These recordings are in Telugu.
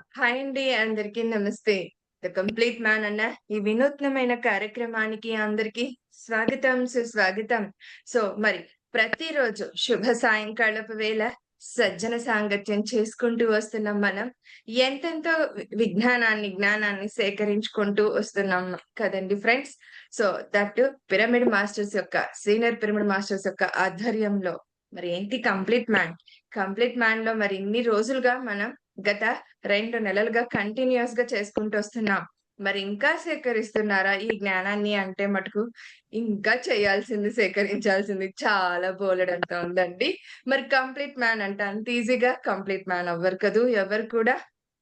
హాయ్ అండి. అందరికీ నమస్తే. 'ద కంప్లీట్ మ్యాన్' అన్న ఈ వినూత్నమైన కార్యక్రమానికి అందరికీ స్వాగతం, సుస్వాగతం. మరి ప్రతిరోజు శుభ సాయంకాలపు వేళ సజ్జన సాంగత్యం చేసుకుంటూ వస్తున్నాం మనం. ఎంతెంతో జ్ఞానాన్ని సేకరించుకుంటూ వస్తున్నాం కదండీ friends. So, that two senior pyramid masters యొక్క ఆధ్వర్యంలో మరి ఏంటి కంప్లీట్ మ్యాన్. కంప్లీట్ మ్యాన్‌లో మరి ఇన్ని రోజులుగా మనం గత 2 నెలలుగా కంటిన్యూయస్‌గా చేసుకుంటూ వస్తున్నాం. మరి ఇంకా సేకరిస్తున్నారా ఈ జ్ఞానాన్ని అంటే మటుకు ఇంకా సేకరించాల్సింది చాలా బోలెడంత ఉందండి. మరి కంప్లీట్ మ్యాన్ అంటే అంత ఈజీగా కంప్లీట్ మ్యాన్ అవ్వరు కదూ ఎవరు కూడా.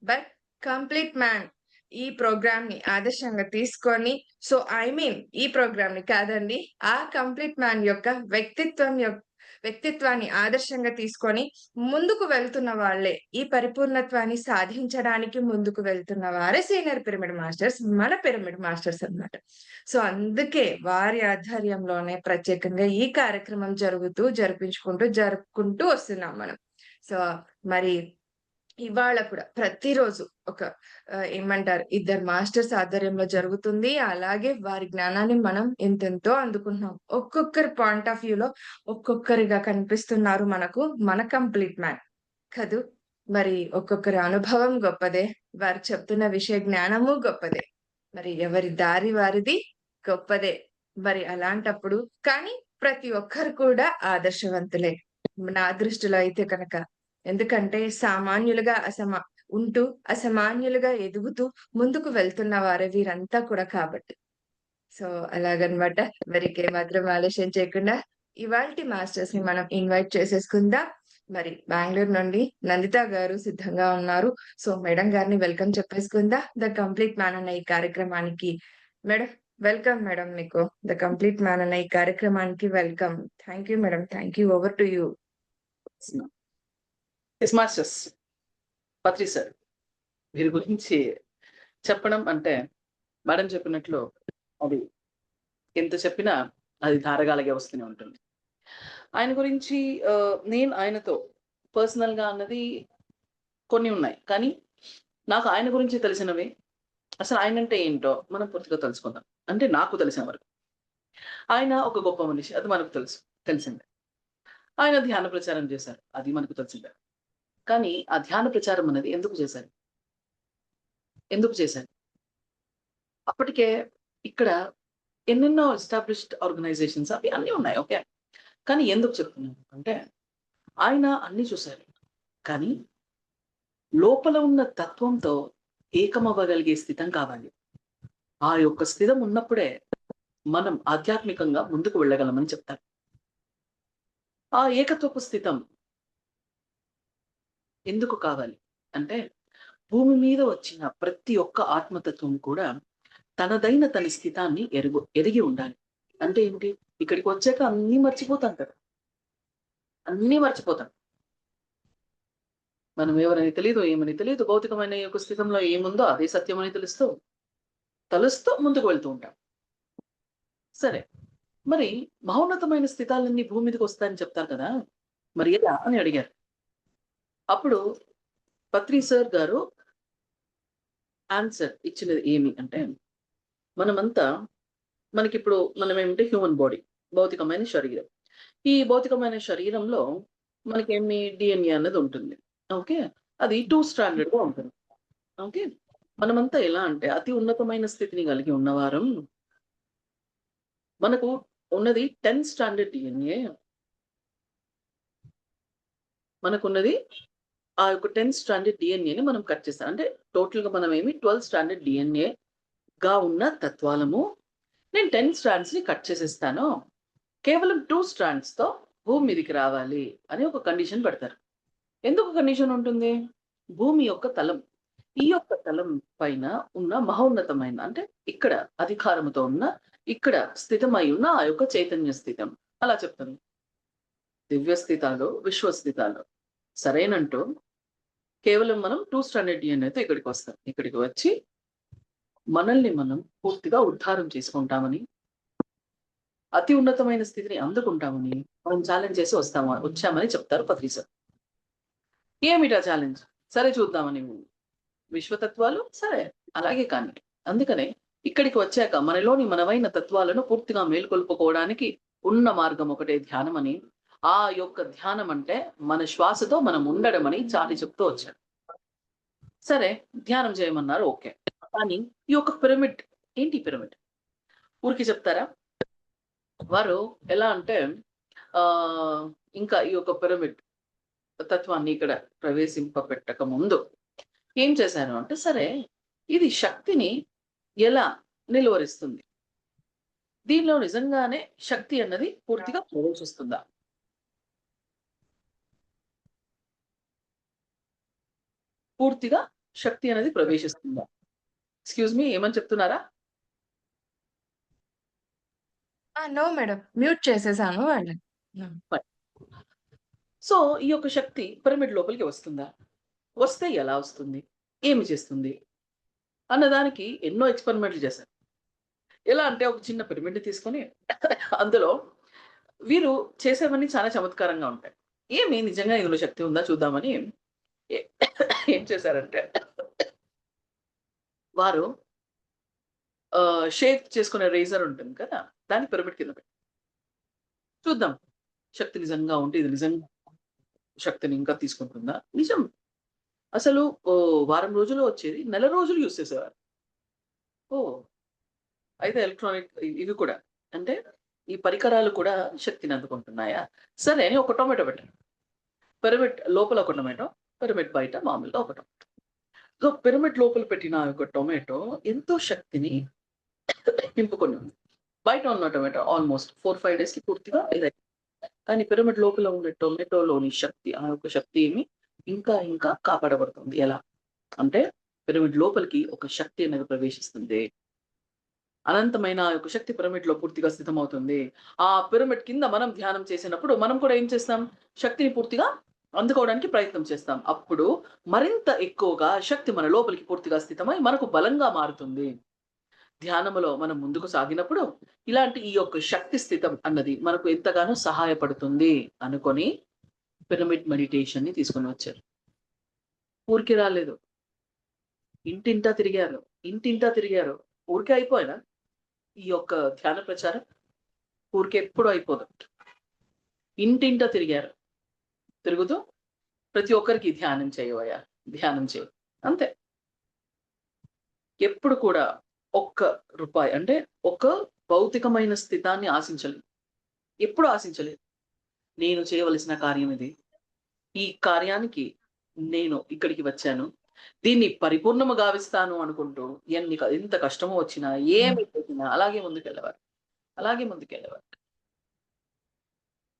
బట్ కంప్లీట్ మ్యాన్ ఈ ప్రోగ్రామ్‌ని ఆదర్శంగా తీసుకొని ఈ ప్రోగ్రామ్‌ని కాదండి. ఆ కంప్లీట్ మ్యాన్ యొక్క వ్యక్తిత్వాన్ని ఆదర్శంగా తీసుకొని ముందుకు వెళ్తున్న వాళ్ళే. ఈ పరిపూర్ణత్వాన్ని సాధించడానికి ముందుకు వెళ్తున్న వారే సీనియర్ పిరమిడ్ మాస్టర్స్. మన పిరమిడ్ మాస్టర్స్ అన్నమాట. అందుకే వారి ఆధ్వర్యంలోనే ప్రత్యేకంగా ఈ కార్యక్రమం జరుపుకుంటూ వస్తున్నాం మనం. సో, మరి ఇవాళ కూడా ప్రతిరోజు ఒక ఏమంటారు ఇద్దరు మాస్టర్స్ ఆధ్వర్యంలో జరుగుతుంది. అలాగే వారి జ్ఞానాన్ని మనం ఎంతెంతో అందుకుంటున్నాం. ఒక్కొక్కరి పాయింట్ ఆఫ్ వ్యూలో ఒక్కొక్కరిగా కనిపిస్తున్నారు మనకు మన కంప్లీట్ మ్యాన్. కదూ! మరి ఒక్కొక్కరి అనుభవం గొప్పదే. వారు చెప్తున్న విషయ జ్ఞానము గొప్పదే. మరి ఎవరి దారి వారిది గొప్పదే. మరి అలాంటప్పుడు కానీ ప్రతి ఒక్కరు కూడా ఆదర్శవంతులే. నా దృష్టిలో అయితే కనుక. ఎందుకంటే సామాన్యులుగా ఉంటూ అసామాన్యులుగా ఎదుగుతూ ముందుకు వెళ్తున్న వారే వీరంతా కూడా కాబట్టి. సో, అలాగనమాట. మరికేమాత్రం ఆలస్యం చేయకుండా ఇవాల్టి మాస్టర్స్‌ని మనం ఇన్వైట్ చేసేసుకుందాం. మరి బెంగుళూరు నుండి నందిత గారు సిద్ధంగా ఉన్నారు. మేడం గారిని వెల్కమ్ చెప్పేసుకుందా? ద కంప్లీట్ మ్యాన్ అన్న ఈ కార్యక్రమానికి. మేడం వెల్కమ్ మేడం మీకు. ద కంప్లీట్ మ్యాన్ అన్న ఈ కార్యక్రమానికి welcome. Thank you madam. Thank you. Over to you. Yes masters. Patri sir వీరి గురించి చెప్పడం అంటే మేడం చెప్పినట్లు అది ఎంత చెప్పినా అది ధారగాలగే వస్తూనే ఉంటుంది. ఆయన గురించి నేను ఆయనతో పర్సనల్‌గా అన్నది కొన్ని ఉన్నాయి. కానీ నాకు ఆయన గురించి తెలిసినవి, అసలు ఆయనంటే ఏంటో మనం పూర్తిగా తెలుసుకుందాం. అంటే నాకు తెలిసిన వరకు. ఆయన ఒక గొప్ప మనిషి. అది మనకు తెలిసిందే. ఆయన ధ్యాన ప్రచారం చేశారు. అది మనకు తెలిసిందే. కానీ ఆ ధ్యాన ప్రచారం అనేది ఎందుకు చేశారు? ఎందుకు చేశారు? అప్పటికే ఇక్కడ ఎన్నెన్నో ఎస్టాబ్లిష్డ్ ఆర్గనైజేషన్స్ అవి అన్నీ ఉన్నాయి. ఓకే. కానీ ఎందుకు చెప్తున్నాను అంటే, ఆయన అన్నీ చూసారు. కానీ లోపల ఉన్న తత్వంతో ఏకమవ్వగలిగే స్థితం కావాలి. ఆ యొక్క స్థితం ఉన్నప్పుడే మనం ఆధ్యాత్మికంగా ముందుకు వెళ్ళగలమని చెప్తారు. ఆ ఏకత్వపు స్థితం ఎందుకు కావాలి అంటే, భూమి మీద వచ్చిన ప్రతి ఒక్క ఆత్మతత్వం కూడా తన స్థితాన్ని ఎరిగి ఉండాలి. అంటే ఏంటి? ఇక్కడికి వచ్చాక అన్నీ మర్చిపోతాం కదా! అన్నీ మర్చిపోతాం. మనం ఎవరని తెలీదు, ఏమని తెలీదు. భౌతికమైన ఈ యొక్క స్థితిలో ఏముందో అదే సత్యమని తలుస్తూ ముందుకు వెళ్తూ ఉంటాం. సరే. మరి మహోన్నతమైన స్థితాలన్నీ భూమి మీదకొస్తాయని చెప్తారు కదా! మరి ఎలా అని అడిగారు. అప్పుడు పత్రి సార్ గారు ఆన్సర్ ఇచ్చినది ఏమి అంటే, మనమంతా మనమేంటి హ్యూమన్ బాడీ. భౌతికమైన శరీరం. ఈ భౌతికమైన శరీరంలో మనకేమి డీఎన్ఏ అన్నది ఉంటుంది. ఓకే. అది 2 స్టాండర్డ్‌గా ఉంటుంది. ఓకే. మనమంతా ఎలా అంటే అతి ఉన్నతమైన స్థితిని కలిగి ఉన్నవారం. మనకు ఉన్నది 10 స్టాండర్డ్ డీఎన్ఏ. మనకున్నది ఆ యొక్క 10 స్టాండర్డ్ డీఎన్ఏని మనం కట్ చేస్తాం. అంటే టోటల్‌గా మనమేమి 12 స్టాండర్డ్ డీఎన్ఏగా ఉన్న తత్వాలము. నేను 10 స్ట్రాండ్స్‌ని కట్ చేసేస్తాను. కేవలం 2 స్ట్రాండ్స్‌తో భూమి మీదకి రావాలి అని ఒక కండిషన్ పెడతారు. ఎందుకు కండిషన్ ఉంటుంది? భూమి యొక్క తలం. ఈ యొక్క తలం పైన ఉన్న మహోన్నతమైన అంటే ఇక్కడ అధికారముతో ఉన్న, ఇక్కడ స్థితమై ఉన్న ఆ యొక్క చైతన్య స్థితం. అలా చెప్తాను. దివ్య స్థితాలు, విశ్వ స్థితాలు. సరేనంటూ కేవలం మనం 2 స్టాండర్డ్ డీఎన్ఏతో ఇక్కడికొస్తాం. ఇక్కడికి వచ్చి మనల్ని మనం పూర్తిగా ఉద్ధారం చేసుకుంటామని, అతి ఉన్నతమైన స్థితిని అందుకుంటామని మనం ఛాలెంజ్ చేసి వచ్చామని చెప్తారు పత్రి సార్. ఏమిటా ఛాలెంజ్? సరే చూద్దామని విశ్వతత్వాలు సరే అలాగే కానీ. అందుకనే ఇక్కడికి వచ్చాక మనలోని మనవైన తత్వాలను పూర్తిగా మేల్కొల్పుకోవడానికి ఉన్న మార్గం ఒకటే ధ్యానమని, ఆ యొక్క ధ్యానం అంటే మన శ్వాసతో మనం ఉండడమని చాటి చెప్తూ వచ్చాడు. సరే ధ్యానం చేయమన్నారు ఓకే. కానీ ఈ యొక్క పిరమిడ్ ఏంటి పిరమిడ్? ఊరికే చెప్తారా? వారు ఎలా అంటే ఆహ్, ఇంకా ఈ యొక్క పిరమిడ్ తత్వాన్ని ఇక్కడ ప్రవేశింపపెట్టక ముందు ఏం చేశారు అంటే, సరే ఇది శక్తిని ఎలా నిలువరిస్తుంది? దీనిలో నిజంగానే శక్తి అన్నది పూర్తిగా ప్రవేశిస్తుందా? పూర్తిగా శక్తి అనేది ప్రవేశిస్తుందా? ఎక్స్‌క్యూజ్ మీ ఏమని చెప్తున్నారా? No madam. మ్యూట్ చేసేసాను వాళ్ళని. హ్మ్. ఫైన్. సో, ఈ యొక్క శక్తి పిరమిడ్ లోపలికి వస్తుందా? వస్తే ఎలా వస్తుంది? ఏమి చేస్తుంది? అన్నదానికి ఎన్నో ఎక్స్‌పెరిమెంట్‌లు చేశారు. ఎలా అంటే ఒక చిన్న పిరమిడ్‌ని తీసుకొని అందులో వీరు చేసేవన్నీ చాలా చమత్కారంగా ఉంటాయి. ఏమి నిజంగా ఇందులో శక్తి ఉందా చూద్దామని ఏ ఏం చేశారంటే వారు షేవ్ చేసుకునే రేజర్ ఉంటుంది కదా! దాన్ని పిరమిడ్ కింద పెట్టారు. చూద్దాం శక్తి నిజంగా ఉంటే ఇది నిజంగా శక్తిని ఇంకా తీసుకుంటుందా? నిజం. అసలు వారం రోజుల్లో వచ్చేది నెల రోజులు యూజ్ చేసేవారు. ఓహ్! అయితే ఎలక్ట్రానిక్ ఇవి కూడా అంటే ఈ పరికరాలు కూడా శక్తిని అందుకుంటున్నాయా? సరే అని ఒక టొమాటో పెట్టారు. పిరమిడ్ లోపల ఒక టొమాటో, పిరమిడ్ బయట మామూలుగా ఒక టొమాటో. సో, పిరమిడ్ లోపల పెట్టిన ఆ యొక్క టొమాటో ఎంతో శక్తిని నింపుకొని ఉంది. బయట ఉన్న టొమాటో ఆల్‌మోస్ట్ 4, 5 డేస్‌కి పూర్తిగా ఇదైపోయింది. కానీ పిరమిడ్ లోపల ఉండే టొమాటోలోని శక్తి, ఆ యొక్క శక్తి ఏమి ఇంకా ఇంకా కాపాడబడుతుంది. ఎలా? అంటే పిరమిడ్ లోపలికి ఒక శక్తి అనేది ప్రవేశిస్తుంది. అనంతమైన ఆ యొక్క శక్తి పిరమిడ్‌లో పూర్తిగా స్థితమవుతుంది. ఆ పిరమిడ్ కింద మనం ధ్యానం చేసినప్పుడు మనం కూడా ఏం చేస్తాం? శక్తిని పూర్తిగా అందుకోవడానికి ప్రయత్నం చేస్తాం. అప్పుడు మరింత ఎక్కువగా శక్తి మన లోపలికి పూర్తిగా స్థితమై మనకు బలంగా మారుతుంది. ధ్యానములో మనం ముందుకు సాగినప్పుడు ఇలాంటి ఈ యొక్క శక్తి స్థితం అన్నది మనకు ఎంతగానో సహాయపడుతుంది అనుకోని పిరమిడ్ మెడిటేషన్‌ని తీసుకొని వచ్చారు. ఊరికే రాలేదు. ఇంటింటా తిరిగారు. ఇంటింటా తిరిగారు. ఊరికే అయిపోయేనా ఈ యొక్క ధ్యాన ప్రచారం? ఊరికే ఎప్పుడు అయిపోదు. ఇంటింటా తిరిగారు. తిరుగుతూ ప్రతి ఒక్కరికి ధ్యానం చేయవయ్యా, ధ్యానం చెయి. అంతే. ఎప్పుడు కూడా ఒక్క రూపాయి అంటే ఒక భౌతికమైన స్థితాన్ని ఆశించలేదు. ఎప్పుడు ఆశించలేదు. నేను చేయవలసిన కార్యం ఇది. ఈ కార్యానికి నేను ఇక్కడికి వచ్చాను. దీన్ని పరిపూర్ణము గావిస్తాను అనుకుంటూ ఎంత కష్టము వచ్చినా, ఏమి చేసినా అలాగే ముందుకెళ్ళేవారు. అలాగే ముందుకెళ్ళేవారు.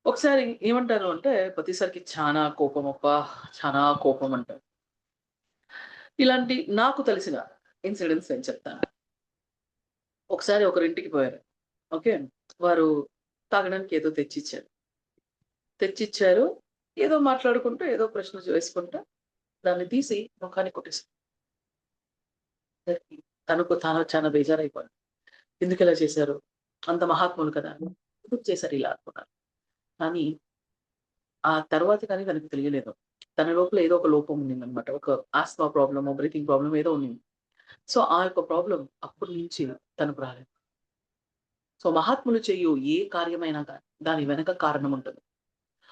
ఒకసారి ఏమంటారు అంటే ప్రతిసారికి చానా కోపమబ్బా! చానా కోపం అంటారు. ఇలాంటి నాకు తెలిసిన ఇన్సిడెంట్స్ నేను చెప్తాను. ఒకసారి ఒకరింటికి పోయారు. ఓకే. వారు తాగడానికి ఏదో తెచ్చిచ్చారు. తెచ్చిచ్చారు. ఏదో మాట్లాడుకుంటూ ఏదో ప్రశ్న వేసుకుంటా దాన్ని తీసి మొఖానికి కొట్టేసారు. తనకు తాను చాలా బేజారైపోయాడు. ఎందుకిలా చేశారు? అంత మహాత్ములు కదా! ఎందుకు చేశారు ఇలా అనుకున్నారు. కానీ ఆ తర్వాత కానీ తనకు తెలియలేదు. తన లోపల ఏదో ఒక లోపం ఉండిందనమాట. ఒక ఆస్త్మా ప్రాబ్లమో, బ్రీతింగ్ ప్రాబ్లమ్ ఏదో ఉండింది. సో, ఆ యొక్క ప్రాబ్లమ్ అప్పటి నుంచి తనకు రాలేదు. సో, మహాత్ములు చేయు ఏ కార్యమైనా గాని దాని వెనక కారణం ఉంటది.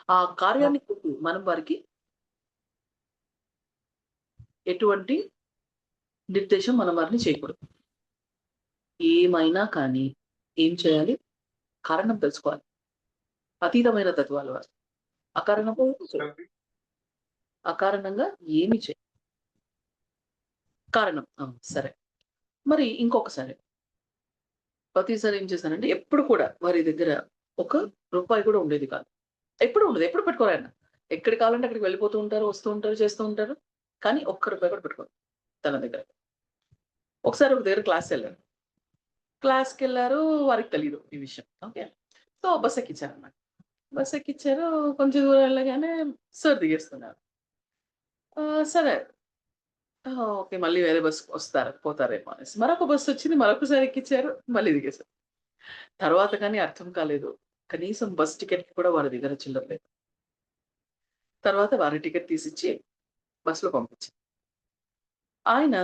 ఆ కార్యాన్ని కొట్టి మనం వారికి ఎటువంటి నిర్దేశం మనం వారిని చేయకూడదు. ఏమైనా కానీ ఏం చేయాలి? కారణం తెలుసుకోవాలి. అతీతమైన తత్వాలు వారు. అకారణంగా ఏమి చేయరు. అకారణంగా ఏమి చేయరు. కారణం. సరే. మరి ఇంకొకసారి ప్రతిసారి ఏం చేశానంటే ఎప్పుడు కూడా వారి దగ్గర ఒక రూపాయి కూడా ఉండేది కాదు. ఎప్పుడు ఉండదు. ఎప్పుడు పెట్టుకోరు ఆయన. ఎక్కడికి కావాలంటే అక్కడికి వెళ్ళిపోతూ ఉంటారు, వస్తూ ఉంటారు, చేస్తూ ఉంటారు. కానీ ఒక్క రూపాయి కూడా పెట్టుకోరు తన దగ్గర. ఒకసారి ఒక దగ్గర క్లాస్‌కెళ్లారు. క్లాస్‌కెళ్లారు వారికి తెలీదు ఈ విషయం. ఓకే. సో, బస్ ఎక్కించారన్నమాట. బస్ ఎక్కించారు. కొంచెం దూరం వెళ్ళగానే సార్ దిగేస్తున్నారు. సరే. ఓకే. మళ్ళీ వేరే బస్ పోతారేమో అనేసి. మరొక బస్సొచ్చింది. మరొకసారి ఎక్కించారు. మళ్ళీ దిగేసారు. తర్వాత కానీ అర్థం కాలేదు. కనీసం బస్ టికెట్‌కి కూడా వారి దగ్గర చిల్లర లేదు. తర్వాత వారి టికెట్ తీసిచ్చి బస్‌లో పంపించారు. ఆయన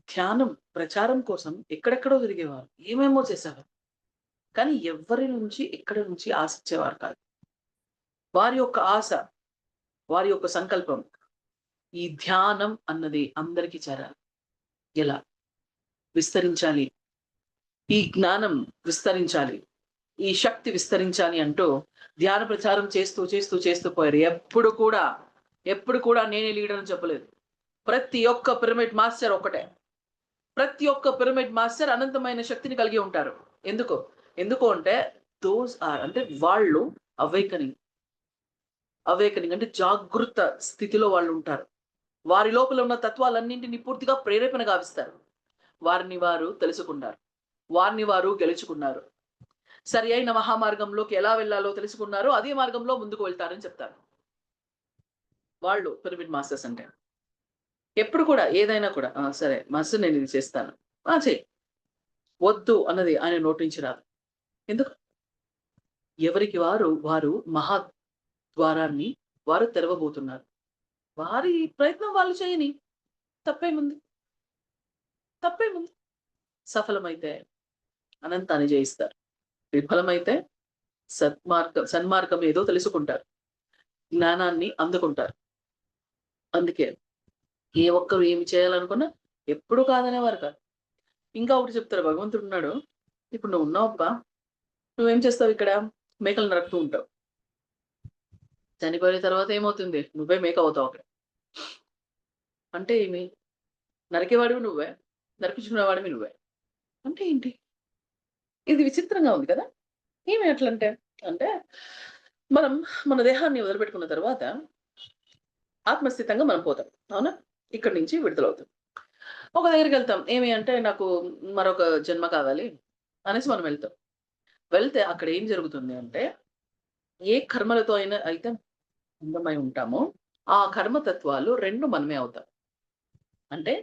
ధ్యానం ప్రచారం కోసం ఎక్కడెక్కడో తిరిగేవారు. ఏమేమో చేసేవారు. కానీ ఎవ్వరి నుంచి ఎక్కడి నుంచి ఆశించేవారు కాదు. వారి యొక్క ఆశ, వారి యొక్క సంకల్పం ఈ ధ్యానం అన్నది అందరికీ చేరాలి. ఎలా? విస్తరించాలి. ఈ జ్ఞానం విస్తరించాలి. ఈ శక్తి విస్తరించాలి అంటూ ధ్యాన ప్రచారం చేస్తూ పోయారు. ఎప్పుడు కూడా నేనే లీడర్ అని చెప్పలేదు. ప్రతి ఒక్క పిరమిడ్ మాస్టర్ ఒకటే. ప్రతి ఒక్క పిరమిడ్ మాస్టర్ అనంతమైన శక్తిని కలిగి ఉంటారు. ఎందుకు అంటే అంటే వాళ్ళు అవేకనింగ్ అంటే జాగృత స్థితిలో వాళ్ళు ఉంటారు. వారి లోపల ఉన్న తత్వాలన్నింటినీ పూర్తిగా ప్రేరేపణ గావిస్తారు. వారిని వారు తెలుసుకున్నారు. వారిని వారు గెలుచుకున్నారు. సరి అయిన మహామార్గంలోకి ఎలా వెళ్ళాలో తెలుసుకున్నారు. అదే మార్గంలో ముందుకు వెళ్తారని చెప్తారు. వాళ్ళు పిరమిడ్ మాస్టర్స్ అంటే. ఎప్పుడు కూడా ఏదైనా కూడా సరే మాస్టర్ నేను ఇది చేస్తాను. చెయ్యి. వద్దు అన్నది ఆయన నోటి నుంచి రాదు. ఎందుకు? ఎవరికి వారు మహాద్వారాన్ని వారు తెరవబోతున్నారు. వారి ప్రయత్నం వాళ్ళు చేయని. తప్పేముంది? సఫలమైతే అనంతాన్ని జయిస్తారు. విఫలమైతే సన్మార్గం ఏదో తెలుసుకుంటారు. జ్ఞానాన్ని అందుకుంటారు. అందుకే ఏ ఒక్కరు ఏమి చేయాలనుకున్నా ఎప్పుడు కాదనేవారు కాదు. ఇంకా ఒకటి చెప్తారు, భగవంతుడు ఉన్నాడు. ఇప్పుడు నువ్వు ఉన్నావబ్బా, నువ్వేం చేస్తావు? ఇక్కడ మేకలు నరుకుతూ ఉంటావు. చనిపోయిన తర్వాత ఏమవుతుంది? నువ్వే మేక అవుతావు అక్కడ. అంటే ఏమి? నరికేవాడివి నువ్వే, నరికించుకునేవాడివి నువ్వే. అంటే ఏంటి? ఇది విచిత్రంగా ఉంది కదా. ఏమి అట్లంటే? అంటే మనం మన దేహాన్ని వదిలిపెట్టుకున్న తర్వాత ఆత్మస్థితంగా మనం పోతాం. అవునా? ఇక్కడి నుంచి విడుదలవుతాం. ఒక దగ్గరికి వెళ్తాం. ఏమి అంటే నాకు మరొక జన్మ కావాలి అనేసి మనం వెళ్తాం. వెళ్తే అక్కడ ఏం జరుగుతుంది అంటే, ఏ కర్మలతో అయితే అందమై ఉంటామో ఆ కర్మతత్వాలు 2 మనమే అవుతాం. అంటే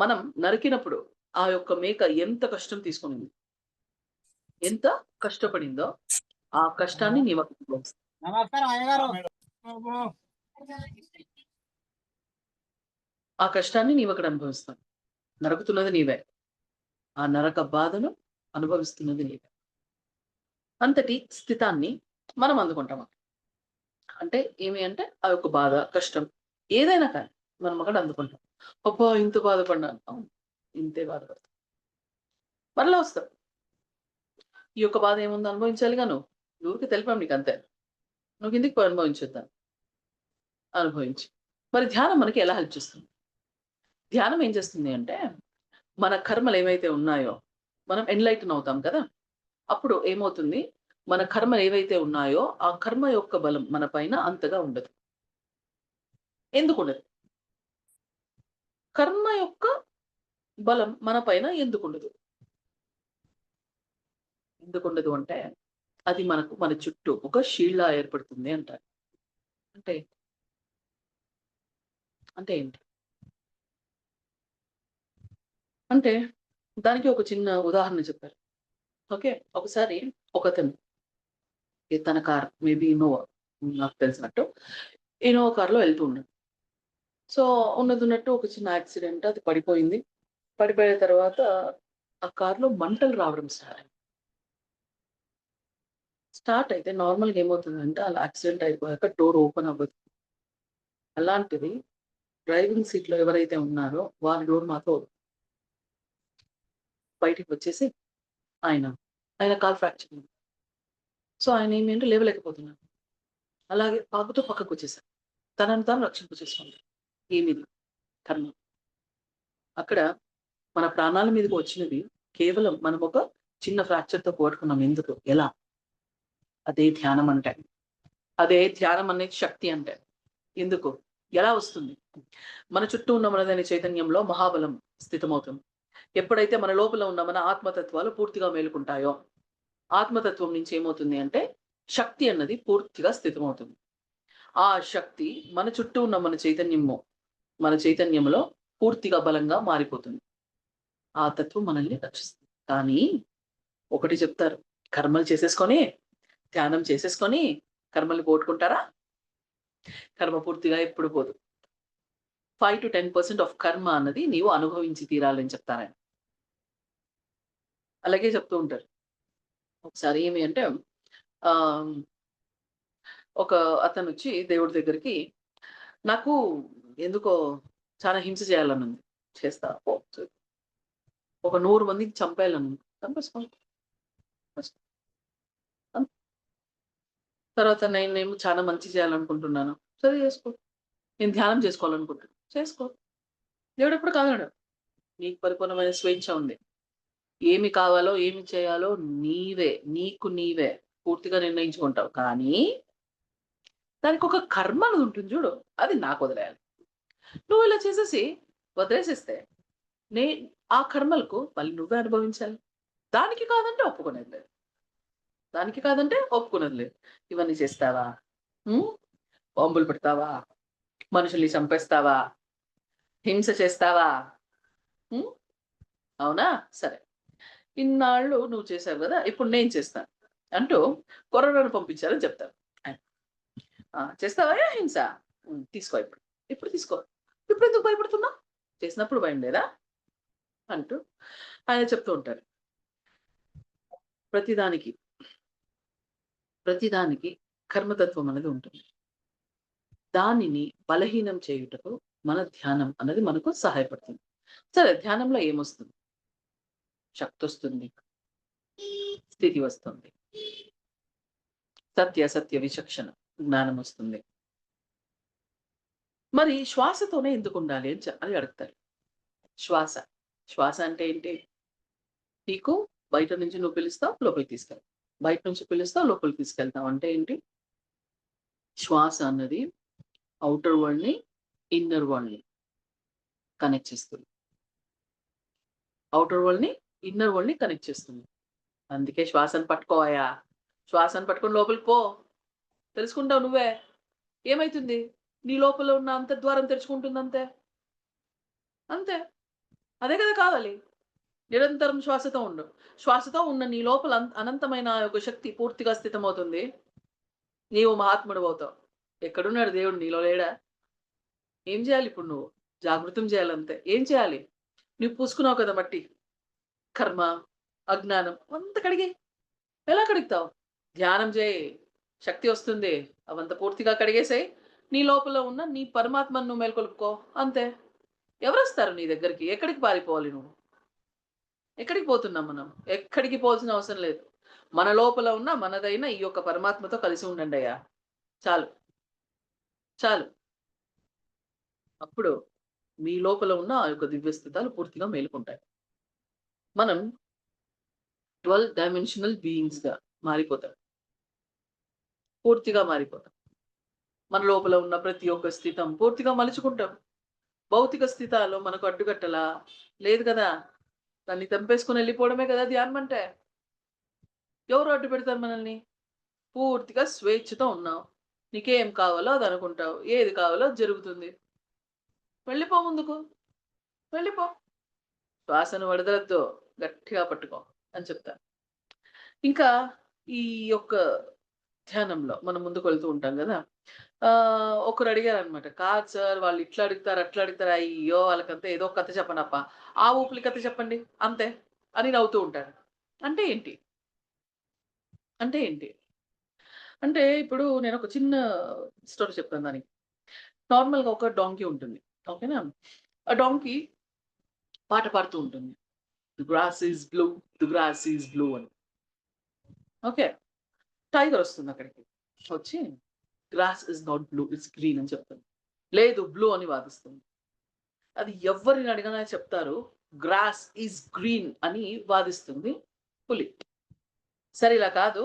మనం నరికినప్పుడు ఆ యొక్క మేక ఎంత కష్టం తీసుకునింది, ఎంత కష్టపడిందో ఆ కష్టాన్ని నమస్కారం అయ్యగారు. ఆ కష్టాన్ని నీవక్కడ అనుభవిస్తావు. నరుకుతున్నది నీవే. ఆ నరక బాధను అనుభవిస్తున్నది నీవే. అంతటి స్థితాన్ని మనం అందుకుంటాం. అంటే ఏమి అంటే ఆ యొక్క బాధ, కష్టం ఏదైనా కానీ మనం అక్కడ అందుకుంటాం. అబ్బా ఇంత బాధపడినాను. అవును, ఇంతే బాధపడతాం. మరలా వస్తాం. ఈ యొక్క బాధ ఏముందో అనుభవించాలిగా. నువ్వుకి తెలిపాం నీకు అంతే. నువ్వు కిందికి పోయి అనుభవించొద్దాం. అనుభవించి మరి ధ్యానం మనకి ఎలా హెల్ప్ చేస్తుంది? ధ్యానం ఏం చేస్తుంది అంటే, మన కర్మలు ఏవైతే ఉన్నాయో మనం ఎన్లైటన్ అవుతాం కదా. అప్పుడు ఏమవుతుంది? మన కర్మలు ఏవైతే ఉన్నాయో ఆ కర్మ యొక్క బలం మన పైన అంతగా ఉండదు. ఎందుకు ఉండదు? కర్మ యొక్క బలం మన పైన ఎందుకుండదు? ఎందుకుండదు అంటే, అది మనకు మన చుట్టూ ఒక షీల్డ్‌లా ఏర్పడుతుంది అంటారు. అంటే అంటే ఏంటి? అంటే దానికి ఒక చిన్న ఉదాహరణ చెప్పారు. ఓకే. ఒకసారి ఒకతను తన కార్ మేబీ ఇన్నోవా, నాకు తెలిసినట్టు ఇన్నోవా కార్‌లో వెళ్తూ ఉన్నాడు. సో, ఉన్నదున్నట్టు ఒక చిన్న యాక్సిడెంట్, అది పడిపోయింది. పడిపోయిన తర్వాత ఆ కార్‌లో మంటలు రావడం స్టార్ట్ అయితే నార్మల్‌గా ఏమవుతుందంటే, అలా యాక్సిడెంట్ అయిపోయాక డోర్ ఓపెన్ అవ్వదు. అలాంటిది డ్రైవింగ్ సీట్‌లో ఎవరైతే ఉన్నారో వారి డోర్ మాత్రం బయటికి వచ్చేసి ఆయన కాలు ఫ్రాక్చర్ అయింది. సో, ఆయన ఏమి అంటే లేవలేకపోతున్నారు. అలాగే పాకుతూ పక్కకొచ్చేసారు. తనను తాను రక్షింప చేసుకున్నారు. ఏమిది? కర్మ. అక్కడ మన ప్రాణాల మీదకి వచ్చినది కేవలం మనం ఒక చిన్న ఫ్రాక్చర్‌తో పోగొట్టుకున్నాం. ఎందుకు? ఎలా? అదే ధ్యానం అంటే. అదే ధ్యానం అనేది శక్తి అంటే. ఎందుకు? ఎలా వస్తుంది? మన చుట్టూ ఉన్న మనదైన చైతన్యంలో మహాబలం స్థితమవుతుంది. ఎప్పుడైతే మన లోపల ఉన్న మన ఆత్మతత్వాలు పూర్తిగా మేలుకుంటాయో, ఆత్మతత్వం నుంచి ఏమవుతుంది అంటే శక్తి అన్నది పూర్తిగా స్థితమవుతుంది. ఆ శక్తి మన చుట్టూ ఉన్న మన చైతన్యంలో పూర్తిగా బలంగా మారిపోతుంది. ఆ తత్వం మనల్ని రక్షిస్తుంది. కానీ ఒకటి చెప్తారు, కర్మలు చేసేసుకొని, ధ్యానం చేసేసుకొని కర్మల్ని పోగొట్టుకుంటారా? కర్మ పూర్తిగా ఎప్పుడు పోదు. 5 to 10% ఆఫ్ కర్మ అన్నది నీవు అనుభవించి తీరాలని చెప్తారాయన. అలాగే చెప్తూ ఉంటారు. ఒకసారి ఏమి అంటే ఆహ్, ఒక అతనొచ్చి దేవుడి దగ్గరికి, నాకు ఎందుకో చాలా హింస చేయాలనుంది. చేస్తా పో. ఒక 100 మందిని చంపేయాలనుంది. చంపేసుకో. ఫస్ట్. అన్ తర్వాత నేనేమో చాలా మంచి చేయాలనుకుంటున్నాను. సరే చేసుకో. నేను ధ్యానం చేసుకోవాలనుకుంటున్నా. చేసుకో. దేవుడెప్పుడు కాదనడు. నీకు పరిపూర్ణమైన స్వేచ్ఛ ఉంది. ఏమి కావాలో, ఏమి చేయాలో నీకు నీవే పూర్తిగా నిర్ణయించుకుంటావు. కానీ దానికొక కర్మ అనేది ఉంటుంది చూడు. అది నాకొదిలేయాలి. నువ్వు ఇలా చేసేసి వదిలేసేస్తే నే ఆ కర్మలకు మళ్ళీ నువ్వే అనుభవించాలి. దానికి కాదంటే ఒప్పుకునేది లేదు. దానికి కాదంటే ఒప్పుకునేది లేదు. ఇవన్నీ చేస్తావా? హ్మ్. బాంబులు పెడతావా? మనుషుల్ని చంపేస్తావా? హింస చేస్తావా? హ్మ్. అవునా? సరే. ఇన్నాళ్ళు నువ్వు చేసావు గదా! ఇప్పుడు నేను చేస్తాను అంటూ కరోనాను పంపించారని చెప్తారు. ఆయన. చేస్తావా హింస? తీసుకో ఇప్పుడు. ఇప్పుడు తీసుకో. ఇప్పుడెందుకు భయపడుతున్నావు? చేసినప్పుడు భయం లేదా? అంటూ ఆయన చెప్తూ ఉంటారు. ప్రతిదానికి, ప్రతిదానికి కర్మతత్వం అనేది ఉంటుంది. దానిని బలహీనం చేయుటకు మన ధ్యానం అన్నది మనకు సహాయపడుతుంది. సరే, ధ్యానంలో ఏమొస్తుంది? శక్తొస్తుంది. స్థితి వస్తుంది. సత్య విచక్షణ, జ్ఞానం వస్తుంది. మరి శ్వాసతోనే ఎందుకుండాలి అని అడుగుతారు. శ్వాస. శ్వాస అంటే ఏంటి? నీకు బయట నుంచి నువ్వు పిలుస్తావు, లోపలికి తీసుకెళ్తావు. బయట నుంచి పిలుస్తావు, లోపలికి తీసుకెళ్తావు. అంటే ఏంటి? శ్వాస అన్నది ఔటర్ వరల్డ్‌ని, ఇన్నర్ వరల్డ్‌ని కనెక్ట్ చేస్తుంది. ఔటర్ వరల్డ్‌ని, ఇన్నర్ వరల్డ్‌ని కనెక్ట్ చేస్తుంది. అందుకే శ్వాసను పట్టుకోవయ్యా. శ్వాసను పట్టుకొని లోపలికి పో. తెలుసుకుంటావు నువ్వే. ఏమైతుంది? నీ లోపల ఉన్న అంతర్ద్వారం తెరుచుకుంటుందంతే. అంతే. అదే కదా కావాలి. నిరంతరం శ్వాసతో ఉండు. శ్వాసతో ఉన్న నీ లోపల అనంతమైన యొక్క శక్తి పూర్తిగా స్థితమవుతుంది. నీవు మహాత్ముడివవుతావు. ఎక్కడున్నాడు దేవుడు? నీలో లేడా? ఏం చేయాలి ఇప్పుడు నువ్వు? జాగృతం చేయాలంతే. ఏం చేయాలి? నువ్వు పూసుకున్నావు కదా మట్టి. కర్మ, అజ్ఞానం అవంతా కడిగేయి. ఎలా కడుగుతావు? ధ్యానం చేయి. శక్తి వస్తుంది. అవంతా పూర్తిగా కడిగేసేయి. నీ లోపల ఉన్న నీ పరమాత్మను నువ్వు మేల్కొలుపుకో. అంతే. ఎవరొస్తారు నీ దగ్గరికి? ఎక్కడికి పారిపోవాలి నువ్వు? ఎక్కడికి పోతున్నాం మనం? ఎక్కడికి పోవాల్సిన అవసరం లేదు. మన లోపల ఉన్న మనదైన ఈ యొక్క పరమాత్మతో కలిసి ఉండండయ్యా. చాలు. చాలు. అప్పుడు మీ లోపల ఉన్న ఆ యొక్క దివ్య స్థితాలు పూర్తిగా మేలుకుంటాయి. మనం 12 డైమెన్షనల్ బీయింగ్స్‌గా మారిపోతాం. పూర్తిగా మారిపోతాం. మన లోపల ఉన్న ప్రతి ఒక్క స్థితం పూర్తిగా మలుచుకుంటాం. భౌతిక స్థితాలు మనకు అడ్డుకట్టలా లేదు కదా! దాన్ని తెంపేసుకొని వెళ్ళిపోవడమే కదా ధ్యానం అంటే. ఎవరు అడ్డు పెడతారు మనల్ని? పూర్తిగా స్వేచ్ఛతో ఉన్నావు. నీకేం కావాలో అది అనుకుంటావు. ఏది కావాలో అది జరుగుతుంది. వెళ్ళిపో ముందుకు. వెళ్ళిపో. శ్వాసను వదలొద్దు. గట్టిగా పట్టుకో అని చెప్తా. ఇంకా ఈ యొక్క ధ్యానంలో మనం ముందుకు వెళ్తూ ఉంటాం గదా! ఒకరు అడిగారనమాట. "కాదు సార్ వాళ్ళు ఇట్లా అడుగుతారు, అట్లా అడుగుతారు. అయ్యో! వాళ్ళకంతా ఏదో ఒక కథ చెప్పండప్పా. ఆ ఊపులి కథ చెప్పండి అంతే" అని నవ్వుతూ ఉంటారు. అంటే ఏంటి? అంటే ఏంటి? అంటే ఇప్పుడు నేనొక చిన్న స్టోరీ చెప్తాను దానికి. నార్మల్‌గా ఒక డాంకీ ఉంటుంది. ఓకేనా? ఆ డాంకీ పాట పాడుతూ ఉంటుంది. 'The grass is blue, the grass is blue' అని. ఓకే. టైగర్ వస్తుందక్కడికి. వచ్చి grass is not blue, it's green అని చెప్తుంది. లేదు బ్లూ అని వాదిస్తుంది. అది ఎవ్వరిని అడిగినా చెప్తారు. గ్రాస్ ఈస్ గ్రీన్ అని వాదిస్తుంది పులి. సరే ఇలా కాదు.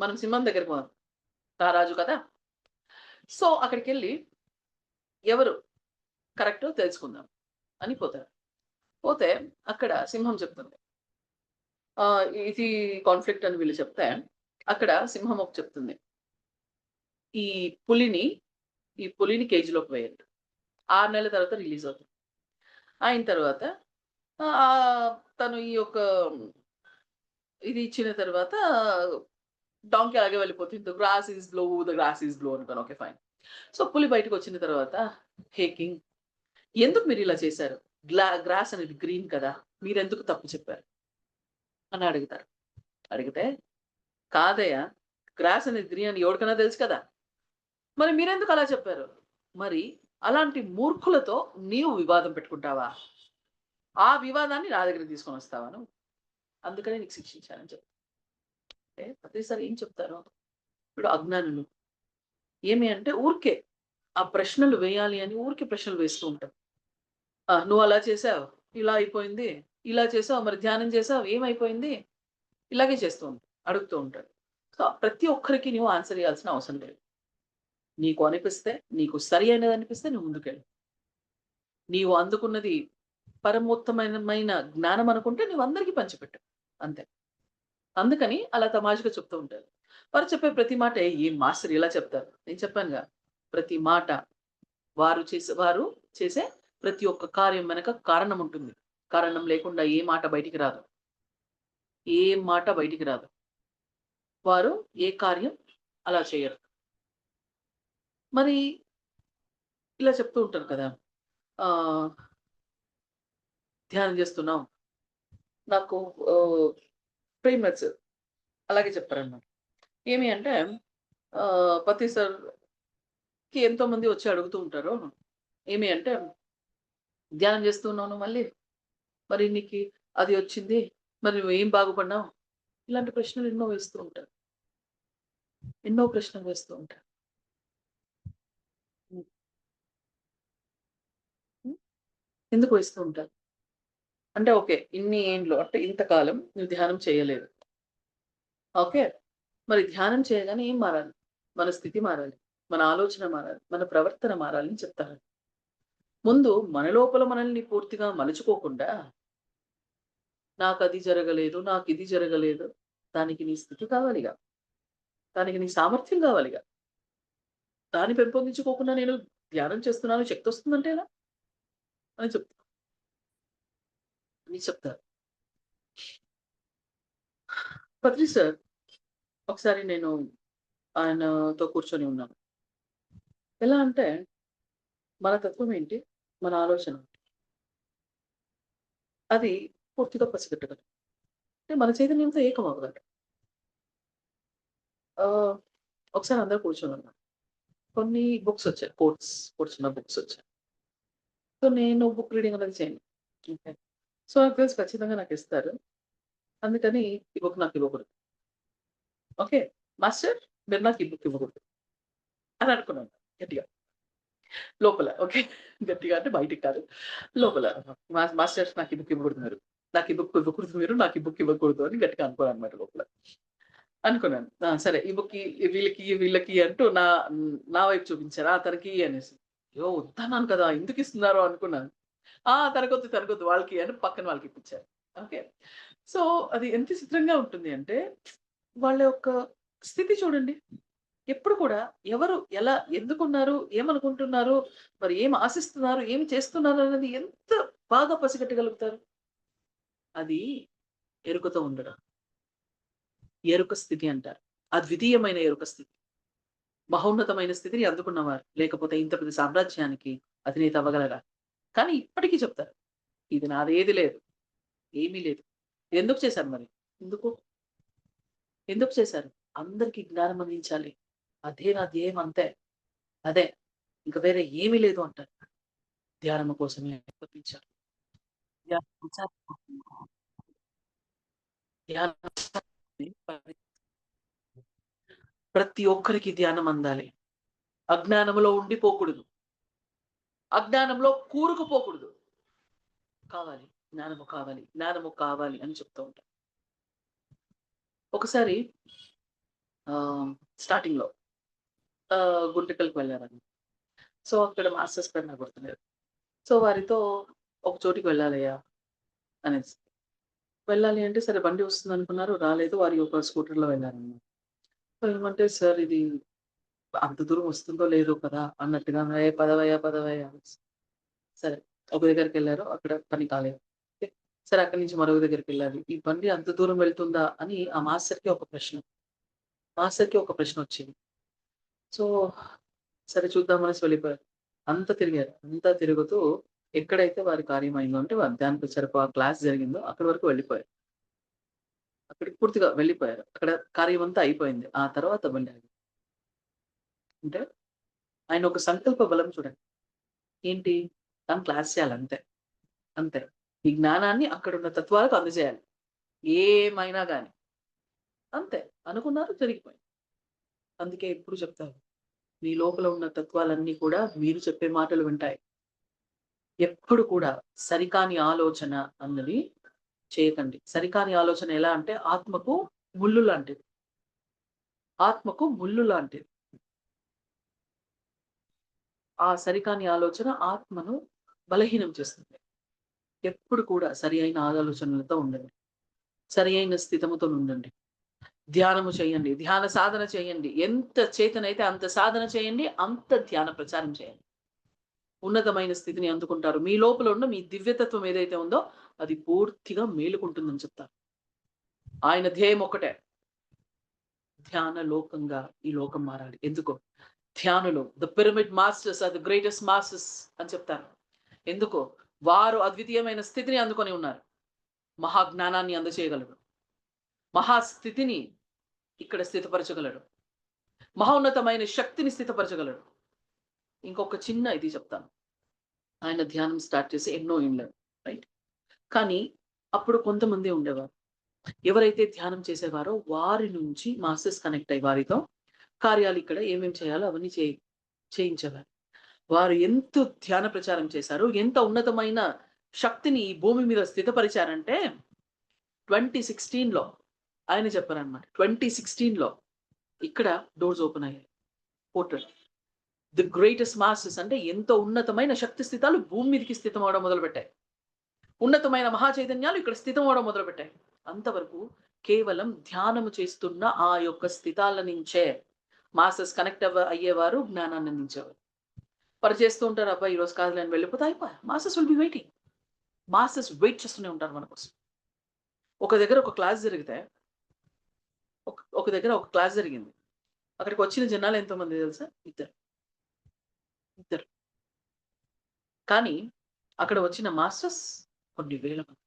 మనం సింహం దగ్గరికి పోదాం. రారాజు కదా! సో, అక్కడికెళ్ళి ఎవరు కరెక్టో తెలుసుకుందాం అని పోతారు. పోతే అక్కడ సింహం చెప్తుంది. ఇది కాన్‌ఫ్లిక్ట్ అని వీళ్ళు చెప్తే, అక్కడ సింహం ఒకటి చెప్తుంది. ఈ పులిని, ఈ పులిని కేజ్‌లోకి వేయండి. 6 నెలల తర్వాత రిలీజ్ అవుతుంది. అయిన తర్వాత తను ఈ యొక్క ఇది ఇచ్చిన తర్వాత డాంకీ అలాగే వెళ్ళిపోతుంది. The grass is blue, the grass is blue అనుకోని ఓకే ఫైన్. సో, పులి బయటకొచ్చిన తర్వాత, హే కింగ్ ఎందుకు మీరు ఇలా చేశారు? గ్రాస్ అనేది గ్రీన్ కదా! మీరెందుకు తప్పు చెప్పారు? అని అడుగుతారు. అడిగితే, కాదయ్యా! గ్రాస్ అనేది గ్రీన్ అని ఎవడికైనా తెలుసు కదా! మరి మీరెందుకు అలా చెప్పారు? మరి అలాంటి మూర్ఖులతో నీవు వివాదం పెట్టుకుంటావా? ఆ వివాదాన్ని నా దగ్గరికి తీసుకొనొస్తావా నువ్వు? అందుకనే నీకు శిక్షించానని చెప్తారు. అంటే ప్రతిసారి ఏం చెప్తారు? ఇప్పుడు అజ్ఞానులు ఏమి అంటే ఊరికే ఆ ప్రశ్నలు వేయాలి అని ఊరికే ప్రశ్నలు వేస్తూ ఉంటారు. నువ్వు అలా చేసావు, ఇలా అయిపోయింది. ఇలా చేసావు, మరి ధ్యానం చేసావు, ఏమైపోయింది? ఇలాగే చేస్తూ ఉంటారు. అడుగుతూ ఉంటారు. సో, ప్రతి ఒక్కరికి నువ్వు ఆన్సర్ ఇయ్యాల్సిన అవసరం లేదు. నీకు అనిపిస్తే, నీకు సరి అయినదనిపిస్తే నువ్వు ముందుకెళ్ళు. నీవు అందుకున్నది పరమోత్తమైన జ్ఞానం అనుకుంటే నువ్వు అందరికీ పంచిపెట్టు. అంతే. అందుకని అలా తమాషాగా చెప్తూ ఉంటారు. వారు చెప్పే ప్రతి మాట ఏం మాస్టర్ ఇలా చెప్తారు. నేను చెప్పానుగా ప్రతి మాట వారు చేసే ప్రతి ఒక్క కార్యం వెనక కారణం ఉంటుంది. కారణం లేకుండా ఏ మాట బయటికి రాదు. ఏ మాట బయటికి రాదు. వారు ఏ కార్యం అలా చేయరు. మరి ఇలా చెప్తూ ఉంటారు కదా! ఆహ్, ధ్యానం చేస్తున్నాం. నాకు ఆహ్, ప్రీమచ్ అలాగే చెప్పారన్నమాట. ఏమి అంటే పతి సార్‌కి ఎంతోమంది వచ్చి అడుగుతూ ఉంటారు. ఏమి అంటే, "ధ్యానం చేస్తున్నావు నువ్వు మళ్ళీ? మరి నీకి అది వచ్చింది. మరి నువ్వేం బాగుపడినావు?" ఇలాంటి ప్రశ్నలు ఎన్నో వేస్తూ ఉంటారు. ఎన్నో ప్రశ్నలు వేస్తూ ఉంటారు. హ్మ్. హ్మ్. ఎందుకు వేస్తూ ఉంటారు? అంటే ఓకే. ఇన్ని ఏండ్లు అంటే ఇంతకాలం నువ్వు ధ్యానం చేయలేదు. ఓకే. మరి ధ్యానం చేయగానే ఏం మారాలి? మన స్థితి మారాలి. మన ఆలోచన మారాలి. మన ప్రవర్తన మారాలని చెప్తారు. ముందు మన లోపల మనల్ని పూర్తిగా మలుచుకోకుండా, నాకది జరగలేదు, నాకిది జరగలేదు. దానికి నీ స్థితి కావాలిగా. దానికి నీ సామర్థ్యం కావాలిగా. దాన్ని పెంపొందించుకోకుండా నేను ధ్యానం చేస్తున్నాను, శక్తొస్తుందంటే ఎలా? అని అని చెప్తారు. పత్రి సార్ ఒకసారి నేను ఆయనతో కూర్చొని ఉన్నాను. ఎలా అంటే మన తత్వం ఏంటి? మన ఆలోచన. అది పూర్తిగా పసిగట్టగలం. అంటే మన చైతన్యంతో ఏకం అవ్వగలం. ఆహ్, ఒకసారి అందరూ కూర్చొనున్నాం. కొన్ని బుక్స్ వచ్చాయి. కోట్స్ ఉన్న బుక్స్ వచ్చాయి. సో, నేను బుక్ రీడింగ్ అనేది చేయను. ఓకే. సో, నాకు తెలుసు ఖచ్చితంగా నాకిస్తారు. అందుకని ఈ బుక్ నాకివ్వకూడదు. ఓకే. మాస్టర్ మీరు నాకు ఈ బుక్ ఇవ్వకూడదు అని అనుకున్నాను గట్టిగా. లోపల ఓకే. గట్టిగా అంటే బయటికి కాదు. లోపల మాస్టర్స్ నాకు ఈ బుక్ ఇవ్వకూడదు మీరు. నాకు ఈ బుక్ ఇవ్వకూడదు మీరు. నాకు ఈ బుక్ ఇవ్వకూడదు అని గట్టిగా అనుకున్నానన్నమాట లోపల. అనుకున్నాను. సరే ఈ బుక్ వీళ్ళకి అంటూ నా వైపు చూపించారు. తనకి అనేసి. అయ్యో! వద్దన్నాను కదా! ఎందుకిస్తున్నారు అనుకున్నాను. తనకొద్దు వాళ్ళకి అని పక్కన వాళ్ళకిప్పించారు. ఓకే. సో, అది ఎంత చిత్రంగా ఉంటుంది అంటే, వాళ్ళ యొక్క స్థితి చూడండి. ఎప్పుడు కూడా ఎవరు ఎలా ఎందుకున్నారు? ఏమనుకుంటున్నారు? మరి ఏం ఆశిస్తున్నారు? ఏమి చేస్తున్నారు? అనేది ఎంత బాగా పసిగట్టగలుగుతారు? అది ఎరుకతో ఉండడం. ఎరుక స్థితి అంటారు. అద్వితీయమైన ఎరుక స్థితి. మహోన్నతమైన స్థితిని అందుకున్నవారు. లేకపోతే ఇంత పెద్ద సామ్రాజ్యానికి అధినేత అవ్వగలరా? కానీ ఇప్పటికి చెప్తారు. ఇది నాదేది లేదు. ఏమీ లేదు. ఎందుకు చేశారు మరి? ఎందుకు? ఎందుకు చేశారు? అందరికి జ్ఞానం అందించాలి. అదే నా ధ్యేయం అంతే. అదే. ఇంక వేరే ఏమీ లేదు అంటారు. ధ్యానము కోసమే పంపించారు. ధ్యానం ప్రతి ఒక్కరికి ధ్యానం అందాలి. అజ్ఞానములో ఉండిపోకూడదు. అజ్ఞానంలో కూరుకుపోకూడదు. కావాలి. జ్ఞానము కావాలి. జ్ఞానము కావాలి అని చెప్తూ ఉంటారు. ఒకసారి ఆహ్, స్టార్టింగ్‌లో గుంటకల్‌కి వెళ్ళానండి. సో, అక్కడ మాస్టర్స్ పేరు నాకు గుర్తులేదు. సో, వారితో ఒక చోటికి వెళ్ళాలయ్యా అనేసి. వెళ్ళాలి అంటే సరే బండి వస్తుందనుకున్నారు. రాలేదు. వారి ఒక స్కూటర్‌లో వెళ్లారన్నమాట. సో, ఏమంటే సార్ ఇది అంత దూరం వస్తుందో లేదో కదా! అన్నట్టుగా "ఏ పదవయ్యా, పదవయ్యా" అనేసి. సరే ఒక దగ్గరికెళ్లారు. అక్కడ పని కాలేదు. ఓకే. సరే అక్కడి నుంచి మరొక దగ్గరికెళ్ళాలి. ఈ బండి అంత దూరం వెళ్తుందా అని ఆ మాస్టర్‌కి ఒక ప్రశ్న. మాస్టర్‌కి ఒక ప్రశ్నొచ్చింది. సో, సరే చూద్దాం అనేసి వెళ్ళిపోయారు. అంతా తిరిగారు. అంతా తిరుగుతూ ఎక్కడైతే వారి కార్యం అయిందో అంటే వారి ధ్యాన ప్రచారపు ఆ క్లాస్ జరిగిందో అక్కడి వరకు వెళ్ళిపోయారు. అక్కడికి పూర్తిగా వెళ్ళిపోయారు. అక్కడ కార్యం అంతా అయిపోయింది. ఆ తర్వాత బండి ఆగింది. అంటే ఆయన ఒక సంకల్ప బలం చూడండి. ఏంటి? తను క్లాస్ చేయాలి అంతే. అంతే. ఈ జ్ఞానాన్ని అక్కడున్న తత్వాలకు అందజేయాలి. ఏమైనా గాని. అంతే. అనుకున్నారు జరిగిపోయింది. అందుకే ఎప్పుడు చెప్తారు. మీ లోపల ఉన్న తత్వాలన్నీ కూడా మీరు చెప్పే మాటలు వింటాయి. ఎప్పుడు కూడా సరికాని ఆలోచన అన్నది చేయకండి. సరికాని ఆలోచన ఎలా అంటే ఆత్మకు ముల్లు లాంటిది. ఆత్మకు ముల్లు లాంటిది. ఆ సరికాని ఆలోచన ఆత్మను బలహీనం చేస్తుంది. ఎప్పుడు కూడా సరి అయిన ఆలోచనలతో ఉండండి. సరి అయిన స్థితముతో ఉండండి. ధ్యానము చేయండి. ధ్యాన సాధన చేయండి. ఎంత చేతనైతే అంత సాధన చేయండి. అంత ధ్యాన ప్రచారం చేయండి. ఉన్నతమైన స్థితిని అందుకుంటారు. మీ లోపల ఉన్న మీ దివ్యతత్వం ఏదైతే ఉందో అది పూర్తిగా మేలుకుంటుందని చెప్తారు. ఆయన ధ్యేయం ఒక్కటే. ధ్యాన లోకంగా ఈ లోకం మారాలి. ఎందుకో? ధ్యానులు the pyramid masters are the greatest masters అని చెప్తారు. ఎందుకో? వారు అద్వితీయమైన స్థితిని అందుకొని ఉన్నారు. మహాజ్ఞానాన్ని అందచేయగలరు. మహాస్థితిని ఇక్కడ స్థితపరచగలడు. మహోన్నతమైన శక్తిని స్థితపరచగలడు. ఇంకొక చిన్న ఇది చెప్తాను. ఆయన ధ్యానం స్టార్ట్ చేసి ఎన్నో ఏళ్ళు రైట్. కానీ అప్పుడు కొంతమంది ఉండేవారు. ఎవరైతే ధ్యానం చేసేవారో వారి నుంచి మాస్టర్స్ కనెక్ట్ అయ్యి వారితో కార్యాలు ఇక్కడ ఏమేమి చేయాలో అవన్నీ చేయించేవారు. వారు ఎంత ధ్యాన ప్రచారం చేశారు, ఎంత ఉన్నతమైన శక్తిని ఈ భూమి మీద స్థితపరిచారంటే 2016లో ఆయన చెప్పారనమాట. 2016లో ఇక్కడ డోర్స్ ఓపెన్ అయ్యాయి. పోర్టల్ ది గ్రేటెస్ట్ మాస్టర్స్ అంటే ఎంతో ఉన్నతమైన శక్తి స్థితాలు భూమి మీదకి స్థితం అవడం మొదలుపెట్టాయి. ఉన్నతమైన మహా చైతన్యాలు ఇక్కడ స్థితం అవడం మొదలుపెట్టాయి. అంతవరకు కేవలం ధ్యానము చేస్తున్న ఆ యొక్క స్థితాల నుంచే మాస్టర్స్ కనెక్ట్ అయ్యేవారు, జ్ఞానాన్ని అందించేవారు. వారు చేస్తూ ఉంటారు. అబ్బా ఈరోజు కాదు నేను వెళ్ళిపోతే అయిపోయి masters will be waiting. Masters wait చేస్తూనే ఉంటారు మన కోసం. ఒక దగ్గర ఒక క్లాస్ జరిగితే ఒక దగ్గర ఒక క్లాస్ జరిగింది. అక్కడికి వచ్చిన జనాలు ఎంతమంది తెలుసా? ఇద్దరు. కానీ అక్కడ వచ్చిన మాస్టర్స్ కొన్ని వేల మంది.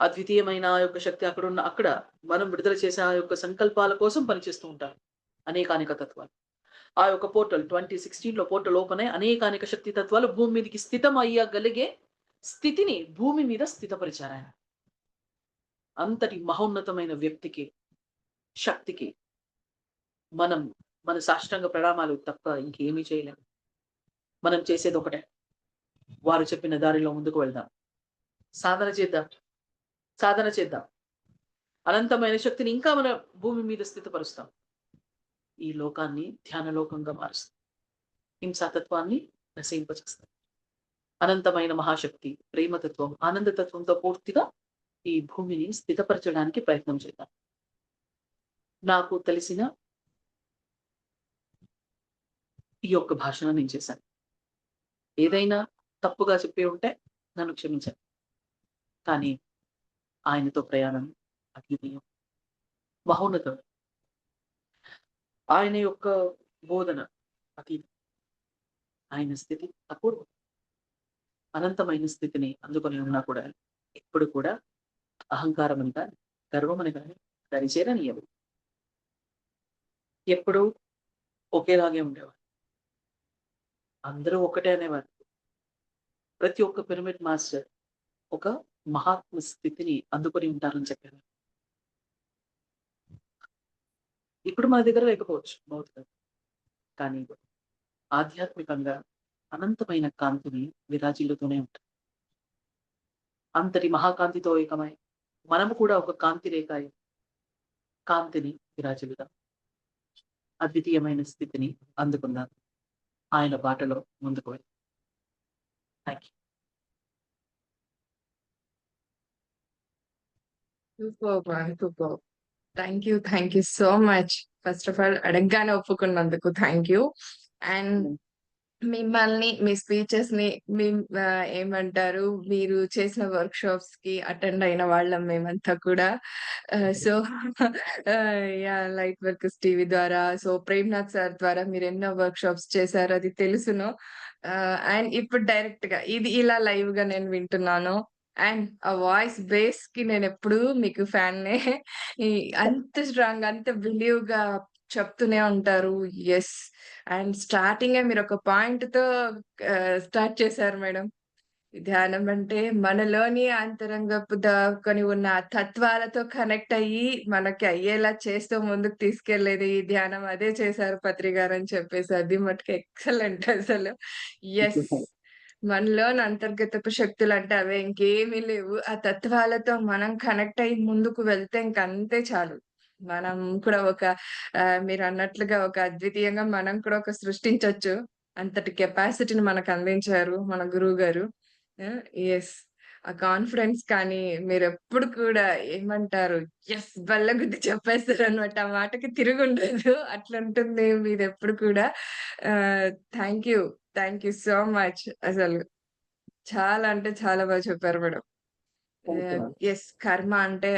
అద్వితీయమైన ఆ యొక్క శక్తి అక్కడ మనం విడుదల చేసే ఆ యొక్క సంకల్పాల కోసం పనిచేస్తూ ఉంటారు అనేకానేక తత్వాలు. ఆ యొక్క పోర్టల్ 2016లో పోర్టల్ ఓపెన్ అయ్యి అనేకానేక శక్తి తత్వాలు భూమి మీదకి స్థితం అయ్యగలిగే స్థితిని భూమి మీద స్థితపరిచారు ఆయన. అంతటి మహోన్నతమైన వ్యక్తికి, శక్తికి మన సాష్టాంగ ప్రణామాలు తప్ప ఇంకేమీ చేయలేము. మనం చేసేది ఒకటే. వారు చెప్పిన దారిలో ముందుకు వెళ్దాం. సాధన చేద్దాం. అనంతమైన శక్తిని ఇంకా మన భూమి మీద స్థితపరుస్తాం. ఈ లోకాన్ని ధ్యాన లోకంగా మారుస్తాం. హింసాతత్వాన్ని నశింపచేస్తాం. అనంతమైన మహాశక్తి, ప్రేమతత్వం, ఆనందతత్వంతో పూర్తిగా ఈ భూమిని స్థితపరచడానికి ప్రయత్నం చేద్దాం. నాకు తెలిసిన ఈ యొక్క భాషను నేను చేశాను. ఏదైనా తప్పుగా చెప్పి ఉంటే నన్ను క్షమించండి. కానీ ఆయనతో ప్రయాణం అద్వితీయం, మహోన్నతం. ఆయన యొక్క బోధన అతీతం. ఆయన స్థితి అపూర్వం. అనంతమైన స్థితిని అందుకొని ఉన్నా కూడా ఎప్పుడు కూడా అహంకారం అని కానీ, గర్వం అని కానీ దరిచేరనీయవు. ఎప్పుడు ఒకేలాగే ఉండేవారు. అందరూ ఒకటే అనేవారు. ప్రతి ఒక్క పిరమిడ్ మాస్టర్ ఒక మహాత్మ స్థితిని అందుకొని ఉంటారని చెప్పారు. ఇప్పుడు మన దగ్గర లేకపోవచ్చు భౌతికంగా, కానీ ఆధ్యాత్మికంగా అనంతమైన కాంతిని విరాజిల్లుతూనే ఉంటారు. అంతటి మహాకాంతితో ఏకమై మనము కూడా ఒక కాంతి రేఖ కాంతిని విరాజిల్లుదాం. అద్వితీయమైన స్థితిని అందుకుందాం. ఆయన బాటలో ముందుకు వెళ్ళి. Thank you. Super. Thank you so much. First of all అడగగానే ఒప్పుకున్నందుకు థ్యాంక్ యూ. అండ్ మిమ్మల్ని, మీ స్పీచెస్ ని ఏమంటారు, మీరు చేసిన వర్క్ షాప్స్ కి అటెండ్ అయిన వాళ్ళం మేమంతా కూడా. సో లైట్ వర్కర్స్ టీవీ ద్వారా, సో ప్రేమ్నాథ్ సార్ ద్వారా మీరు ఎన్నో వర్క్ షాప్స్ చేశారు, అది తెలుసును. అండ్ ఇప్పుడు డైరెక్ట్ గా ఇది ఇలా లైవ్ గా నేను వింటున్నాను. అండ్ ఆ వాయిస్ బేస్ కి నేను ఎప్పుడు మీకు ఫ్యాన్ నే. అంత స్ట్రాంగ్ అంత బిలీవ్ గా చెప్తూనే ఉంటారు. ఎస్. అండ్ స్టార్టింగ్ మీరు ఒక పాయింట్ తో స్టార్ట్ చేశారు మేడం. ధ్యానం అంటే మనలోని అంతరంగపు దాక్కుని ఉన్న ఆ తత్వాలతో కనెక్ట్ అయ్యి మనకి అయ్యేలా చేస్తూ ముందుకు తీసుకెళ్లేది ఈ ధ్యానం. అదే చేశారు పత్రి గారు అని చెప్పేసి అది మటుకు ఎక్సలెంట్ అసలు. ఎస్. మనలోని అంతర్గతపు శక్తులు అంటే అవే ఇంకేమీ లేవు. ఆ తత్వాలతో మనం కనెక్ట్ అయ్యి ముందుకు వెళ్తే ఇంక అంతే చాలు. మనం కూడా ఒక మీరు అన్నట్లుగా ఒక అద్వితీయంగా మనం కూడా ఒక సృష్టించొచ్చు. అంతటి కెపాసిటీని మనకు అందించారు మన గురువు గారు. యెస్. ఆ కాన్ఫిడెన్స్ కానీ మీరెప్పుడు కూడా ఏమంటారు? యెస్! బల్లగుద్ది చెప్పేస్తారనమాట. ఆ మాటకి తిరుగుండదు. అట్లుంటుంది మీదెప్పుడు కూడా. ఆహ్, thank you. Thank you so much. అసలు చాలా అంటే చాలా చెప్పారు madam. Thank you ma'am. Yes. కర్మ అంటే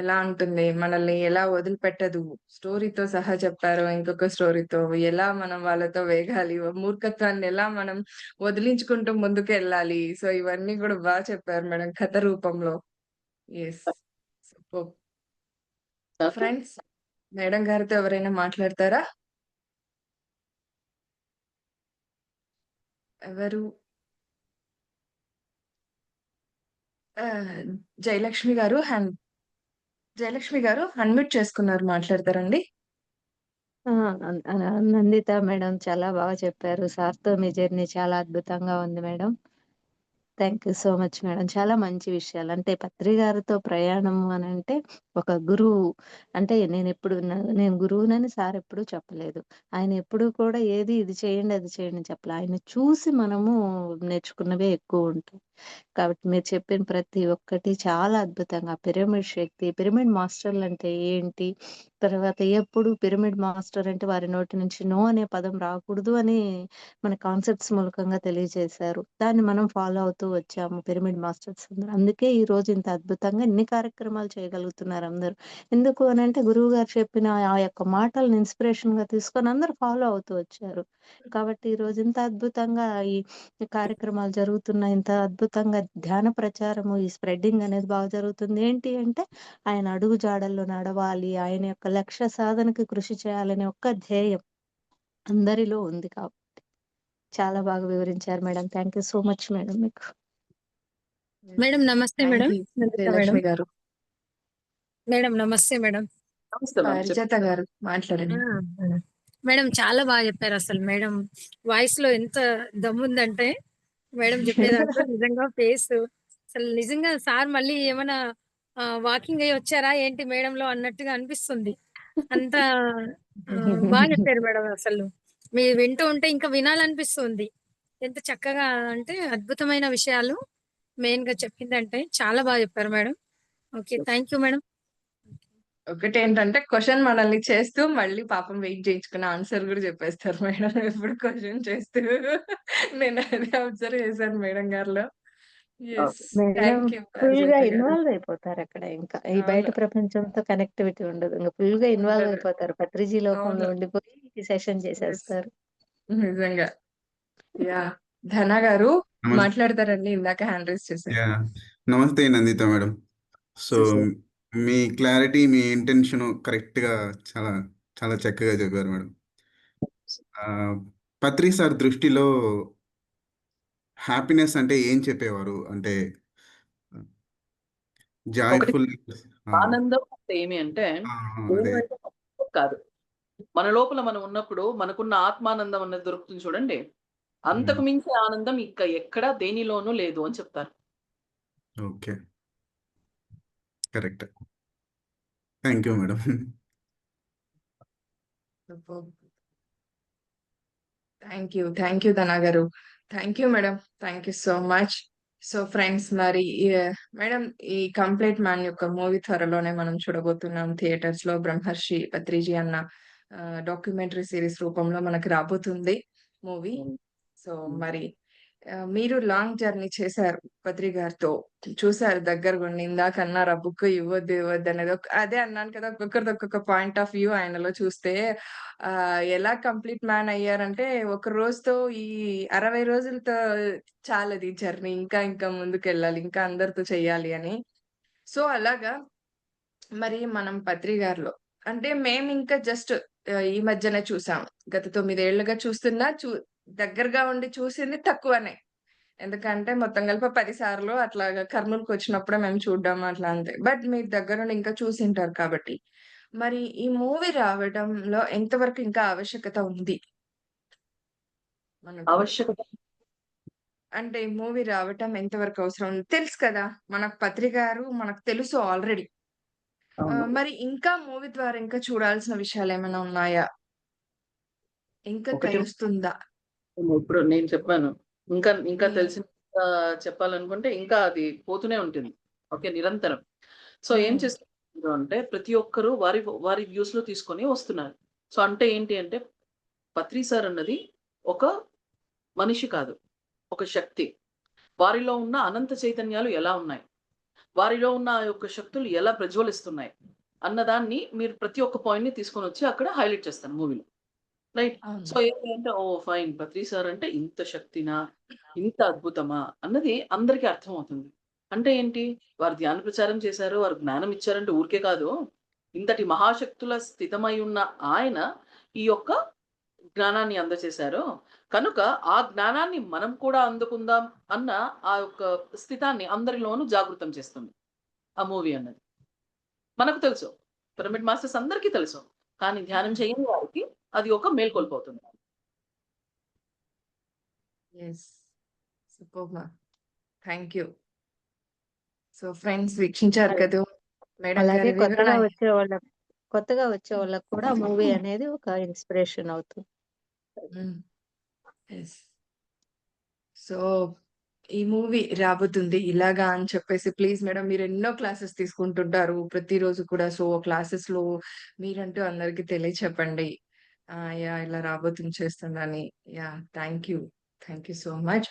ఎలా ఉంటుంది? మనల్ని ఎలా వదిలిపెట్టదు. స్టోరీతో సహా చెప్పారు. ఇంకొక స్టోరీతో ఎలా మనం వాళ్ళతో వేగాలి. మూర్ఖత్వాన్ని ఎలా మనం వదిలించుకుంటూ ముందుకెళ్ళాలి. సో, ఇవన్నీ గూడా చెప్పారు మేడం కథ రూపంలో. Yes. Superb! Okay. Friends, madam గారితో ఎవరైనా మాట్లాడతారా? ఎవరు? ఆహ్, జయలక్ష్మి గారు జయలక్ష్మి గారు అన్‌మ్యూట్ చేసుకున్నారు. మాట్లాడతారండి? ఆ! నందిత మేడం చాలా బాగా చెప్పారు. సార్‌తో మీ జర్నీ చాలా అద్భుతంగా ఉంది madam. Thank you so much madam. చాలా మంచి విషయాలు. అంటే పత్రి గారితో ప్రయాణం అనంటే ఒక గురువు అంటే నేను గురువునని సార్ ఎప్పుడూ చెప్పలేదు. ఆయన ఎప్పుడూ కూడా ఏది ఇది చేయండి, అది చేయండి అని చెప్పలే. ఆయన్ని చూసి మనము నేర్చుకున్నవే ఎక్కువుంటాయి. కాబట్టి మీరు చెప్పిన ప్రతి ఒక్కటి చాలా అద్భుతంగా పిరమిడ్ శక్తి, పిరమిడ్ మాస్టర్‌లంటే ఏంటి? తర్వాత ఎప్పుడు పిరమిడ్ మాస్టర్ అంటే వారి నోటి నుంచి నో అనే పదం రాకూడదు అని మన కాన్సెప్ట్స్ మూలకంగా తెలియజేశారు. దాన్ని మనం ఫాలో అవుతూ వచ్చాము పిరమిడ్ మాస్టర్స్ అందరూ. అందుకే ఈరోజు ఇంత అద్భుతంగా ఇన్ని కార్యక్రమాలు చేయగలుగుతున్నారు అందరూ. ఎందుకు అనంటే గురువుగారు చెప్పిన ఆ యొక్క మాటలను ఇన్‌స్పిరేషన్‌గా తీసుకొని అందరూ ఫాలో అవుతూ వచ్చారు. కాబట్టి ఈరోజు ఇంత అద్భుతంగా ఈ కార్యక్రమాలు జరుగుతున్నాయి. ఇంత అద్భుతంగా ధ్యాన ప్రచారము, ఈ స్ప్రెడ్డింగ్ అనేది బాగా జరుగుతుంది. ఏంటి అంటే ఆయన అడుగు జాడల్లో నడవాలి. ఆయన యొక్క లక్ష్య సాధనకి కృషి చేయాలనే ఒక్క ధ్యేయం అందరిలో ఉంది చాలా బాగా వివరించారు madam. Thank you so much madam మీకు. యెస్. మేడం నమస్తే thank madam. You Nanditha madam. Jayalakshmi garu. Madam నమస్తే మేడం. నమస్తే మ్యామ్. పారిజాత గారు మాట్లాడండి. మేడం. మేడం చాలా బాగా చెప్పారు అసలు. మేడం వాయిస్‌లో ఎంత దమ్ముందంటే మేడం చెప్పే దాంట్లో నిజంగా అసలు నిజంగా సార్ మళ్ళీ ఏమన్నా వాకింగ్ అయ్యి వచ్చారా ఏంటి మేడంలో అన్నట్టుగా అనిపిస్తుంది. అంత బాగా చెప్పారు మేడం అసలు. మీరు వింటూ ఉంటే ఇంకా వినాలనిపిస్తుంది. ఎంత చక్కగా అంటే అద్భుతమైన విషయాలు మెయిన్‌గా చెప్పిందంటే చాలా బాగా చెప్పారు madam. Okay. Thank you madam. ఒకటేంటంటే క్వెషన్ మనల్ని చేస్తూ మళ్ళీ పాపం వెయిట్ చేయించుకుని ఆన్సర్ గూడా చెప్పేస్తారు మేడం. ఎప్పుడు క్వెషన్ చేస్తూ. నేను అదే అబ్జర్వ్ చేశాను మేడం గారిలో. Yes. Okay. Madam thank you ఫుల్‌గా పారిజాత గారు. ఇన్వాల్వ్ అయిపోతారక్కడ ఇంకా. ఈ బయట అవును. ప్రపంచంతో కనెక్టివిటీ ఉండదు. ఇంక ఫుల్‌గా ఇన్వాల్వ్ ఉండదు. అయిపోతారు. పత్రిజీ లోకంలో అవును. ఉండిపోయి సెషన్ యెస్. చేసేస్తారు. నిజంగా. యాహ్! ధన గారు నమస్తే. మాట్లాడతారండి. ఇందాక హ్యాండ్ రైజ్ చేశారు. యాహ్! నమస్తే నందిత మేడం. So, sir. మీ క్లారిటీ, మీ ఇంటెన్షన్ కరెక్ట్‌గా చాలా, చాలా చక్కగా చెప్పారు మేడం. పత్రి సార్ దృష్టిలో హ్యాపీనెస్ అంటే ఏం చెప్పేవారు? అంటే ఒకటి జాయ్‌ఫుల్ ఆ! ఆనందం అంటే ఏమి అంటే ఆ! కేవలం అదే. అంటే కాదు. మన లోపల మనం ఉన్నప్పుడు మనకున్న ఆత్మానందం అనేది దొరుకుతుంది చూడండి. అంతకు హ్మ్. మించే ఆనందం ఇంకా ఎక్కడ దేనిలోనూ లేదు అని చెప్తారు. Okay. Correct. Thank you madam. Superb! Thank you ధన గారు. Thank you madam. Thank you so much. So friends మరి మేడం ఈ 'కంప్లీట్ మ్యాన్' యొక్క మూవీ త్వరలోనే మనం చూడబోతున్నాం థియేటర్స్‌లో. 'బ్రహ్మర్షి పత్రిజీ' అన్న డాక్యుమెంటరీ సీరీస్ రూపంలో మనకు రాబోతుంది మూవీ. హ్మ్. సో హ్మ్. మరి మీరు లాంగ్ జర్నీ చేశారు బద్రి గారితో. చూసారు దగ్గరగుండి. ఇందాక అన్నారు ఆ బుక్ ఇవ్వద్దు, ఇవ్వద్దు అనేది. అదే అన్నాను కదా! ఒక్కొక్కరిది ఒక్కొక్క పాయింట్ ఆఫ్ వ్యూ ఆయనలో చూస్తే ఎలా కంప్లీట్ మ్యాన్ అయ్యారంటే, ఒక రోజుతో ఈ 60 రోజులతో చాలదు ఈ జర్నీ. ఇంకా ఇంకా ముందుకెళ్ళాలి. ఇంకా అందరితో చెయ్యాలి అని. సో, అలాగా మరి మనం బద్రి గారిలో అంటే మేమింకా జస్ట్ ఈ మధ్యనే చూసాం. గత 9 ఏళ్లుగా చూస్తున్నా దగ్గరగా ఉండి చూసింది తక్కువనే. ఎందుకంటే మొత్తం కలిపి 10 సార్లు అట్లాగా కర్నూలుకొచ్చినప్పుడే మేము చూడ్డం అట్లా అంతే. బట్ మీరు దగ్గరుండి ఇంకా చూసింటారు కాబట్టి. మరి ఈ మూవీ రావడంలో ఎంతవరకు ఇంకా ఆవశ్యకత ఉంది మనకు? ఆవశ్యకత అంటే ఈ మూవీ రావటం ఎంతవరకు అవసరం ఉంది? తెలుసు కదా! మనకు పత్రి గారు మనకు తెలుసు ఆల్రెడీ. అవును. మరి ఇంకా మూవీ ద్వారా ఇంకా చూడాల్సిన విషయాలేమైనా ఉన్నాయా? ఇంకా ఒకటి తెలుస్తుందా? ఇప్పుడు నేను చెప్పాను. ఇంకా ఇంకా హ్మ్. తెలిసిన చెప్పాలనుకుంటే ఇంకా అది పోతూనే ఉంటుంది. ఓకే. నిరంతరం. సో, ఏం హ్మ్. చేస్తున్నారు అంటే ప్రతి ఒక్కరు వారి వారి వ్యూస్‌లో తీసుకొని వస్తున్నారు. సో, అంటే ఏంటి అంటే పత్రి సార్ అన్నది ఒక మనిషి కాదు. ఒక శక్తి. వారిలో ఉన్న అనంత చైతన్యాలు ఎలా ఉన్నాయి? వారిలో ఉన్న ఆ యొక్క శక్తులు ఎలా ప్రజ్వలిస్తున్నాయి? అన్నదాన్ని మీరు ప్రతి ఒక్క పాయింట్‌ని తీసుకొనొచ్చి అక్కడ హైలైట్ చేస్తారు మూవీలో. రైట్. అవును. సో, ఏంటి అంటే ఓహ్! ఫైన్. పత్రి సార్ అంటే ఇంత శక్తినా? ఇంత అద్భుతమా? అన్నది అందరికి అర్థమవుతుంది. అంటే ఏంటి? వారు ధ్యాన ప్రచారం చేశారు. వారు జ్ఞానం ఇచ్చారంటే ఊరికే కాదు. ఇంతటి మహాశక్తుల స్థితమై ఉన్న ఆయన ఈ యొక్క జ్ఞానాన్ని అందజేశారు. కనుక ఆ జ్ఞానాన్ని మనం కూడా అందుకుందాం అన్న ఆ యొక్క స్థితాన్ని అందరిలోనూ జాగృతం చేస్తుంది. ఆ మూవీ అన్నది. మనకు తెలుసు. పిరమిడ్ మాస్టర్స్ అందరికీ తెలుసు. కానీ ధ్యానం హ్మ్. చేయని వారికి అది ఒక మేల్కొల్పవుతుంది. Yes. Superb ma'am. Thank you. So friends వీక్షించారు అలాగే కదూ! మేడం అలాగే గారి వివరణ. కొత్తగా వచ్చే వాళ్ళకి కూడా మూవీ అనేది ఒక ఇన్స్పిరేషన్ అవుతుంది. హ్మ్. యెస్. సో ఈ మూవీ రాబోతుంది ఇలాగా అని చెప్పేసి ప్లీజ్ మేడం మీరు ఎన్నో క్లాసెస్ తీసుకుంటుంటారు ప్రతిరోజు కూడా. సో క్లాసెస్‌లో మీరంటూ అందరికి తెలియచెప్పండి. యాహ్! ఇలా రాబోతుంది చేస్తుందని. Yeah! Thank you. Thank you so much.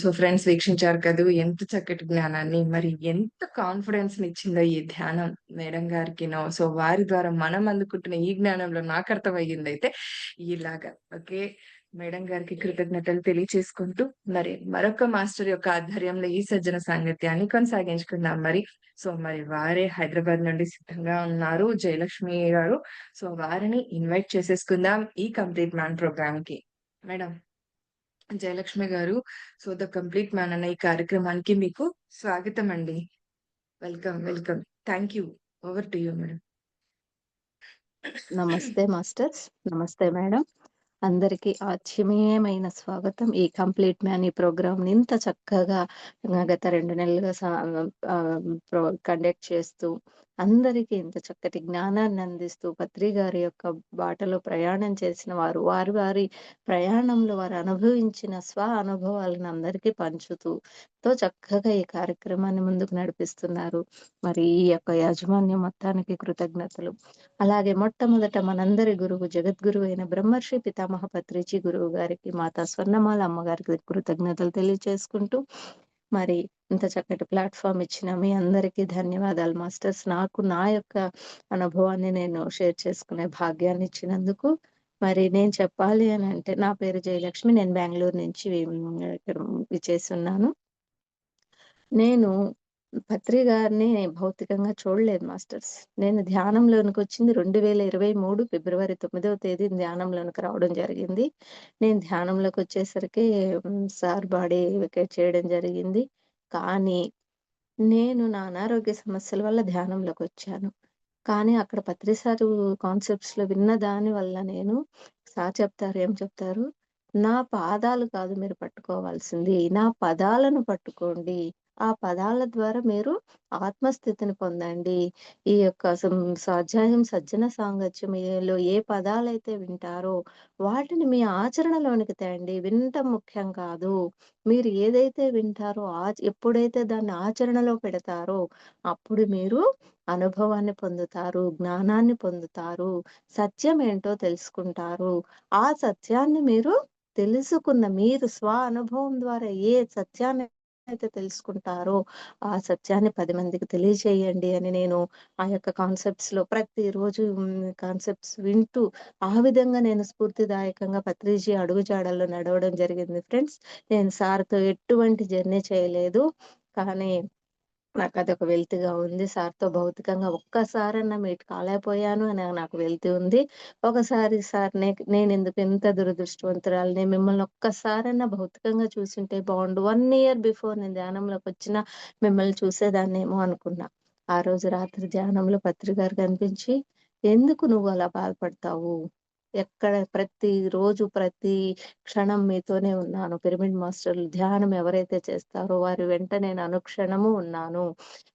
So friends వీక్షించారు కదూ! ఎంత చక్కటి జ్ఞానాన్ని, మరి ఎంత కాన్ఫిడెన్స్‌నిచ్చిందో ఈ ధ్యానం మేడం గారికినో. సో వారి ద్వారా మనం అందుకుంటున్న ఈ జ్ఞానంలో నాకు అర్థమయ్యిందైతే ఇలాగా. ఓకే. మేడం గారికి కృతజ్ఞతలు తెలియచేసుకుంటూ, మరి మరొక మాస్టర్ యొక్క ఆధ్వర్యంలో ఈ సజ్జన సాంగత్యాన్ని కొనసాగించుకుందాం మరి. సో, మరి వారే హైదరాబాద్ నుండి సిద్ధంగా ఉన్నారు జయలక్ష్మి గారు. సో, వారిని ఇన్వైట్ చేసేసుకుందాం ఈ కంప్లీట్ మ్యాన్ ప్రోగ్రామ్‌కి. మేడం జయలక్ష్మి గారు, సో, ద కంప్లీట్ మ్యాన్ అనే ఈ కార్యక్రమానికి మీకు స్వాగతం అండి. Welcome. Welcome. Thank you. Over to you madam. నమస్తే మాస్టర్స్. నమస్తే మేడం. అందరికీ ఆత్మీయమైన స్వాగతం. ఈ కంప్లీట్ మ్యాన్ ఈ ప్రోగ్రామ్‌ని ఇంత చక్కగా గత 2 నెలలుగా కండక్ట్ చేస్తూ, అందరికీ ఇంత చక్కటి జ్ఞానాన్ని అందిస్తూ, పత్రి గారి యొక్క బాటలో ప్రయాణం చేసిన వారు, వారి వారి ప్రయాణంలో వారు అనుభవించిన అనుభవాలను అందరికీ పంచుతూ, ఎంతో చక్కగా ఈ కార్యక్రమాన్ని ముందుకు నడిపిస్తున్నారు. మరి ఈ యొక్క యాజమాన్యం మొత్తానికి కృతజ్ఞతలు. అలాగే మొట్టమొదట మనందరి గురువు జగద్గురువైన బ్రహ్మర్షి పితామహ పత్రిజీ గురువు గారికి, మాతా స్వర్ణమాల అమ్మగారికి కృతజ్ఞతలు తెలియచేసుకుంటూ, మరి ఇంత చక్కటి ప్లాట్‌ఫార్మ్ ఇచ్చిన మీ అందరికీ ధన్యవాదాలు మాస్టర్స్. నాకు నా యొక్క అనుభవాన్ని నేను షేర్ చేసుకునే భాగ్యాన్ని ఇచ్చినందుకు. మరి నేను చెప్పాలి అనంటే నా పేరు జయలక్ష్మి. నేను బెంగుళూరు నుంచి ఇక్కడ విచ్చేసున్నాను. నేను పత్రి గారిని భౌతికంగా చూడలేదు మాస్టర్స్. నేను ధ్యానంలోనికొచ్చింది 2023 ఫిబ్రవరి 9వ తేదీ ధ్యానంలోనికి రావడం జరిగింది. నేను ధ్యానంలోకొచ్చేసరికి సార్ బాడీ వెకేట్ చేయడం జరిగింది. కానీ నేను నా అనారోగ్య సమస్యల వల్ల ధ్యానంలోకొచ్చాను. కానీ అక్కడ పత్రి సారు కాన్సెప్ట్స్‌లో విన్న దాని వల్ల నేను సార్ చెప్తారు, ఏం చెప్తారు, "నా పాదాలు కాదు మీరు పట్టుకోవాల్సింది. నా పదాలను పట్టుకోండి. ఆ పదాల ద్వారా మీరు ఆత్మస్థితిని పొందండి. ఈ యొక్క స్వాధ్యాయం, సజ్జన సాంగత్యంలో ఏ పదాలైతే వింటారో వాటిని మీ ఆచరణలోనికి తేండి. వినటం ముఖ్యం కాదు. మీరు ఏదైతే వింటారో ఎప్పుడైతే దాన్ని ఆచరణలో పెడతారో అప్పుడు మీరు అనుభవాన్ని పొందుతారు, జ్ఞానాన్ని పొందుతారు, సత్యం ఏంటో తెలుసుకుంటారు. ఆ సత్యాన్ని మీరు తెలుసుకున్న మీరు అనుభవం ద్వారా ఏ సత్యాన్ని అయితే తెలుసుకుంటారో, ఆ సత్యాన్ని 10 మందికి తెలియచేయండి అని నేను ఆ యొక్క కాన్సెప్ట్స్‌లో ప్రతిరోజు కాన్సెప్ట్స్ వింటూ, ఆ విధంగా నేను స్ఫూర్తిదాయకంగా పత్రిజీ అడుగుజాడల్లో నడవడం జరిగింది ఫ్రెండ్స్. నేను సార్‌తో ఎటువంటి జర్నీ చేయలేదు. కానీ నాకదొక వెల్తీగా ఉంది. సార్‌తో భౌతికంగా ఒక్కసారన్నా మీట్ కాలేకపోయాను అని నాకు వెల్తీ ఉంది. ఒకసారి సార్ నేనెందుకు ఇంత దురదృష్టవంతురాలిని, మిమ్మల్ని ఒక్కసారన్నా భౌతికంగా చూసుంటే బావుండు. 1 ఇయర్ బిఫోర్ నేను ధ్యానంలోకొచ్చినా మిమ్మల్ని చూసేదాన్నేమో అనుకున్నా. ఆ రోజు రాత్రి ధ్యానంలో పత్రి గారు కనిపించి, "ఎందుకు నువ్వు అలా బాధపడతావు? ప్రతిరోజు, ప్రతి క్షణం మీతోనే ఉన్నాను. పిరమిడ్ మాస్టర్‌లు ధ్యానం ఎవరైతే చేస్తారో వారి వెంట నేను అనుక్షణము ఉన్నాను.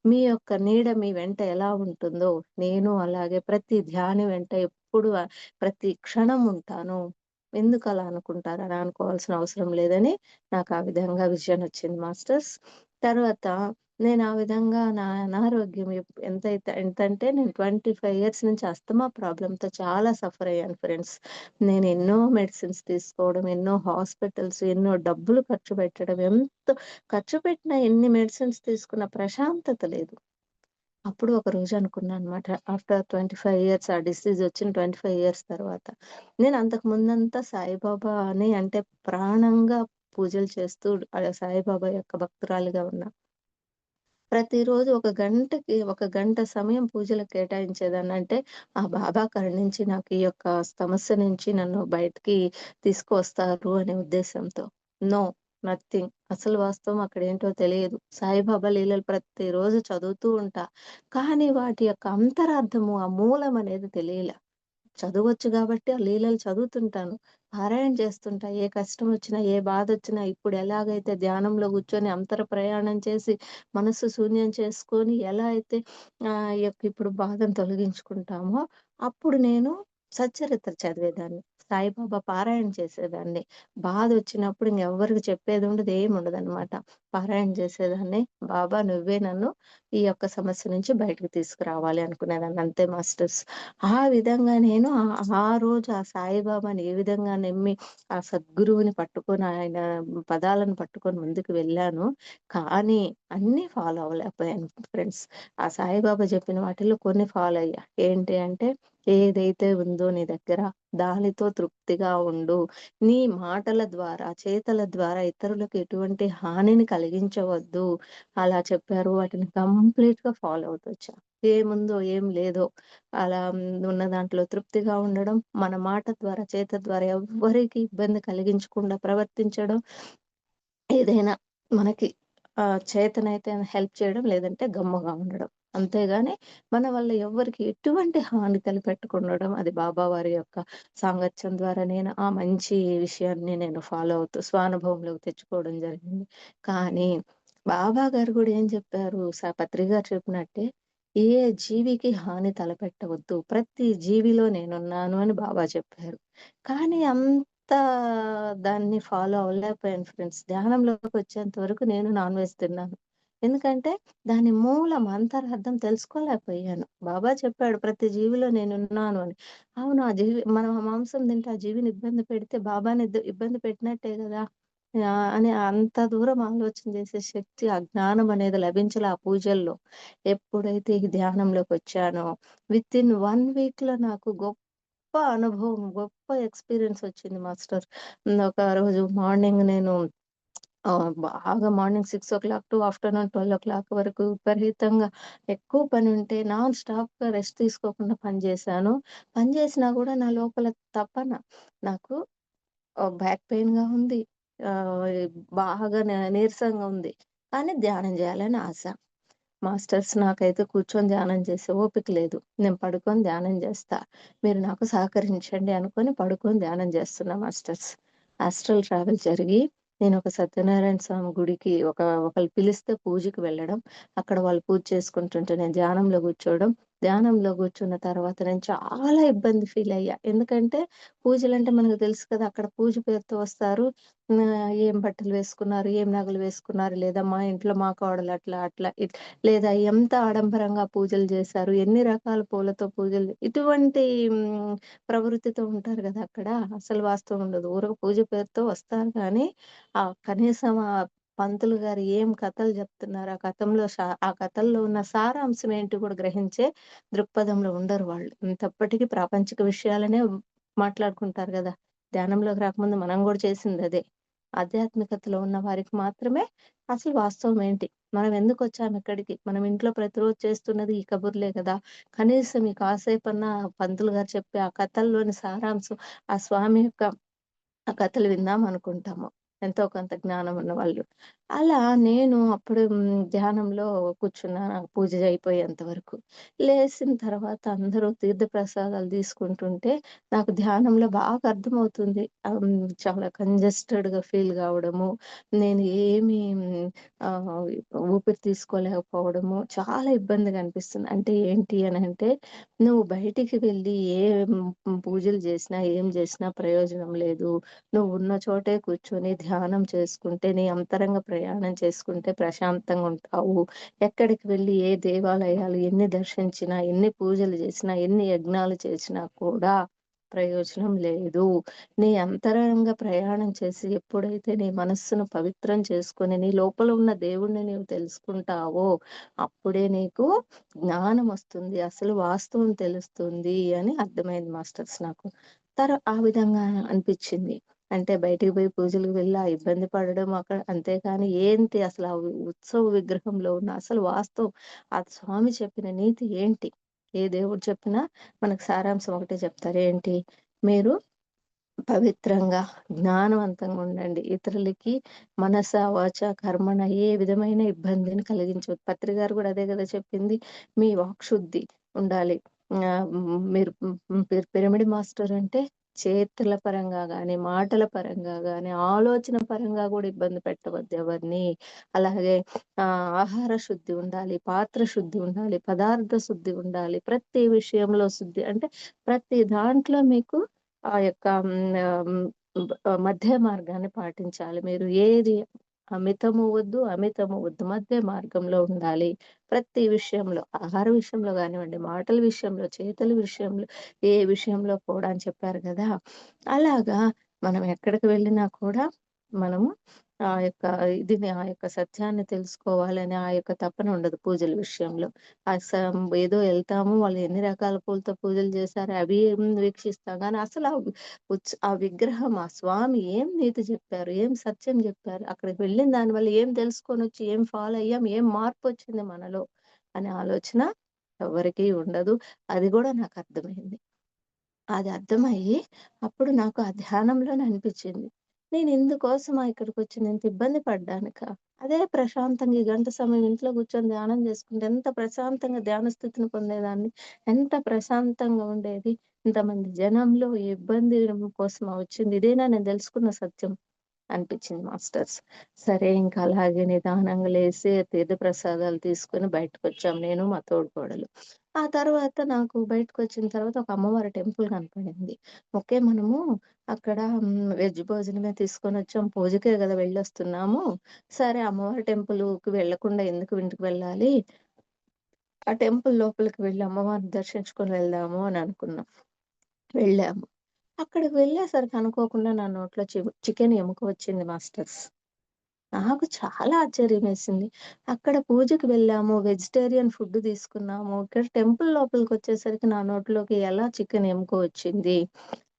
మీ యొక్క నీడ మీ వెంట ఎలా ఉంటుందో, నేను అలాగే ప్రతి ధ్యాని వెంట ఎప్పుడు ప్రతి క్షణం ఉంటాను. ఎందుకలా అనుకుంటారు? అలా అనుకోవాల్సిన అవసరం లేదని నాకు ఆ విధంగా విజన్ వచ్చింది మాస్టర్స్. తర్వాత నేను ఆ విధంగా నా అనారోగ్యం ఎంతంటే నేను 25 ఇయర్స్ నుంచి అస్తమా ప్రాబ్లమ్‌తో చాలా సఫర్ అయ్యాను ఫ్రెండ్స్. నేను ఎన్నో మెడిసిన్స్ తీసుకోవడం, ఎన్నో హాస్పిటల్స్, ఎన్నో డబ్బులు ఖర్చు పెట్టడం, ఖర్చు పెట్టినా ఎన్ని మెడిసిన్స్ తీసుకున్న ప్రశాంతత లేదు. అప్పుడు ఒకరోజు అనుకున్నా అనమాట. ఆఫ్టర్ 25 ఇయర్స్ ఆ డిసీజ్ వచ్చిన 25 ఇయర్స్ తర్వాత. నేను అంతకు ముందంతా సాయిబాబాని అంటే ప్రాణంగా పూజలు చేస్తూ సాయిబాబా యొక్క భక్తురాలిగా ఉన్నా. ప్రతిరోజు ఒక గంట సమయం పూజలకు కేటాయించేదాన్ని. అంటే ఆ బాబా కరుణించి నాకు ఈ యొక్క సమస్య నుంచి నన్ను బయటికి తీసుకువస్తారు అనే ఉద్దేశంతో. No, nothing. అసలు వాస్తవం అక్కడేంటో తెలియదు. సాయిబాబా లీలలు ప్రతిరోజు చదువుతూ ఉంటా. కానీ వాటి యొక్క అంతరార్థము, ఆ మూలం అనేది తెలియలా. చదవచ్చు గాబట్టి ఆ లీలలు చదువుతుంటాను. పారాయణ చేస్తుంటా. ఏ కష్టమొచ్చినా, ఏ బాధొచ్చినా ఇప్పుడు ఎలాగైతే ధ్యానంలో కూర్చొని అంతర ప్రయాణం చేసి, మనస్సు శూన్యం చేసుకొని ఎలా అయితే ఇప్పుడు బాధను తొలగించుకుంటామో, అప్పుడు నేను సచ్చరిత్ర చదివేదాన్ని. సాయిబాబా పారాయణ చేసేదాన్ని. బాధొచ్చినప్పుడు ఇంగెవ్వరికి చెప్పేదుండదు, ఏముండదనమాట. పారాయణ చేసేదాన్ని. బాబా నువ్వే నన్ను ఈ యొక్క సమస్య నుంచి బయటకి తీసుకురావాలి అనుకునేదాన్ని. అంతే మాస్టర్స్. ఆ విధంగా నేను ఆ రోజు ఆ సాయిబాబాని ఏ విధంగా నమ్మి, ఆ సద్గురువుని పట్టుకొని ఆయన పదాలను పట్టుకొని ముందుకు వెళ్ళానో, కానీ అన్నీ ఫాలో అవ్వలేకపోయాను ఫ్రెండ్స్. ఆ సాయిబాబా చెప్పిన వాటిల్లో కొన్ని ఫాలో అయ్యా. ఏంటి అంటే, ఏదైతే ఉందో నీ దగ్గర దానితో తృప్తిగా ఉండు. నీ మాటల ద్వారా, చేతల ద్వారా ఇతరులకు ఎటువంటి హానిని కలిగించవద్దు. అలా చెప్పారు. వాటిని కంప్లీట్‌గా ఫాలో అవుతొచ్చా. ఏముందో, ఏం లేదో అలా ఉన్న దాంట్లో తృప్తిగా ఉండడం, మన మాట ద్వారా, చేత ద్వారా ఎవ్వరికీ ఇబ్బంది కలిగించకుండా ప్రవర్తించడం, ఏదైనా మనకి చేతనైతే హెల్ప్ చేయడం, లేదంటే గమ్ముగా ఉండడం. అంతేగాని మన వల్ల ఎవ్వరికీ ఎటువంటి హాని తలపెట్టకుండడం. అది బాబా వారి యొక్క సాంగత్యం ద్వారా నేను ఆ మంచి విషయాన్ని నేను ఫాలో అవుతూ స్వానుభవంలోకి తెచ్చుకోవడం జరిగింది. కానీ బాబా గారు గూడా ఏం చెప్పారు, పత్రి గారు చెప్పినట్టే ఏ జీవికి హాని తలపెట్టవద్దు. ప్రతి జీవిలో నేనున్నాను అని బాబా చెప్పారు. కానీ దాన్ని ఫాలో అవ్వలేకపోయాను ఫ్రెండ్స్. ధ్యానంలోకొచ్చేంత వరకు నేను నాన్ వెజ్ తిన్నాను. ఎందుకంటే దాని మూలం అంతరార్థం తెలుసుకోలేకపోయాను. బాబా చెప్పాడు ప్రతి జీవిలో నేనున్నాను అని. అవును. ఆ జీవి మనం ఆ మాంసం తింటే ఆ జీవిని ఇబ్బంది పెడితే బాబాని ఇబ్బంది పెట్టినట్టే గదా! అని అంత దూరం ఆలోచన చేసే శక్తి, ఆ జ్ఞానం అనేది లభించలే ఆ పూజల్లో. ఎప్పుడైతే ఈ ధ్యానంలోకొచ్చానో వితిన్ 1 వీక్‌లో నాకు గొప్ప అనుభవం, గొప్ప ఎక్స్‌పీరియన్స్ వచ్చింది మాస్టర్. ఒక రోజు మార్నింగ్ నేను బాగా మార్నింగ్ 6:00 టు ఆఫ్టర్‌నూన్ 12:00 వరకు విపరీతంగా ఎక్కువ పనుంటే నాన్ స్టాప్‌గా రెస్ట్ తీసుకోకుండా పని చేశాను. పని చేసినా గూడా నా లోపల తపన నాకు బ్యాక్ పెయిన్‌గా ఉంది. ఆహ్, బాగా నీరసంగా ఉంది. కానీ ధ్యానం జేయాలని ఆశ. మాస్టర్స్ నాకైతే కూర్చొని ధ్యానం చేసే ఓపిక లేదు. నేను పడుకొని ధ్యానం జేస్తా. మీరు నాకు సహకరించండి అనుకోని పడుకొని ధ్యానం జేస్తున్నా మాస్టర్స్. ఆస్ట్రల్ ట్రావెల్ జరిగి నేనొక సత్యనారాయణ స్వామి గుడికి ఒకళ్ళు పిలిస్తే పూజకి వెళ్ళడం. అక్కడ వాళ్ళు పూజ చేసుకుంటుంటే నేను ధ్యానంలో కూర్చోవడం. ధ్యానంలో కూర్చున్న తర్వాత నేను చాలా ఇబ్బంది ఫీల్ అయ్యా. ఎందుకంటే పూజలంటే మనకు తెలుసు కదా! అక్కడ పూజ పేరుతో వస్తారు. ఏం బట్టలు వేసుకున్నారు, ఏం నగలు వేసుకున్నారు, లేదా మా ఇంట్లో మా కోడలు అట్లా, అట్లా లేదా ఎంత ఆడంబరంగా పూజలు చేశారు, ఎన్ని రకాల పూలతో పూజలు ఇటువంటి ప్రవృత్తితో ఉంటారు గదా! అక్కడ. అసలు వాస్తవం ఉండదు. ఊరక పూజ పేరుతో వస్తారు కానీ, కనీసం పంతులు గారు ఏం కథలు చెప్తున్నారు, ఆ కథల్లో ఉన్న సారాంశం ఏంటి కూడా గ్రహించే దృక్పథంలో ఉండరు వాళ్ళు. ఎంతప్పటికి ప్రాపంచిక విషయాలనే మాట్లాడుకుంటారు గదా! ధ్యానంలోకి రాకముందు మనం గూడా చేసిందదే. ఆధ్యాత్మికతలో ఉన్న వారికి మాత్రమే అసలు వాస్తవం ఏంటి? మనం ఎందుకొచ్చాం ఇక్కడికి? మనం ఇంట్లో ప్రతిరోజు చేస్తున్నది ఈ కబుర్లే గదా! కనీసం ఈ కాసేపన్నా పంతులు గారు చెప్పే ఆ కథల్లోని సారాంశం, ఆ స్వామి యొక్క ఆ కథలు విందాం అనుకుంటాము. ఎంతో కొంత జ్ఞానం ఉన్నవాళ్ళు. అలా నేను అప్పుడు ధ్యానంలో కూర్చున్నా నాకు పూజ అయిపోయేంత వరకు. లేసిన తర్వాత అందరూ తీర్థ ప్రసాదాలు తీసుకుంటుంటే నాకు ధ్యానంలో బాగా అర్థమవుతుంది. చాలా కంజెస్టెడ్‌గా ఫీల్ కావడము, నేను ఏమి ఆహ్, ఊపిరి తీసుకోలేకపోవడము చాలా ఇబ్బందిగా అనిపిస్తుంది. అంటే ఏంటి అనంటే, నువ్వు బయటికి వెళ్ళి పూజలు చేసినా, ఏం చేసినా ప్రయోజనం లేదు. నువ్వున్న చోటే కూర్చొని ధ్యానం చేసుకుంటే, నీ అంతరంగ ప్రయాణం చేసుకుంటే ప్రశాంతంగా ఉంటావు. ఎక్కడికి వెళ్లి ఏ దేవాలయాలు ఎన్ని దర్శించినా, ఎన్ని పూజలు చేసినా, ఎన్ని యజ్ఞాలు చేసినా కూడా ప్రయోజనం లేదు. నీ అంతరంగ ప్రయాణం చేసి ఎప్పుడైతే నీ మనస్సును పవిత్రం చేసుకొని, నీ లోపల ఉన్న దేవుడిని నీవు తెలుసుకుంటావో, అప్పుడే నీకు జ్ఞానం వస్తుంది. అసలు వాస్తవం తెలుస్తుంది అని అర్థమైంది మాస్టర్స్ నాకు. ఆ విధంగా అనిపిచ్చింది. అంటే బయటికి పోయి పూజలకు వెళ్ళి ఆ ఇబ్బంది పడడం అక్కడ అంతేకాని ఏంటి అసలు ఆ ఉత్సవ విగ్రహంలో ఉన్న అసలు వాస్తవం, ఆ స్వామి చెప్పిన నీతి ఏంటి? ఏ దేవుడు చెప్పినా మనకు సారాంశం ఒకటే చెప్తారు. ఏంటి? మీరు పవిత్రంగా, జ్ఞానవంతంగా ఉండండి. ఇతరులకి మనస, వాచ, కర్మణ ఏ విధమైన ఇబ్బందిని కలిగించవద్దు. పత్రి గారు గూడా అదే గదా చెప్పింది. మీ వాక్‌శుద్ధి ఉండాలి. మీరు పిరమిడ్ మాస్టర్ అంటే చేతుల పరంగా గాని, మాటల పరంగా గాని, ఆలోచన పరంగా గూడా ఇబ్బంది పెట్టవద్దు ఎవరిని. అలాగే ఆహార శుద్ధి ఉండాలి, పాత్ర శుద్ధి ఉండాలి, పదార్థ శుద్ధి ఉండాలి. ప్రతి విషయంలో శుద్ధి అంటే ప్రతి దాంట్లో మీకు ఆ యొక్క మధ్య మార్గాన్ని పాటించాలి. మీరు ఏది అమితము వద్దు, అమితము వద్దు. మధ్య మార్గంలో ఉండాలి. ప్రతి విషయంలో, ఆహార విషయంలో గానివ్వండి, మాటల విషయంలో, చేతల విషయంలో, ఏ విషయంలో కూడా అని చెప్పారు గదా! అలాగా మనం ఎక్కడికి వెళ్ళినా కూడా మనము ఆ యొక్క సత్యాన్ని తెలుసుకోవాలనే ఆ యొక్క తపన ఉండదు పూజల విషయంలో. ఏదో ఎళ్తాము, వాళ్ళు ఎన్ని రకాల పూలతో పూజలు చేశారు అవి వీక్షిస్తాం గానీ, అసలు ఆ విగ్రహం, ఆ స్వామి ఏం నీతి చెప్పారు? ఏం సత్యం జెప్పారు? అక్కడికి వెళ్ళిన దానివల్ల ఏం తెలుసుకొనొచ్చి, ఏం ఫాలో అయ్యాం? ఏం మార్పొచ్చింది మనలో? అనే ఆలోచన ఎవ్వరికీ ఉండదు. అది గూడా నాకర్థమైంది. అది అర్థమయ్యి అప్పుడు నాకు ఆ ధ్యానంలోనే అనిపిచ్చింది. నేను ఇందుకోసమా ఇక్కడికొచ్చింది? ఇంత ఇబ్బంది పడ్డానికా? అదే ప్రశాంతంగా ఈ గంట సమయం ఇంట్లో కూర్చొని ధ్యానం చేసుకుంటే ఎంత ప్రశాంతంగా ధ్యాన స్థితిని పొందేదాన్ని. ఎంత ప్రశాంతంగా ఉండేది. ఇంతమంది జనంలో ఈ ఇబ్బంది కోసమా వచ్చింది? ఇదేనా నేను తెలుసుకున్న సత్యం అనిపిచ్చింది మాస్టర్స్. సరే ఇంక అలాగే నిదానంగా లేసి తీర్థ ప్రసాదాలు తీసుకొని బయటకొచ్చాం నేను, మా తోడికోడలు. ఆ తర్వాత నాకు బయటకొచ్చిన తర్వాత ఒక అమ్మవారి టెంపుల్ కనపడింది. ఓకే. మనము అక్కడ వెజ్ భోజనమే తీసుకొనొచ్చాం. పూజకే గదా వెళ్ళొస్తున్నాము. సరే అమ్మవారి టెంపుల్‌కి వెళ్ళకుండా ఎందుకు ఇంటికి వెళ్ళాలి? ఆ టెంపుల్ లోపలికి వెళ్లి అమ్మవారిని దర్శించుకొని వెళ్దాము అని అనుకున్నాం. వెళ్ళాము. అక్కడికి వెళ్ళేసరికి అనుకోకుండా నా నోట్లో చికెన్ ఎముక వచ్చింది మాస్టర్స్. నాకు చాలా ఆశ్చర్యమేసింది. అక్కడ పూజకి వెళ్ళాము, వెజిటేరియన్ ఫుడ్ తీసుకున్నాము. ఇక్కడ టెంపుల్ లోపలికొచ్చేసరికి నా నోట్లోకి ఎలా చికెన్ ఎముక వచ్చింది?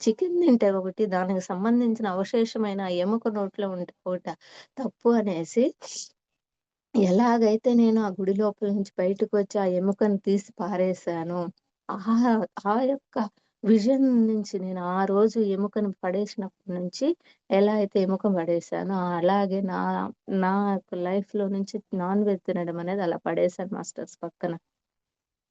చికెన్ తింటే ఒకటి, దానికి సంబంధించిన అవశేషమైన ఆ ఎముక నోట్లో ఉంటే ఒకటా తప్పు అనేసి, ఎలాగైతే నేను ఆ గుడి లోపల నుంచి బయటకొచ్చి ఆ ఎముకను తీసి పారేశానో, ఆహా! ఆ యొక్క విజన్ నుంచి నేను ఆ రోజు ఎముకను పడేసినప్పటి నుంచి ఎలా అయితే ఎముక పడేశానో, అలాగే నా యొక్క లైఫ్‌లో నుంచి నాన్ వెజ్ తినడం అనేది అలా పడేశాను మాస్టర్స్ పక్కన.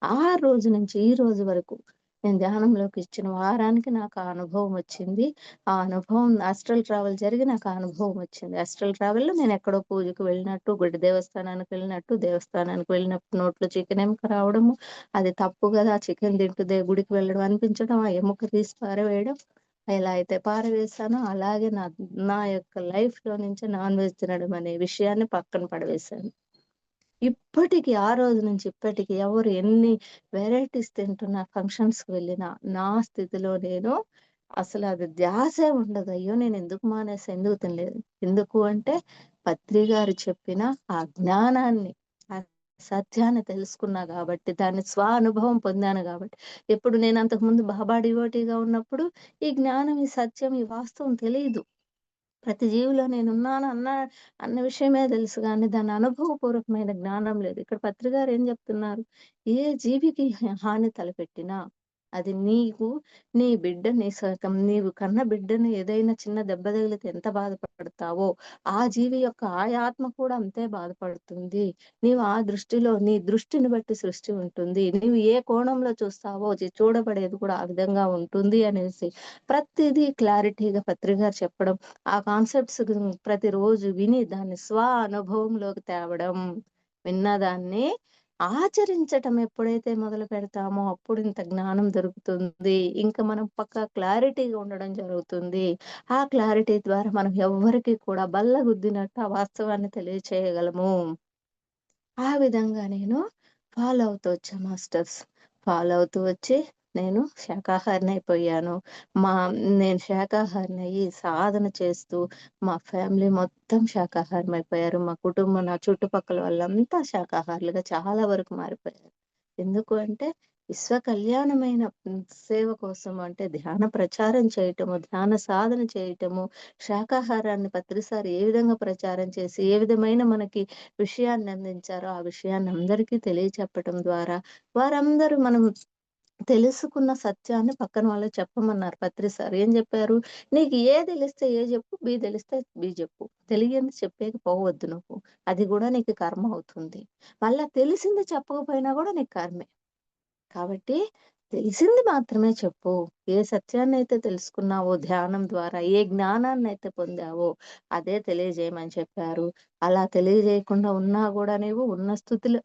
ఆ రోజు నుంచి ఈ రోజు వరకు నేను ధ్యానంలోకి ఇచ్చిన వారానికి నాకు ఆ అనుభవం వచ్చింది. ఆ అనుభవం ఆస్ట్రల్ ట్రావెల్ జరిగి నాకు ఆ అనుభవం వచ్చింది. ఆస్ట్రల్ ట్రావెల్‌లో నేనెక్కడో పూజకు వెళ్ళినట్టు, గుడి దేవస్థానానికి వెళ్ళినట్టు, దేవస్థానానికి వెళ్ళినప్పుడు నోట్లో చికెన్ ఎముక రావడము, అది తప్పు గదా! చికెన్ తింటూ గుడికి వెళ్ళడం అనిపించడం, ఆ ఎముక తీసి పారవేయడం. ఎలా అయితే పారవేశానో అలాగే నా యొక్క లైఫ్‌లో నుంచి నాన్ వెజ్ తినడం అనే విషయాన్ని పక్కన పడవేశాను. ఇప్పటికి ఆ రోజు నుంచి ఇప్పటికి ఎవరు ఎన్ని వెరైటీస్ తింటున్నా, ఫంక్షన్స్‌కి వెళ్ళినా, నా స్థితిలో నేను అసలు అది ధ్యాసే ఉండదు. అయ్యో! నేనెందుకు మానేసా? ఎందుకు తినలేదు? ఎందుకు అంటే పత్రి గారు చెప్పిన ఆ జ్ఞానాన్ని, ఆ సత్యాన్ని తెలుసుకున్నా గాబట్టి, దాన్ని స్వానుభవం పొందాను గాబట్టి, ఇప్పుడు నేను అంతకుముందు బాబా డివోటీగా ఉన్నప్పుడు ఈ జ్ఞానం, ఈ సత్యం, ఈ వాస్తవం తెలీదు. ప్రతి జీవిలో నేనున్నాను అన్న విషయమే తెలుసు గానీ, దాని అనుభవపూర్వకమైన జ్ఞానం లేదు. ఇక్కడ పత్రి గారు ఏం చెప్తున్నారు? ఏ జీవికి హాని తలపెట్టినా, అది నీకు, నీ బిడ్డ నీ సకం నీవు కన్న బిడ్డని ఏదైనా చిన్న దెబ్బ తగిలితే ఎంత బాధపడతావో, ఆ జీవి యొక్క ఆత్మ కూడా అంతే బాధపడుతుంది. నీవు ఆ దృష్టిలో నీ దృష్టిని బట్టి సృష్టి ఉంటుంది. నీవు ఏ కోణంలో చూస్తావో చూడబడేది కూడా ఆ విధంగా ఉంటుంది అనేసి ప్రతిదీ క్లారిటీగా పత్రి గారు చెప్పడం, ఆ కాన్సెప్ట్స్ ప్రతిరోజు విని దాన్ని అనుభవంలోకి తేవడం, విన్నదాన్ని ఆచరించటం ఎప్పుడైతే మొదలు పెడతామో అప్పుడు ఇంత జ్ఞానం దొరుకుతుంది. ఇంకా మనం పక్కా క్లారిటీగా ఉండడం జరుగుతుంది. ఆ క్లారిటీ ద్వారా మనం ఎవ్వరికీ కూడా బల్లగుద్దినట్టు ఆ వాస్తవాన్ని తెలియచేయగలము. ఆ విధంగా నేను ఫాలో అవుతూ వచ్చా మాస్టర్స్. ఫాలో అవుతూ వచ్చి నేను శాకాహారినయిపోయాను. మా నేను శాకాహారినయ్యి సాధన చేస్తూ మా ఫ్యామిలీ మొత్తం శాకాహారమైపోయారు. మా కుటుంబం నా చుట్టుపక్కల వాళ్ళంతా శాకాహారులుగా చాలా వరకు మారిపోయారు. ఎందుకు అంటే విశ్వ కళ్యాణమైన సేవ కోసం అంటే ధ్యాన ప్రచారం చేయటము, ధ్యాన సాధన చేయటము, శాకాహారాన్ని పత్రిసారి ఏ విధంగా ప్రచారం చేసి, ఏ విధమైన మనకి విషయాన్ని అందించారో, ఆ విషయాన్ని అందరికీ తెలియచెప్పటం ద్వారా, వారందరూ మనం తెలుసుకున్న సత్యాన్ని పక్కన వాళ్ళకి చెప్పమన్నారు పత్రి సార్. ఏం చెప్పారు? "నీకు ఏ తెలిస్తే ఏ జెప్పు, బి తెలిస్తే బి జెప్పు. తెలియంది చెప్పేకి పోవద్దు నువ్వు. అది గూడా నీకు కర్మ అవుతుంది. మళ్ళా తెలిసింది చెప్పకపోయినా గూడా నీకు కర్మే." కాబట్టి తెలిసింది మాత్రమే చెప్పు. ఏ సత్యాన్నైతే తెలుసుకున్నావో ధ్యానం ద్వారా, ఏ జ్ఞానాన్నైతే పొందావో అదే తెలియజేయమని చెప్పారు. అలా తెలియజేయకుండా ఉన్నా గూడా నీవు ఉన్న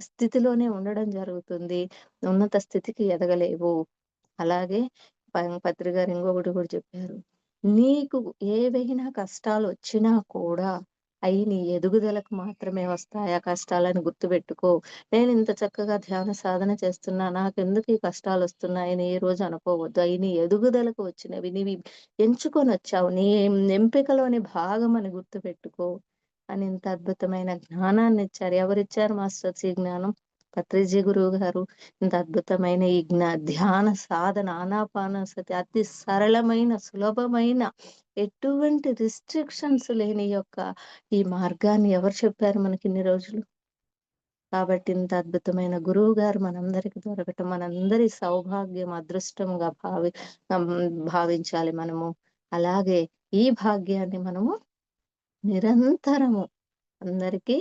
స్థితిలోనే ఉండడం జరుగుతుంది. ఉన్నత స్థితికి ఎదగలేవు. అలాగే పత్రి గారు ఇంకొకటి కూడా చెప్పారు. నీకు ఏవైనా కష్టాలొచ్చినా కూడా అయి నీ ఎదుగుదలకు మాత్రమే వస్తాయి ఆ కష్టాలని గుర్తుపెట్టుకో. నేనింత చక్కగా ధ్యాన సాధన చేస్తున్నా, నాకెందుకు ఈ కష్టాలొస్తున్నాయని ఏ రోజు అనుకోవద్దు. అయి నీ ఎదుగుదలకు వచ్చినవి. నీవి ఎంచుకొనొచ్చావు. నీ ఎంపికలోని భాగమని గుర్తుపెట్టుకో అని ఇంత అద్భుతమైన జ్ఞానాన్నిచ్చారు. ఎవరిచ్చారు మాస్టర్స్ ఈ జ్ఞానం? పత్రిజీ గురువు గారు. ఇంత అద్భుతమైన ఈ ధ్యాన సాధన ఆనాపానసతి అతి సరళమైన, సులభమైన, ఎటువంటి రిస్ట్రిక్షన్స్ లేని యొక్క ఈ మార్గాన్ని ఎవరు చెప్పారు మనకిన్ని రోజులు? కాబట్టి ఇంత అద్భుతమైన గురువుగారు మనందరికి దొరకటం మనందరి సౌభాగ్యం, అదృష్టంగా హ్మ్, భావించాలి మనము. అలాగే ఈ భాగ్యాన్ని మనము నిరంతరము అందరికీ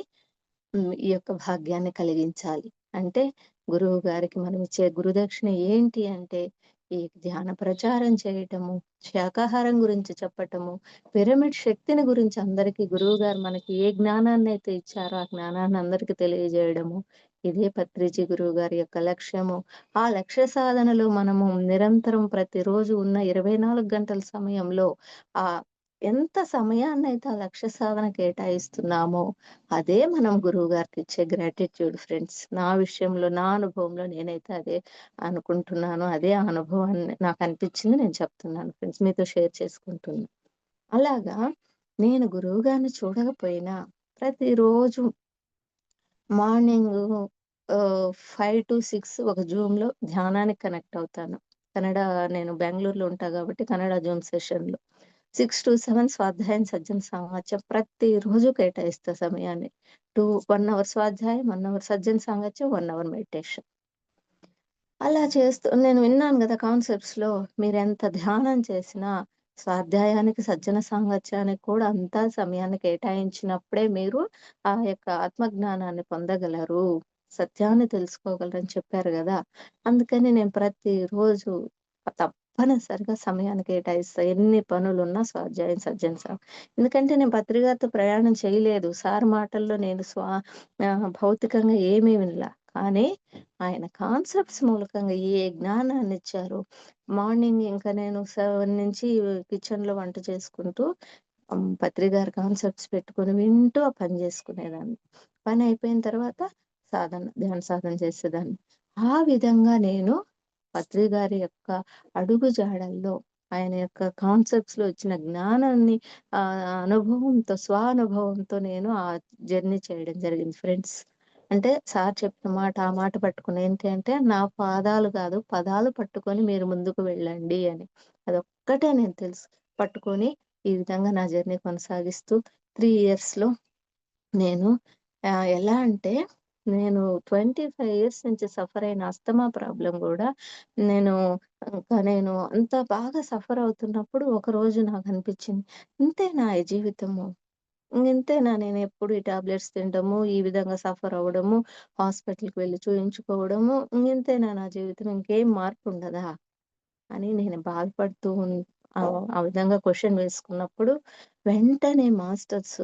ఈ యొక్క భాగ్యాన్ని కలిగించాలి. అంటే గురువు గారికి మనం ఇచ్చే గురుదక్షిణ ఏంటి అంటే, ఈ ధ్యాన ప్రచారం చేయటము, శాకాహారం గురించి చెప్పటము, పిరమిడ్ శక్తిని గురించి అందరికీ గురువుగారు మనకి ఏ జ్ఞానాన్నైతే ఇచ్చారో, ఆ జ్ఞానాన్ని అందరికి తెలియజేయడము. ఇదే పత్రిజీ గురువుగారి యొక్క లక్ష్యము. ఆ లక్ష్య సాధనలో మనము నిరంతరం ప్రతిరోజు ఉన్న 24 గంటల సమయంలో ఆహ్, ఎంత సమయాన్నైతే ఆ లక్ష్య సాధన కేటాయిస్తున్నామో అదే మనం గురువుగారికిచ్చే గ్రాటిట్యూడ్ ఫ్రెండ్స్. నా విషయంలో, నా అనుభవంలో నేనైతే అదే అనుకుంటున్నాను. అదే ఆ అనుభవాన్ని నాకనిపిచ్చింది నేను చెప్తున్నాను ఫ్రెండ్స్. మీతో షేర్ చేసుకుంటున్నా. అలాగా నేను గురువుగారిని చూడకపోయినా ప్రతిరోజు మార్నింగు 5-6 ఒక జూమ్‌లో ధ్యానానికి కనెక్ట్ అవుతాను. నేను బెంగుళూరులో ఉంటా గాబట్టి కన్నడ జూమ్ సెషన్‌లో. 6-7 స్వాధ్యాయం, సజ్జన సాంగత్యం ప్రతిరోజు కేటాయిస్తా సమయాన్ని. 1 అవర్ స్వాధ్యాయం, 1 అవర్ సజ్జన సాంగత్యం, 1 అవర్ మెడిటేషన్. అలా చేస్తూ నేను విన్నాను గదా! కాన్సెప్ట్స్‌లో మీరెంత ధ్యానం చేసినా, స్వాధ్యాయానికి, సజ్జన సాంగత్యానికి కూడా అంతా సమయాన్ని కేటాయించినప్పుడే మీరు ఆ యొక్క ఆత్మజ్ఞానాన్ని పొందగలరు. సత్యాన్ని తెలుసుకోగలరని చెప్పారు గదా! అందుకని నేను ప్రతిరోజు తప్పనిసరిగా సమయాన్ని కేటాయిస్తా. ఎన్ని పనులున్నా స్వాధ్యాయం, సజ్జన సార్. ఎందుకంటే నేను పత్రికతో ప్రయాణం చేయలేదు. సార్ మాటల్లో నేను భౌతికంగా ఏమీ వినలా. కానీ ఆయన కాన్సెప్ట్స్ మూలకంగా ఏ జ్ఞానాన్నిచ్చారో, మార్నింగ్ ఇంకా నేను 7 నుంచి కిచెన్‌లో వంట చేసుకుంటూ పత్రి గారి కాన్సెప్ట్స్ పెట్టుకొని వింటూ ఆ పని చేసుకునేదాన్ని. పని అయిపోయిన తర్వాత ధ్యాన సాధన చేసేదాన్ని. ఆ విధంగా నేను పత్రి గారి యొక్క అడుగు జాడల్లో ఆయన యొక్క కాన్సెప్ట్స్‌లో వచ్చిన జ్ఞానాన్ని అనుభవంతో, స్వానుభవంతో నేను ఆ జర్నీ చేయడం జరిగింది ఫ్రెండ్స్. అంటే సార్ చెప్పిన మాట, ఆ మాట పట్టుకుని ఏంటి అంటే, నా పాదాలు కాదు పదాలు పట్టుకొని మీరు ముందుకు వెళ్ళండి అని. అదొక్కటే నేను తెలుసు. పట్టుకొని ఈ విధంగా నా జర్నీ కొనసాగిస్తూ 3 ఇయర్స్‌లో నేను ఎలా అంటే నేను 25 ఇయర్స్ నుంచి సఫర్ అయిన అస్తమా ప్రాబ్లమ్ గూడా నేను నేను అంత బాగా సఫర్ అవుతున్నప్పుడు ఒకరోజు నాకనిపించింది, ఇంతేనా ఈ జీవితము? ఇంతేనా నేనెప్పుడు ఈ టాబ్లెట్స్ తినడము, ఈ విధంగా సఫర్ అవ్వడము, హాస్పిటల్‌కి వెళ్లి చూయించుకోవడము, ఇంతేనా నా జీవితం? ఇంకేం మార్పుండదా? అని నేను బాధపడుతూ ఆ విధంగా క్వెషన్ వేసుకున్నప్పుడు, వెంటనే మాస్టర్స్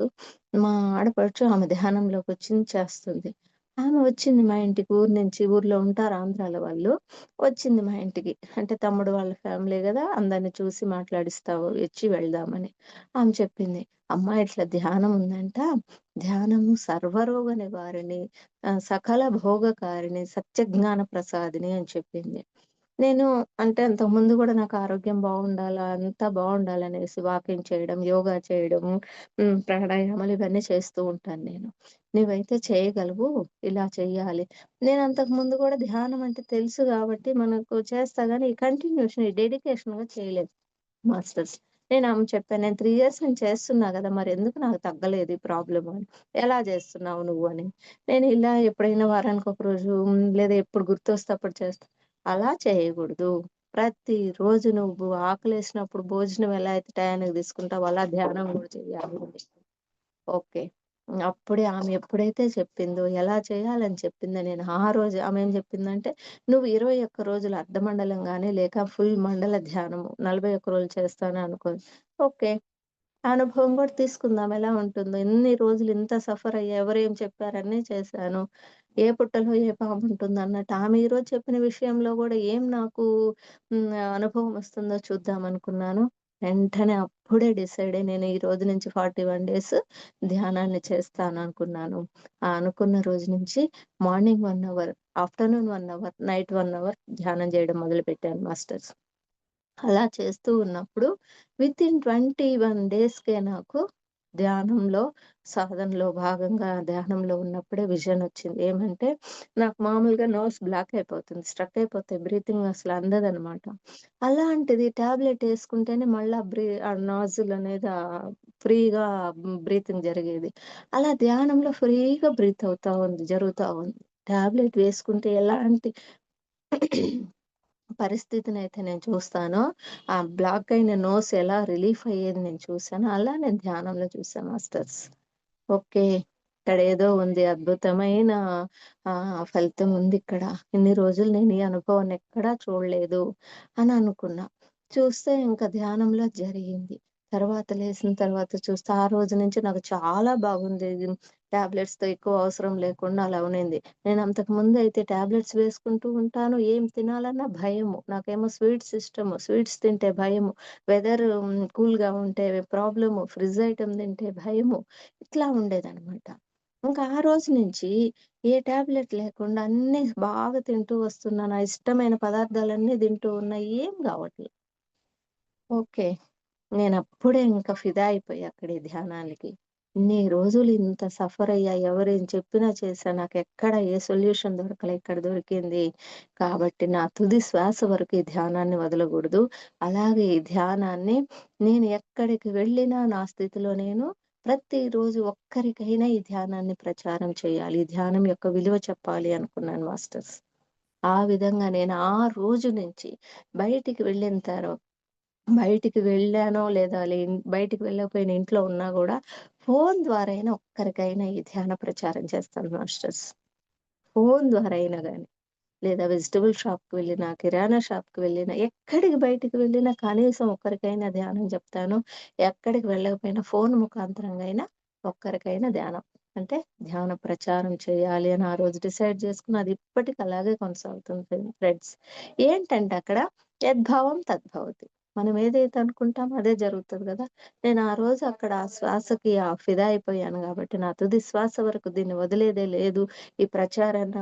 మా ఆడపడుచు ఆమె ధ్యానంలోకొచ్చింది చేస్తుంది. ఆమె వచ్చింది మా ఇంటికి ఊరు నుంచి. ఊర్లో ఉంటారు ఆంధ్రాలో వాళ్ళు. వచ్చింది మా ఇంటికి. అంటే తమ్ముడు వాళ్ళ ఫ్యామిలీ గదా! అందరిని చూసి మాట్లాడిస్తావు వచ్చి వెళ్దామని. ఆమె చెప్పింది, "అమ్మా ఇట్లా ధ్యానం ఉందంట. ధ్యానము సర్వరోగ నివారిణి, సకల భోగకారిణి, సత్యజ్ఞాన ప్రసాదిని" అని చెప్పింది. నేను అంటే అంతకుముందు గూడా నాకు ఆరోగ్యం బావుండాలా, అంతా బావుండాలనేసి వాకింగ్ చేయడం, యోగా చేయడము, ప్రాణాయామాలు ఇవన్నీ చేస్తూ ఉంటాను నేను. "నువ్వైతే చేయగలవు, ఇలా చెయ్యాలి." నేను అంతకుముందు గూడా ధ్యానం అంటే తెలుసు గాబట్టి మనకు చేస్తా గానీ, ఈ కంటిన్యూషన్, ఈ డెడికేషన్‌గా చేయలేదు మాస్టర్స్. నేను ఆమెకు చెప్పాను, "నేను 3 ఇయర్స్ నుంచి చేస్తున్నా గదా! మరెందుకు నాకు తగ్గలేదు ఈ ప్రాబ్లము" అని. "ఎలా చేస్తున్నావు నువ్వు" అని. నేను ఇలా ఎప్పుడైనా వారానికి ఒక రోజు లేదా ఎప్పుడు గుర్తొస్తే అప్పుడు చేస్తా. అలా చేయగూడదు. ప్రతిరోజు నువ్వు ఆకలేసినప్పుడు భోజనం ఎలా అయితే టయానికి తీసుకుంటావో అలా ధ్యానం గూడా చేయాలి అని. ఓకే. అప్పుడే ఆమె ఎప్పుడైతే చెప్పిందో, ఎలా చేయాలని చెప్పిందో నేను ఆ రోజు ఆమె ఏం చెప్పిందంటే, "నువ్వు 21 రోజులు అర్ధమండలం గాని, లేక ఫుల్ మండల ధ్యానము 41 రోజులు చేస్తాను" అనుకో. ఓకే. అనుభవం గూడా తీసుకుందాం ఎలా ఉంటుందో. ఇన్ని రోజులు ఇంత సఫర్ అయ్యా, ఎవరేం చెప్పారన్నీ చేశాను. ఏ పుట్టలో ఏ పాముంటుందన్నట్టు. ఆమె ఈరోజు చెప్పిన విషయంలో గూడా ఏం నాకు అనుభవం వస్తుందో చూద్దామనుకున్నాను. వెంటనే అప్పుడే డిసైడ్ అయ్యి నేను ఈ రోజు నుంచి 41 డేస్ ధ్యానాన్ని చేస్తాననుకున్నాను. ఆ అనుకున్న రోజు నుంచి morning 1 hour, afternoon 1 hour, night 1 hour ధ్యానం జేయడం మొదలుపెట్టాను మాస్టర్స్. అలా చేస్తూ ఉన్నప్పుడు వితిన్ 21 డేస్‌కే నాకు ధ్యానంలో, సాధనలో భాగంగా ధ్యానంలో ఉన్నప్పుడే విజన్ వచ్చింది. ఏమంటే నాకు మామూలుగా నోస్ బ్లాక్ అయిపోతుంది. స్ట్రక్ అయిపోతాయి. బ్రీతింగ్ అసలు అందదనమాట. అలాంటిది టాబ్లెట్ యేసుకుంటేనే మళ్ళా ఆ నాజిల్ అనేది ఫ్రీగా బ్రీతింగ్ జరిగేది. అలా ధ్యానంలో ఫ్రీగా బ్రీత్ అవుతా ఉంది. జరుగుతా ఉంది. టాబ్లెట్ వేసుకుంటే ఎలాంటి పరిస్థితినైతే నేను చూస్తానో, ఆ బ్లాక్ అయిన నోస్ ఎలా రిలీఫ్ అయ్యేది నేను చూసానో, అలా నేను ధ్యానంలో చూసా మాస్టర్స్. ఓకే. ఇక్కడేదో ఉంది అద్భుతమైన ఫలితం ఉందిక్కడ. ఇన్ని రోజులు నేను ఈ అనుభవాన్ని ఎక్కడా చూడలేదు అని అనుకున్నా. చూస్తే ఇంకా ధ్యానంలో జరిగింది. తర్వాత లేసిన తర్వాత చూస్తే ఆ రోజు నుంచి నాకు చాలా బాగుంది. టాబ్లెట్స్‌తో ఎక్కువ అవసరం లేకుండా అలా ఉన్నింది. నేను అంతకు ముందయితే టాబ్లెట్స్ వేసుకుంటూ ఉంటాను. ఏం తినాలన్నా భయము. నాకేమో స్వీట్స్ ఇష్టము. స్వీట్స్ తింటే భయము. వెదర్ కూల్‌గా ఉంటే ప్రాబ్లము. ఫ్రిడ్జ్ ఐటెమ్ తింటే భయము. ఇట్లా ఉండేదనమాట. ఇంకా ఆ రోజు నుంచి ఏ టాబ్లెట్ లేకుండా అన్నీ బాగా తింటూ వస్తున్నా. నా ఇష్టమైన పదార్థాలన్నీ తింటూ ఉన్నా. ఏం గావట్లే. ఓకే. నేనప్పుడే ఇంక ఫిదా అయిపోయా అక్కడ ఈ ధ్యానానికి. ఇన్ని రోజులు ఇంత సఫర్ అయ్యా. ఎవరేం చెప్పినా చేశా. నాకెక్కడ ఏ సొల్యూషన్ దొరకలే. ఇక్కడ దొరికింది. కాబట్టి నా తుది శ్వాస వరకు ఈ ధ్యానాన్ని వదలగూడదు. అలాగే ఈ ధ్యానాన్ని నేను ఎక్కడికి వెళ్ళినా నా స్థితిలో నేను ప్రతిరోజు ఒక్కరికైనా ఈ ధ్యానాన్ని ప్రచారం చేయాలి. ఈ ధ్యానం యొక్క విలువ చెప్పాలి అనుకున్నాను మాస్టర్స్. ఆ విధంగా నేను ఆ రోజు నుంచి బయటికి వెళ్ళిన బయటికి వెళ్ళానో లేదా బయటికి వెళ్ళకపోయినా ఇంట్లో ఉన్నా గూడా ఫోను ద్వారా అయినా ఒక్కరికైనా ఈ ధ్యాన ప్రచారం చేస్తాను మాస్టర్స్. ఫోను ద్వారా అయినా గాని. లేదా వెజిటబుల్ షాప్‌కి వెళ్ళినా, కిరాణా షాప్‌కి వెళ్ళినా, ఎక్కడికి బయటికి వెళ్ళినా కనీసం ఒక్కరికైనా ధ్యానం చెప్తాను. ఎక్కడికి వెళ్ళకపోయినా ఫోను ముఖాంతరంగా అయినా ఒక్కరికైనా ధ్యానం. అంటే ధ్యాన ప్రచారం చేయాలి అని ఆ రోజు డిసైడ్ చేసుకుని అది ఇప్పటికి అలాగే కొనసాగుతుంది ఫ్రెండ్స్. ఏంటంటే అక్కడ యద్భావం తద్భవతి. మనం ఏదైతే అనుకుంటామో అదే జరుగుతది గదా! నేను ఆ రోజు అక్కడ ఆ శ్వాసకి ఫిదా అయిపోయాను గాబట్టి, నా తుది శ్వాస వరకు దీన్ని వదిలేదే లేదు. ఈ ప్రచారాన్ని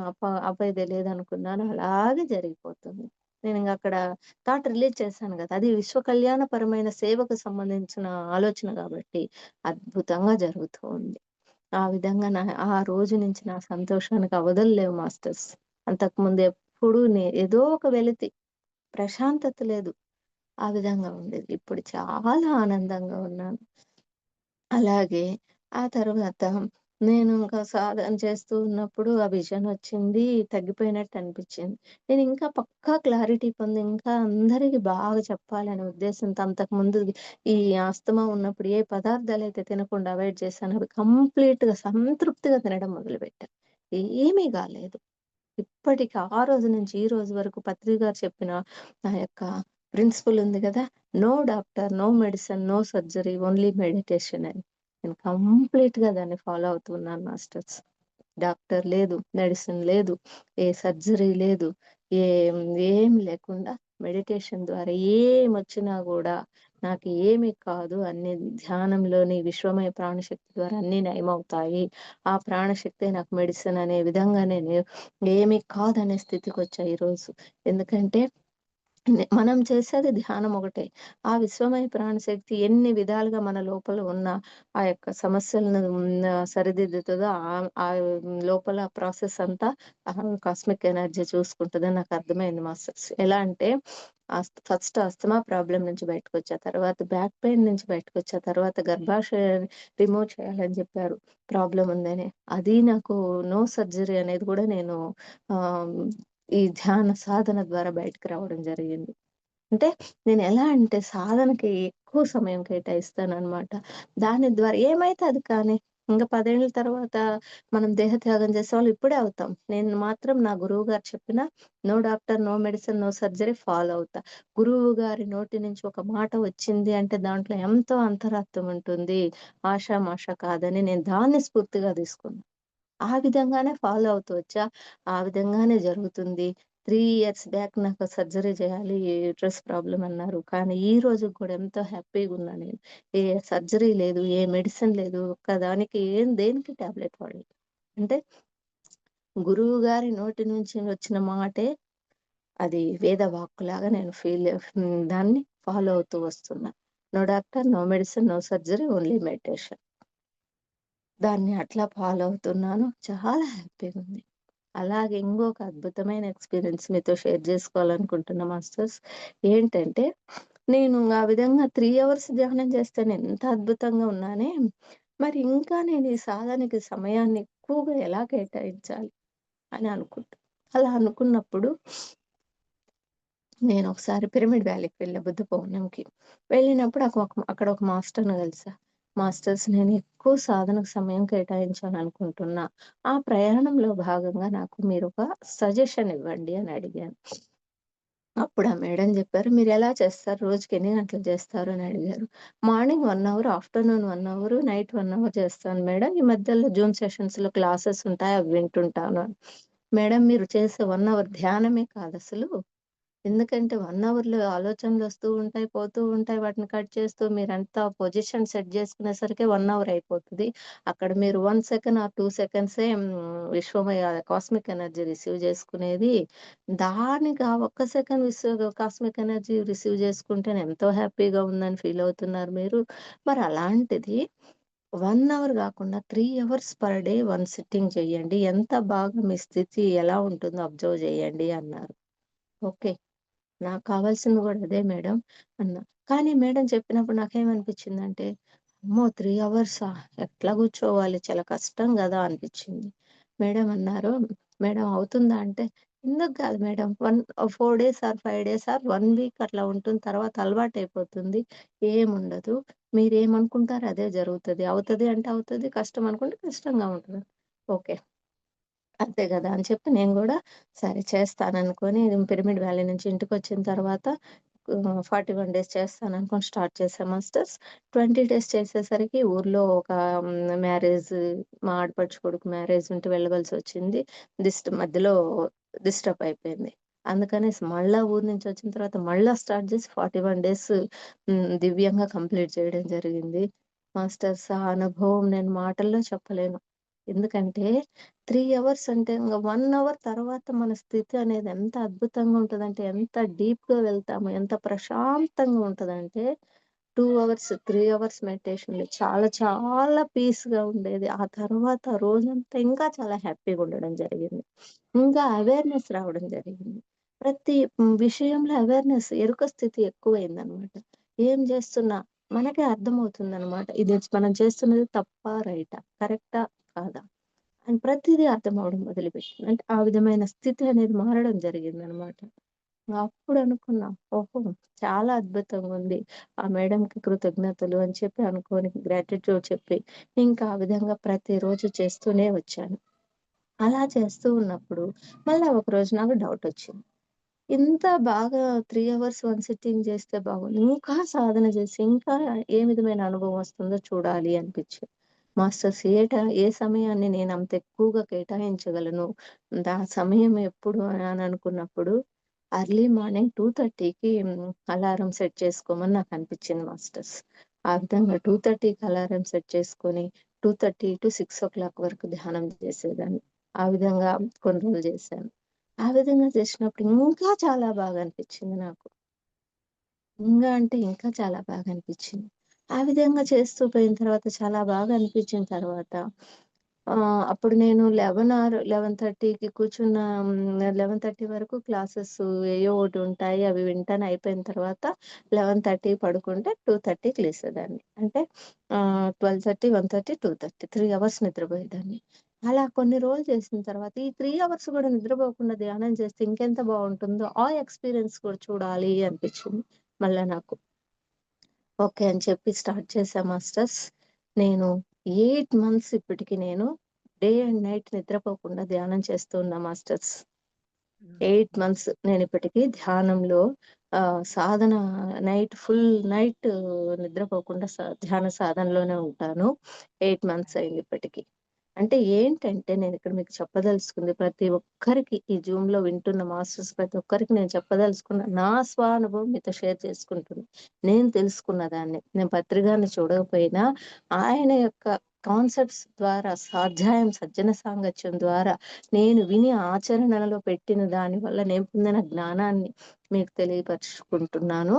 ఆపేదే లేదనుకున్నాను. అలాగే జరిగిపోతుంది. నేనింక అక్కడ థాట్ రిలీజ్ చేశాను గదా! అది విశ్వ కళ్యాణపరమైన సేవకు సంబంధించిన ఆలోచన గాబట్టి, అద్భుతంగా జరుగుతూ ఉంది. ఆ విధంగా ఆ రోజు నుంచి నా సంతోషానికి అవధులు లేవు మాస్టర్స్. అంతకుముందు ఎప్పుడు ఏదో ఒక వెలితి, ప్రశాంతత లేదు. ఆ విధంగా ఉండేది. ఇప్పుడు చాలా ఆనందంగా ఉన్నాను. అలాగే ఆ తర్వాత నేను ఇంకా సాధన చేస్తూ ఉన్నప్పుడు ఆ విజనొచ్చింది. తగ్గిపోయినట్టు అనిపిచ్చింది. నేనింకా పక్కా క్లారిటీ పొంది ఇంకా అందరికి బాగా చెప్పాలనే ఉద్దేశంతో అంతకుముందు ఈ ఆస్తమా ఉన్నప్పుడు ఏ పదార్థాలైతే తినకుండా అవాయిడ్ చేశానో అవి కంప్లీట్‌గా సంతృప్తిగా తినడం మొదలుపెట్టా. ఏమీ గాలేదు. ఇప్పటికి ఆ రోజు నుంచి ఈ రోజు వరకు పత్రి గారు చెప్పిన ఆ యొక్క ప్రిన్సిపల్ ఉంది గదా! No doctor, no medicine, no surgery, only meditation అని. నేను కంప్లీట్‌గా దాన్ని ఫాలో అవుతున్నాను మాస్టర్స్. డాక్టర్ లేదు, మెడిసిన్ లేదు, ఏ సర్జరీ లేదు, ఏం ఏం లేకుండా మెడిటేషన్ ద్వారా ఏమొచ్చినా గూడా నాకు ఏమి కాదు అన్నీ ధ్యానంలోని విశ్వమయ ప్రాణశక్తి ద్వారా అన్నీ నయమవుతాయి. ఆ ప్రాణశక్తే నాకు మెడిసిన్ అనే విధంగా నేను ఏమి కాదనే స్థితికొచ్చా ఈరోజు. ఎందుకంటే మనం చేసేది ధ్యానం ఒకటే. ఆ విశ్వమయ ప్రాణశక్తి ఎన్ని విధాలుగా మన లోపల ఉన్న ఆ యొక్క సమస్యలను సరిదిద్దుతదో లోపల ప్రాసెస్ అంతా కాస్మిక్ ఎనర్జీ చూసుకుంటదని నాకు అర్థమైంది మాస్టర్స్. ఎలా అంటే ఫస్ట్ అస్తమా ప్రాబ్లమ్ నుంచి బయటకొచ్చా. తర్వాత బ్యాక్ పెయిన్ నుంచి బయటకొచ్చా. తర్వాత గర్భాశయాన్ని రిమూవ్ చేయాలని చెప్పారు ప్రాబ్లమ్ ఉందని. అది నాకు నో సర్జరీ అనేది కూడా నేను ఆహ్, ఈ ధ్యాన సాధన ద్వారా బయటకి రావడం జరిగింది. అంటే నేనెలా అంటే సాధనకి ఎక్కువ సమయం కేటాయిస్తాననమాట. దాని ద్వారా ఏమైతే అది కానీ. ఇంక 10 ఏళ్ల తర్వాత మనం దేహత్యాగం చేసేవాళ్ళం ఇప్పుడే అవుతాం. నేను మాత్రం నా గురువుగారు చెప్పిన no doctor, no medicine, no surgery follow అవుతా. గురువు గారి నోటి నుంచి ఒక మాట వచ్చింది అంటే దాంట్లో ఎంతో అంతరార్థం ఉంటుంది. ఆషామాషా కాదని నేను దాన్ని స్ఫూర్తిగా తీసుకున్నా. ఆ విధంగానే ఫాలో అవుతూ వచ్చా. ఆ విధంగానే జరుగుతుంది. 3 ఇయర్స్ బ్యాక్ నాకు సర్జరీ చేయాలి. యూట్రస్ ప్రాబ్లమ్ అన్నారు. కానీ ఈ రోజుకి కూడా ఎంతో హ్యాపీగున్నా నేను. ఏ సర్జరీ లేదు, ఏ మెడిసిన్ లేదు. ఒక్కదానికి దేనికి టాబ్లెట్ వాడలేదు. అంటే గురువు గారి నోటి నుంచి వచ్చిన మాటే అది వేద వాక్కులాగా నేను దాన్ని ఫాలో అవుతూ వస్తున్నా. No doctor, no medicine, no surgery, only meditation. దాన్ని అట్లా ఫాలో అవుతున్నాను. చాలా హ్యాపీగుంది. అలాగే ఇంకొక అద్భుతమైన ఎక్స్‌పీరియన్స్ మీతో షేర్ జేసుకోవాలనుకుంటున్నా మాస్టర్స్. ఏంటంటే, నేను ఆ విధంగా 3 అవర్స్ ధ్యానం చేస్తేనే ఎంత అద్భుతంగా ఉన్నానే, మరి ఇంకా నేను ఈ సాధనకి సమయాన్ని ఎక్కువగా ఎలా కేటాయించాలి అని అనుకుంటా. అలా అనుకున్నప్పుడు నేనొకసారి పిరమిడ్ వ్యాలీకి వెళ్ళా బుద్ధ పౌర్ణమికి. వెళ్ళినప్పుడు అక్కడ ఒక మాస్టర్‌ని కలిసా. మాస్టర్స్ నేను ఎక్కువ సాధనకు సమయం కేటాయించాలనుకుంటున్నా. ఆ ప్రయాణంలో భాగంగా నాకు మీరొక సజెషన్ ఇవ్వండి అని అడిగాను. అప్పుడు ఆ మేడం చెప్పారు, "మీరెలా చేస్తారు? రోజుకి ఎన్ని గంటలు చేస్తారు?" అని అడిగారు. Morning 1 hour, afternoon 1 hour, night 1 hour చేస్తాను మేడం. ఈ మధ్యలో జూమ్ సెషన్స్‌లో క్లాసెస్ ఉంటాయి. అవి వింటుంటాను. మేడం మీరు చేసే 1 అవర్ ధ్యానమే కాదసలు. ఎందుకంటే 1 అవర్‌లో ఆలోచనలొస్తూ ఉంటాయి, పోతూ ఉంటాయి. వాటిని కట్ చేస్తూ మీరంతా పొజిషన్ సెట్ చేసుకునేసరికి 1 అవర్ అయిపోతది. అక్కడ మీరు 1 సెకండ్ ఆర్ 2 సెకండ్సే విశ్వమయ కాస్మిక్ ఎనర్జీ రిసీవ్ చేసుకునేది. దానికి ఆ ఒక్క సెకండ్ కాస్మిక్ ఎనర్జీ రిసీవ్ చేసుకుంటేనే ఎంతో హ్యాపీగా ఉందని ఫీల్ అవుతున్నారు మీరు. మరి అలాంటిది 1 అవర్ గాకుండా 3 అవర్స్ పర్ డే 1 సిట్టింగ్ చేయండి. ఎంత బాగా మీ స్థితి ఎలా ఉంటుందో అబ్జర్వ్ చేయండి అన్నారు. ఓకే. నాకు కావాల్సింది గూడా అదే మేడం అన్నా. కానీ మేడం చెప్పినప్పుడు నాకేమనిపించిందంటే, అమ్మో! 3 అవర్సా? ఎట్లా కూర్చోవాలి? చాలా కష్టం గదా! అనిపించింది. మేడం అన్నారు, "మేడం అవుతుందా?" అంటే, "ఎందుకు గాదు madam 4 days or 5 days or 1 week అట్లా ఉంటుంది. తర్వాత అలవాటయిపోతుంది. ఏముండదు. మీరేమనుకుంటారో అదే జరుగుతది. అవుతది అంటే అవుతది. కష్టం అనుకుంటే కష్టంగా ఉంటది." ఓకే. అంతే గదా! అని చెప్పి నేను గూడా సరే చేస్తాననుకోని పిరమిడ్ వ్యాలీ నుంచి ఇంటికొచ్చిన తర్వాత 41 డేస్ చేస్తాననుకోని స్టార్ట్ చేశా మాస్టర్స్. 20 డేస్ చేసేసరికి ఊర్లో ఒక మ్యారేజ్, మా ఆడపడుచు కొడుకు మ్యారేజ్ ఉంటే వెళ్ళవలసొచ్చింది. మధ్యలో డిస్టర్బ్ అయిపోయింది. అందుకనేసి మళ్ళా ఊరు నుంచి వచ్చిన తర్వాత మళ్ళా స్టార్ట్ చేసి 41 డేస్ దివ్యంగా కంప్లీట్ చేయడం జరిగింది. మాస్టర్స్ ఆ అనుభవం నేను మాటల్లో చెప్పలేను. ఎందుకంటే 3 అవర్స్ అంటే ఇంగ 1 అవర్ తర్వాత మన స్థితి అనేది ఎంత అద్భుతంగా ఉంటదంటే, ఎంత డీప్‌గా వెళ్తాము, ఎంత ప్రశాంతంగా ఉంటదంటే 2 అవర్స్, 3 అవర్స్ మెడిటేషన్‌లో చాలా చాలా పీస్‌గా ఉండేది. ఆ తర్వాత రోజంతా ఇంకా చాలా హ్యాపీగా ఉండడం జరిగింది. ఇంకా అవేర్‌నెస్ రావడం జరిగింది. ప్రతి విషయంలో అవేర్‌నెస్ ఎరుక స్థితి ఎక్కువయిందనమాట. ఏం జేస్తున్నా మనకే అర్థమవుతుందనమాట. ఇది మనం చేస్తున్నది తప్పా? రైటా? కరెక్టా? కాదా? అని ప్రతీదీ అర్థమవ్వడం మొదలుపెట్టింది. అంటే ఆ విధమైన స్థితి అనేది మారడం జరిగిందనమాట. అప్పుడు అనుకున్నా, ఓహో! చాలా అద్భుతంగుంది. ఆ మేడంకి కృతజ్ఞతలు అని చెప్పి అనుకోని గ్రాటిట్యూడ్ చెప్పి, ఇంకా ఆ విధంగా ప్రతిరోజు చేస్తూనే వచ్చాను. అలా చేస్తూ ఉన్నప్పుడు మళ్ళా ఒకరోజు నాకు డౌటొచ్చింది. ఇంత బాగా 3 అవర్స్ వన్ సిట్టింగ్ చేస్తే బాగుండు. ఇంకా సాధన చేసి, ఇంకా ఏ విధమైన అనుభవం వస్తుందో చూడాలి అనిపిచ్చింది. మాస్టర్స్ ఏ సమయాన్ని నేను అంత ఎక్కువగా కేటాయించగలను? ఆ సమయం ఎప్పుడు అని అనుకున్నప్పుడు ఎర్లీ మార్నింగ్ 2:30కి అలారం సెట్ చేసుకోమని నాకు అనిపిచ్చింది మాస్టర్స్. ఆ విధంగా 2:30కి అలారం సెట్ చేసుకొని 2:30-6:00 వరకు ధ్యానం చేసేదాన్ని. ఆ విధంగా కొన్ని రోజులు చేశాను. ఆ విధంగా చేసినప్పుడు ఇంకా చాలా బాగా అనిపిచ్చింది నాకు. ఇంకా అంటే ఇంకా చాలా బాగా అనిపిచ్చింది. ఆ విధంగా చేస్తూ పోయిన తర్వాత చాలా బాగా అనిపించిన తర్వాత అప్పుడు నేను 11 ఆర్ 11:30కి కూర్చున్న 11:30 వరకు క్లాసెస్ ఏయో ఒకటి ఉంటాయి. అవి వింటాను. అయిపోయిన తర్వాత 11:30 పడుకుంటే 2:30కి లేసేదాన్ని. అంటే 12:30, 1:30, 2:30 3 అవర్స్ నిద్రపోయేదాన్ని. అలా కొన్ని రోజులు చేసిన తర్వాత ఈ 3 అవర్స్ గూడా నిద్రపోకుండా ధ్యానం చేస్తే ఇంకెంత బావుంటుందో ఆ ఎక్స్‌పీరియన్స్ కూడా చూడాలి అనిపించింది మళ్ళా నాకు. ఓకే అని చెప్పి స్టార్ట్ చేశా మాస్టర్స్. నేను 8 మంత్స్ ఇప్పటికి నేను డే అండ్ నైట్ నిద్రపోకుండా ధ్యానం చేస్తూ ఉన్నా మాస్టర్స్. 8 మంత్స్ నేనిప్పటికి ధ్యానంలో సాధన ఫుల్ నైట్ నిద్రపోకుండా ధ్యాన సాధనలోనే ఉంటాను. 8 మంత్స్ అయింది ఇప్పటికి. అంటే ఏంటంటే నేనిక్కడ మీకు చెప్పదలుచుకుంది ప్రతి ఒక్కరికి ఈ జూమ్‌లో వింటున్న మాస్టర్స్ ప్రతి ఒక్కరికి నేను చెప్పదలుచుకున్న నా స్వానుభవం మీతో షేర్ చేసుకుంటున్నా. నేను తెలుసుకున్న దాన్ని. నేను పత్రి గారిని చూడకపోయినా ఆయన యొక్క కాన్సెప్ట్స్ ద్వారా స్వాధ్యాయం, సజ్జన సాంగత్యం ద్వారా నేను విని ఆచరణలో పెట్టిన దాని వల్ల నేను పొందిన జ్ఞానాన్ని మీకు తెలియపరుచుకుంటున్నాను.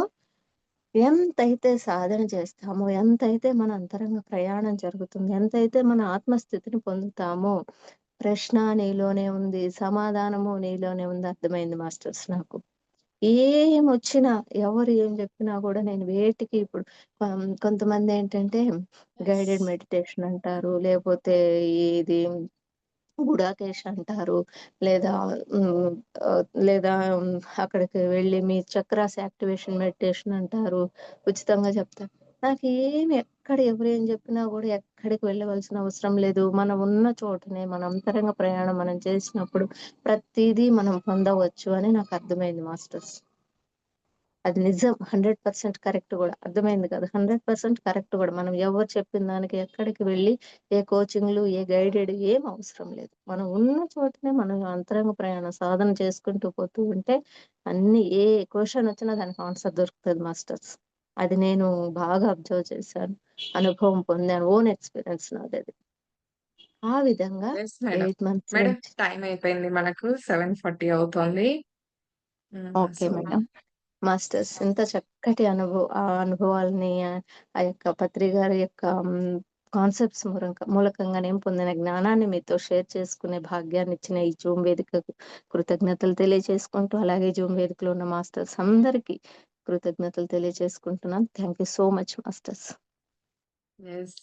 ఎంతైతే సాధన చేస్తామో, ఎంతైతే మన అంతరంగ ప్రయాణం జరుగుతుంది, ఎంతైతే మన ఆత్మస్థితిని పొందుతామో, ప్రశ్న నీలోనే ఉంది, సమాధానము నీలోనే ఉంది అర్థమైంది మాస్టర్స్ నాకు. ఏమొచ్చినా, ఎవరు ఏం జెప్పినా గూడా నేను వేటికి ఇప్పుడు కొంతమందేంటంటే యెస్. గైడెడ్ మెడిటేషన్ అంటారు. లేపోతే ఇది గుడాకేష్ అంటారు. లేదా హ్మ్. లేదా అక్కడికి వెళ్లి మీ చక్రాస్ యాక్టివేషన్ మెడిటేషన్ అంటారు. ఉచితంగా చెప్తారు. నాకేమి ఎక్కడ ఎవరేం చెప్పినా గూడా ఎక్కడికి వెళ్ళవలసిన అవసరం లేదు. మనం ఉన్న చోటనే మన అంతరంగ ప్రయాణం మనం చేసినప్పుడు ప్రతీదీ మనం పొందవచ్చు అని నాకు అర్థమైంది మాస్టర్స్. అది నిజం. 100% కరెక్ట్ గూడా. అర్థమైంది కదా! 100% కరెక్ట్ గూడా. మనం ఎవరు చెప్పిన దానికి ఎక్కడికి వెళ్లి ఏ కోచింగ్‌లు, ఏ గైడెడ్ ఏం అవసరం లేదు. మనం ఉన్న చోటనే మనం అంతరంగ ప్రయాణం సాధన చేసుకుంటూ పోతూ ఉంటే అన్నీ ఏ క్వెషన్ వచ్చినా దానికి ఆన్సర్ దొరుకుతది మాస్టర్స్. అది నేను బాగా అబ్జర్వ్ చేశాను. అనుభవం పొందాను. ఓన్ ఎక్స్‌పీరియన్స్ నాదది. ఆ విధంగా యెస్ మేడం. 8 మంత్స్ మేడం నుంచి టైం అయిపోయింది మనకు. 7:40 అవుతోంది. Okay so madam. మాస్టర్స్ ఇంత చక్కటి ఆ అనుభవాల్ని ఆ యొక్క పత్రి గారి యొక్క కాన్సెప్ట్స్ మూలకంగా నేను పొందిన జ్ఞానాన్ని మీతో షేర్ చేసుకునే భాగ్యాన్ని ఇచ్చిన ఈ జూమ్ వేదికకు కృతజ్ఞతలు తెలియజేసుకుంటూ, అలాగే జూమ్ వేదికలో ఉన్న మాస్టర్స్ అందరికీ కృతజ్ఞతలు తెలియజేసుకుంటున్నాను. Thank you so much masters. Yes.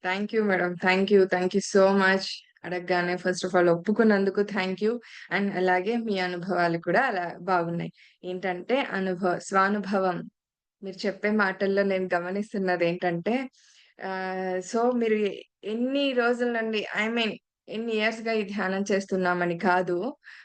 Thank you madam. Thank you so much. అడగగానే ఫస్ట్ ఆఫ్ ఆల్ ఒప్పుకున్నందుకు థాంక్ యూ. అండ్ అలాగే మీ అనుభవాలు కూడా అలా బాగున్నాయి. ఏంటంటే స్వానుభవం. మీరు చెప్పే మాటల్లో నేను గమనిస్తున్నదేంటంటే సో మీరు ఎన్ని రోజుల నుండి ఐ మీన్ ఎన్ని ఇయర్స్ గా ఈ ధ్యానం చేస్తున్నామని కాదు.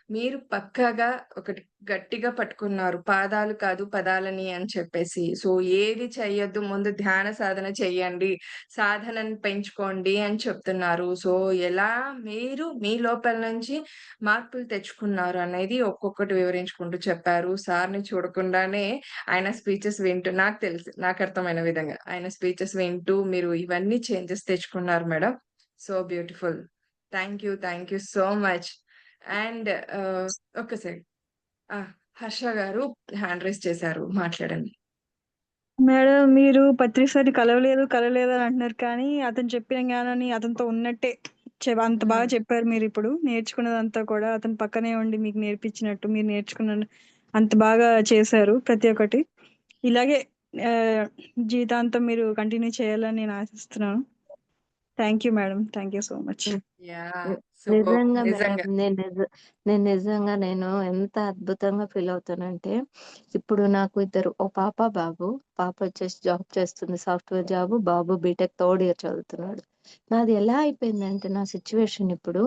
మీరు పక్కాగా ఒకటి గట్టిగా పట్టుకున్నారు. పాదాలు కాదు పదాలని అని చెప్పేసి. సో ఏది చెయ్యొద్దు, ముందు ధ్యాన సాధన చెయ్యండి. సాధనను పెంచుకోండి అని చెప్తున్నారు. సో ఎలా మీరు మీ లోపల నుంచి మార్పులు తెచ్చుకున్నారు అనేది ఒక్కొక్కటి వివరించుకుంటూ చెప్పారు. సార్‌ని చూడకుండానే ఆయన స్పీచెస్ వింటూ నాకు తెలుసు. నాకు అర్థమైన విధంగా. ఆయన స్పీచెస్ వింటూ మీరు ఇవన్నీ చేంజెస్ తెచ్చుకున్నారు madam. So beautiful. Thank you so much. And ఒక్క సెకండ్. హర్ష గారు హ్యాండ్ రైజ్ చేశారు. మాట్లాడండి. మేడం మీరు పత్రి సార్‌ని కలవలేదు అని అంటున్నారు. కానీ అతను చెప్పిన జ్ఞానాన్ని అతనితో ఉన్నట్టే అంత బాగా చెప్పారు మీరిప్పుడు. నేర్చుకున్నదంతా కూడా అతను పక్కనే ఉండి మీకు నేర్పించినట్టు మీరు నేర్చుకున్న అంత బాగా చేశారు ప్రతి ఒక్కటి. ఇలాగే జీవితాంతం మీరు కంటిన్యూ చేయాలని నేను ఆశిస్తున్నాను. Thank you madam. Thank you so much. Yeah! ని సూపర్బ్. నిజంగా మేడం. నిజంగా. నేను నిజంగా ఎంత అద్భుతంగా ఫీల్ అవుతానంటే, ఇప్పుడు నాకు ఇద్దరు ఓ పాప, బాబు. పాప వచ్చేసి జాబ్ చేస్తుంది. Software job. బాబు బీటెక్ థర్డ్ ఇయర్ చదువుతున్నాడు. నాది ఎలా అయిపోయిందంటే నా సిట్యుయేషన్ ఇప్పుడు,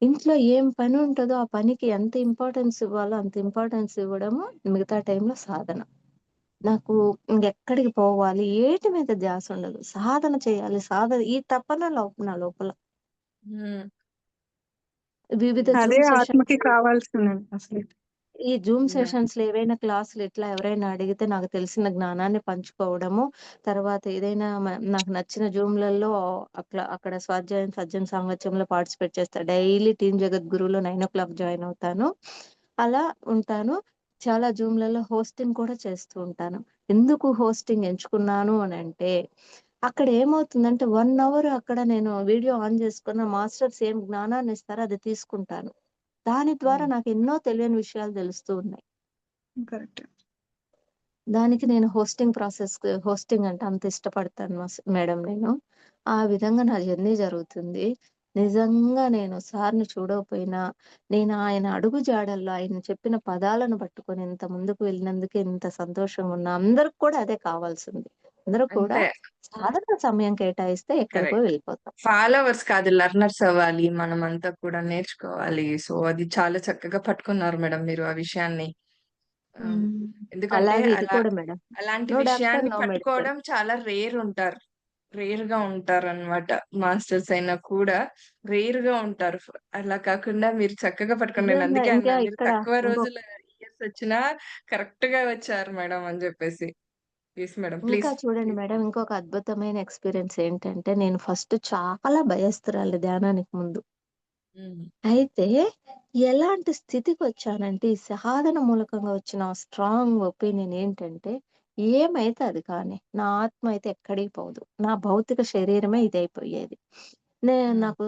ఇంట్లో ఏం పని ఉంటదో ఆ పనికి ఎంత ఇంపార్టెన్స్ ఇవ్వాలో అంత ఇంపార్టెన్స్ ఇవ్వడము, మిగతా టైంలో సాధన. నాకు ఇంకెక్కడికి పోవాలి, ఏటి మీద ధ్యాస ఉండదు. సాధన చేయాలి. ఈ తపన నా లోపల. హ్మ్. వివిధ అదే జూమ్ ఆత్మకి సెషన్స్ కావాల్సింది అసలు. ఈ జూమ్ యాహ్! సెషన్స్‌లో ఏవైనా క్లాసులు ఇట్లా ఎవరైనా అడిగితే నాకు తెలిసిన జ్ఞానాన్ని పంచుకోవడము. తర్వాత ఏదైనా నాకు నచ్చిన జూమ్‌లలో అక్కడ స్వాధ్యాయం, సజ్జన సాంగత్యంలో పార్టిసిపేట్ చేస్తా. డైలీ టీమ్ జగద్గురులో 9:00 జాయిన్ అవుతాను. అలా ఉంటాను. చాలా జూమ్‌లలో హోస్టింగ్ కూడా చేస్తూ ఉంటాను. ఎందుకు హోస్టింగ్ ఎంచుకున్నాను అనంటే, అక్కడ ఏమవుతుందంటే 1 అవర్ అక్కడ నేను వీడియో ఆన్ చేసుకున్న మాస్టర్స్ ఏం జ్ఞానాన్ని ఇస్తారో అది తీసుకుంటాను. దాని ద్వారా హ్మ్. నాకు ఎన్నో తెలియని విషయాలు తెలుస్తూ ఉన్నాయి. కరెక్ట్. దానికి నేను హోస్టింగ్ అంటే అంత ఇష్టపడతాను మేడం నేను. ఆ విధంగా నా జర్నీ జరుగుతుంది. నిజంగా నేను సార్‌ని చూడకపోయినా, నేను ఆయన అడుగు జాడల్లో ఆయన చెప్పిన పదాలను పట్టుకొని ఇంత ముందుకు వెళ్ళినందుకే ఇంత సంతోషంగా ఉన్నా. అందరికి కూడా అదే కావాల్సింది. అందరూ కూడా అంతే. సాధన సమయం కేటాయిస్తే ఎక్కడికో కరెక్ట్. వెళ్ళిపోతాం. ఫాలోవర్స్ కాదు లెర్నర్స్ అవ్వాలి. మనమంతా కూడా నేర్చుకోవాలి. సో అది చాలా చక్కగా పట్టుకున్నారు మేడం మీరు ఆ విషయాన్ని. ఆహ్, హ్మ్. ఎందుకంటే అలాగే ఇది కూడా మేడం. అలాంటి నో డాక్టర్, విషయాన్ని నో మెడిసిన్. పట్టుకోవడం చాలా రేర్‌గా ఉంటారనమాట. మాస్టర్స్ అయినా కూడా రేర్‌గా ఉంటారు. అలా కాకుండా మీరు చక్కగా పట్టుకున్నారు. నేను నిజంగా అందుకే ఇంకా అన్నా మీరు ఇక్కడ తక్కువ ఇంకొక రోజుల ఇయర్స్ వచ్చినా కరెక్ట్‌గా వచ్చారు మేడం అని జెప్పేసి. Yes madam. ఇంకా ప్లీజ్. చూడండి ప్లీజ్. మేడం, ఇంకొక అద్భుతమైన ఎక్స్‌పీరియన్స్ ఏంటంటే, నేను ఫస్ట్ చాలా భయస్తురాలి ధ్యానానికి ముందు. హ్మ్. అయితే ఎలాంటి స్థితికొచ్చానంటే, ఈ సాధన మూలకంగా వచ్చిన స్ట్రాంగ్ ఒపీనియన్ ఏంటంటే, ఏమైతే అది కాని. నా ఆత్మ అయితే ఎక్కడికి పోదు. నా భౌతిక శరీరమే ఇదైపోయేది. హ్మ్. నాకు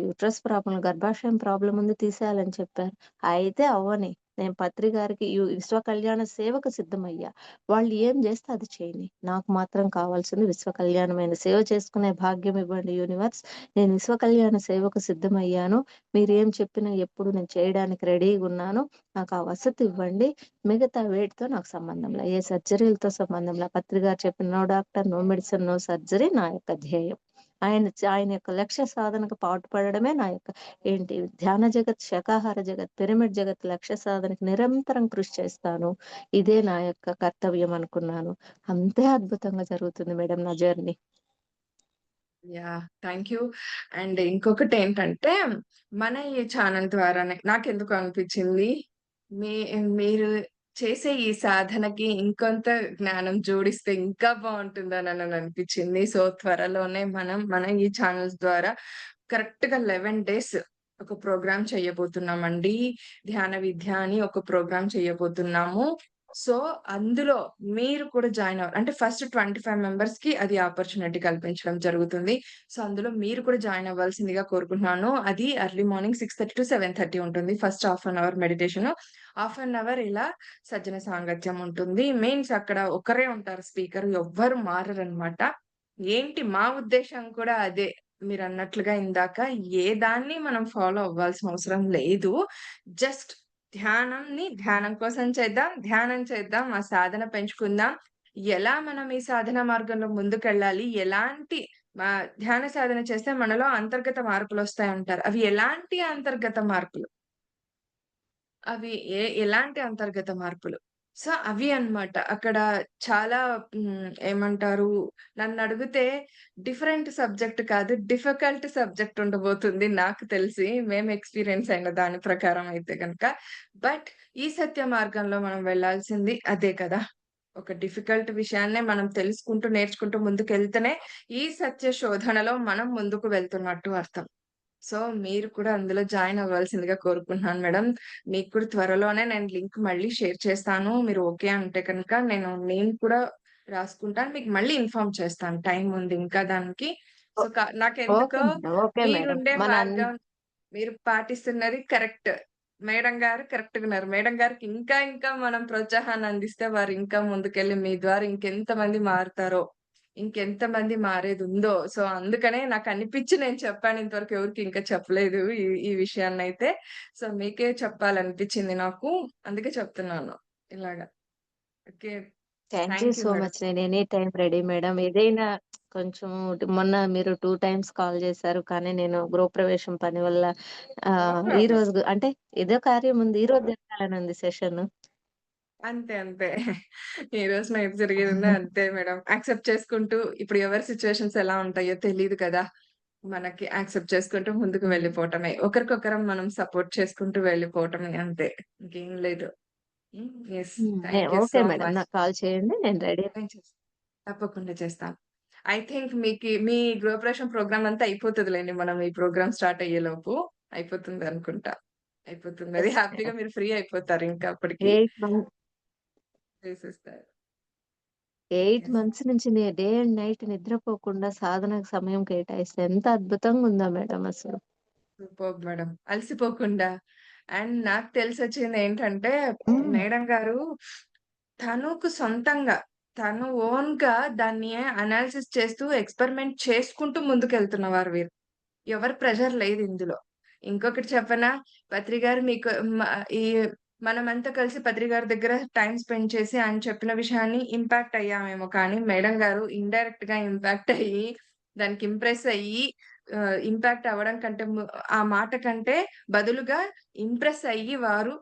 యూట్రస్ ప్రాబ్లమ్, గర్భాశయం ప్రాబ్లమ్ ఉంది తీసేయాలని చెప్పారు. అయితే అవ్వని. నేను పత్రి గారికి విశ్వ కళ్యాణ సేవకు సిద్ధమయ్యా. వాళ్ళు ఏం చేస్తే అది చేయని. నాకు మాత్రం కావాల్సింది విశ్వ కళ్యాణమైన సేవ చేసుకునే భాగ్యం ఇవ్వండి యూనివర్స్. నేను విశ్వ కళ్యాణ సేవకు సిద్ధమయ్యాను. మీరేం చెప్పినా ఎప్పుడు నేను చేయడానికి రెడీగున్నాను. నాకు ఆ వసతి ఇవ్వండి. మిగతా వేటితో నాకు సంబంధంలా. ఏ సర్జరీలతో సంబంధంలా. పత్రి గారు చెప్పిన no doctor, no medicine, no surgery నా యొక్క ధ్యేయం. ఆయన యొక్క లక్ష్య సాధనకు పాటుపడడమే నా యొక్క ధ్యాన జగత్, శాకాహార జగత్, పిరమిడ్ జగత్ లక్ష్య సాధనకి నిరంతరం కృషి చేస్తాను. ఇదే నా యొక్క కర్తవ్యం అనుకున్నాను. అంతే అద్భుతంగా జరుగుతుంది మేడం నా journey. Yeah! Thank you. And ఇంకొకటేంటంటే, మన ఈ ఛానెల్ ద్వారానే నాకెందుకో అనిపిచ్చింది, మీ మీరు చేసే ఈ సాధనకి ఇంకొంత జ్ఞానం జోడిస్తే ఇంకా బావుంటుందనని అనిపిచ్చింది. సో, త్వరలోనే మన ఈ ఛానెల్స్ ద్వారా కరెక్ట్‌గా 11 డేస్ ఒక ప్రోగ్రామ్ చేయబోతున్నామండి. ధ్యాన విద్య అని ఒక ప్రోగ్రామ్ చేయబోతున్నాము. సో, అందులో మీరు కూడా జాయిన్ అంటే ఫస్ట్ 25 మెంబర్స్‌కి అది ఆపర్చునిటీ కల్పించడం జరుగుతుంది. సో, అందులో మీరు కూడా జాయిన్ అవ్వాల్సిందిగా కోరుకుంటున్నాను. అది ఎర్లీ మార్నింగ్ 6:30-7:30 ఉంటుంది. First half an hour meditation. Half an hour ఇలా సజ్జన సాంగత్యం ఉంటుంది. మీన్స్ అక్కడ ఒకరే ఉంటారు స్పీకర్. ఎవ్వరు మారరనమాట. మా ఉద్దేశ్యం కూడా అదే. మీరన్నట్లుగా ఇందాక ఏ దాన్ని మనం ఫాలో అవ్వాల్సిన అవసరం లేదు. జస్ట్ ధ్యానం కోసం చేద్దాం. ధ్యానం చేద్దాం. ఆ సాధన పెంచుకుందాం. ఎలా మనం ఈ సాధన మార్గంలో ముందుకెళ్ళాలి? ఎలాంటి ధ్యాన సాధన చేస్తే మనలో అంతర్గత మార్పులొస్తాయంటారు. అవి ఎలాంటి అంతర్గత మార్పులు? అవి ఎలాంటి అంతర్గత మార్పులు? సో, అవి అన్నమాట. అక్కడ చాలా ఏమంటారు, నన్నడిగితే డిఫరెంట్ సబ్జెక్ట్ కాదు, డిఫికల్ట్ సబ్జెక్ట్ ఉండబోతుంది నాకు తెలిసి. మేము ఎక్స్‌పీరియన్స్ అయిన దాని ప్రకారం అయితే గనక. బట్ ఈ సత్య మార్గంలో మనం వెళ్ళాల్సింది అదే కదా! ఒక డిఫికల్ట్ విషయాన్నే మనం తెలుసుకుంటూ, నేర్చుకుంటూ ముందుకెళ్తేనే ఈ సత్య శోధనలో మనం ముందుకు వెళ్తున్నట్టు అర్థం. సో, మీరు కూడా అందులో జాయిన్ అవ్వాల్సిందిగా కోరుకుంటున్నాను మేడం. మీకు కూడా త్వరలోనే నేను లింక్ మళ్ళీ షేర్ చేస్తాను. మీరు ఓకే అంటే కనుక నేను కూడా రాసుకుంటాను. మీకు మళ్ళీ ఇన్ఫార్మ్ చేస్తాను. టైం ఉంది ఇంకా దానికి. సో, ఓకే నాకెందుకో మేడం. Okay madam. మీరుండే మన మార్గం మీరు పాటిస్తున్నది కరెక్ట్. మేడం గారు కరెక్ట్‌గున్నారు. మేడం గారికి ఇంకా ఇంకా మనం ప్రోత్సాహాన్ని అందిస్తే వారు ఇంకా ముందుకెళ్ళి మీ ద్వారా ఇంకెంతమంది మారుతారో, ఇంకెంతమంది మారేదుందో. సో, అందుకనే నాకనిపిచ్చి నేను చెప్పాను. ఇంతవరకు ఎవరికీ ఇంకా చెప్పలేదు ఈ ఈ విషయాన్నయితే. సో, మీకే చెప్పాలనిపిచ్చింది నాకు. అందుకే చెప్తున్నాను. ఇలాగా. Okay. Thank you thank you so madam. Much. నేను ఎనీ టైమ్ రెడీ మేడం. ఏదైనా కొంచెం మొన్న మీరు 2 టైమ్స్ కాల్ చేశారు. కానీ నేను గృహప్రవేశం పని వల్ల నో ఈ ప్రాబ్లమ్. రోజు అంటే ఏదో కార్యం ఉంది. ఈ రోజు జరగాలనుంది సెషన్. అంతే. అంతే. ఏ రోజున ఏది జరిగేదుందో అంతే మేడం. యాక్సెప్ట్ చేసుకుంటూ ఇప్పుడు ఎవరి సిట్యుయేషన్స్ ఎలా ఉంటాయో తెలీదు కదా! మనకి యాక్సెప్ట్ చేసుకుంటూ ముందుకు హ్మ్. వెళ్ళిపోవటమే. ఒకరికొకరం మనం సపోర్ట్ చేసుకుంటూ వెళ్ళిపోవటమే అంతే. ఇంకేం లేదు. Yes. Thank you okay so madam. Much. నాకు కాల్ చేయండి. నేను రెడీ. నేను చేస్తా. తప్పకుండా చేస్తాను. ఐ థింక్ మీ గృహప్రవేశం ప్రోగ్రామ్ అంతా అయిపోతదిలెండి. మనం ఈ ప్రోగ్రామ్ స్టార్ట్ అయ్యేలోపు. అయిపోతుందనుకుంటా. అయిపోతుంది. అది యెస్ హ్యాపీగా మేడం. మీరు ఫ్రీ అయిపోతారు ఇంకా అప్పటికి. 8 మంత్ చేసేస్తారు. 8 యెస్. మంత్స్ నుంచి డే అండ్ నైట్ నిద్రపోకుండా సాధనకు సమయం కేటాయిస్తే ఎంత అద్భుతంగా ఉందో మేడం అసలు. Superb madam. అలసిపోకుండా. అండ్ నాకు తెలిసొచ్చిందేంటంటే, హ్మ్. మేడం గారు తనుకు సొంతంగా, తను ఓన్‌గా దాన్ని అనాలిసిస్ చేస్తూ, ఎక్స్‌పెరిమెంట్ చేసుకుంటూ ముందుకెళ్తున్నవారు వీరు. ఎవరి ప్రెషర్ లేదిందులో. ఇంకొకటి చెప్పనా? పత్రి గారు మీకు ఈ మనమంతా కలిసి పత్రి గారి దగ్గర టైమ్ స్పెండ్ చేసి ఆయన చెప్పిన విషయాన్ని ఇంపాక్ట్ అయ్యామేమో కానీ, మేడం గారు ఇండైరెక్ట్‌గా ఇంపాక్ట్ అయ్యి, దానికి ఇంప్రెస్ అయ్యి ఇంపాక్ట్ అవ్వడం కంటే ఆ మాట కంటే బదులుగా ఇంప్రెస్ అయ్యి వారు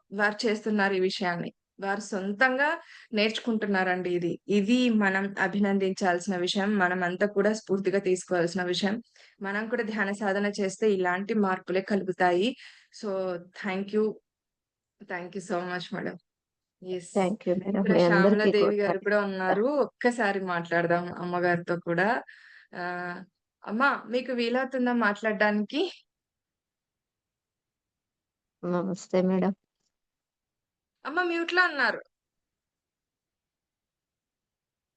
చేస్తున్నారు ఈ విషయాన్ని. వారు సొంతంగా నేర్చుకుంటున్నారండి ఇది. ఇది మనం అభినందించాల్సిన విషయం. మనమంతా కూడా స్ఫూర్తిగా తీసుకోవాల్సిన విషయం. మనం కూడా ధ్యాన సాధన చేస్తే ఇలాంటి మార్పులే కలుగుతాయి. So, thank you. Thank you so much madam. Yes. Thank you madam. ఇక్కడ మీ అందరికీ శ్యామలాదేవి కూడా గారు కూడా ఉన్నారు. ఒక్కసారి మాట్లాడదాం అమ్మగారితో కూడా. ఆహ్, అమ్మ మీకు వీలవుతుందా మాట్లాడడానికి? నమస్తే మేడం. అమ్మ మ్యూట్‌లో ఉన్నారు.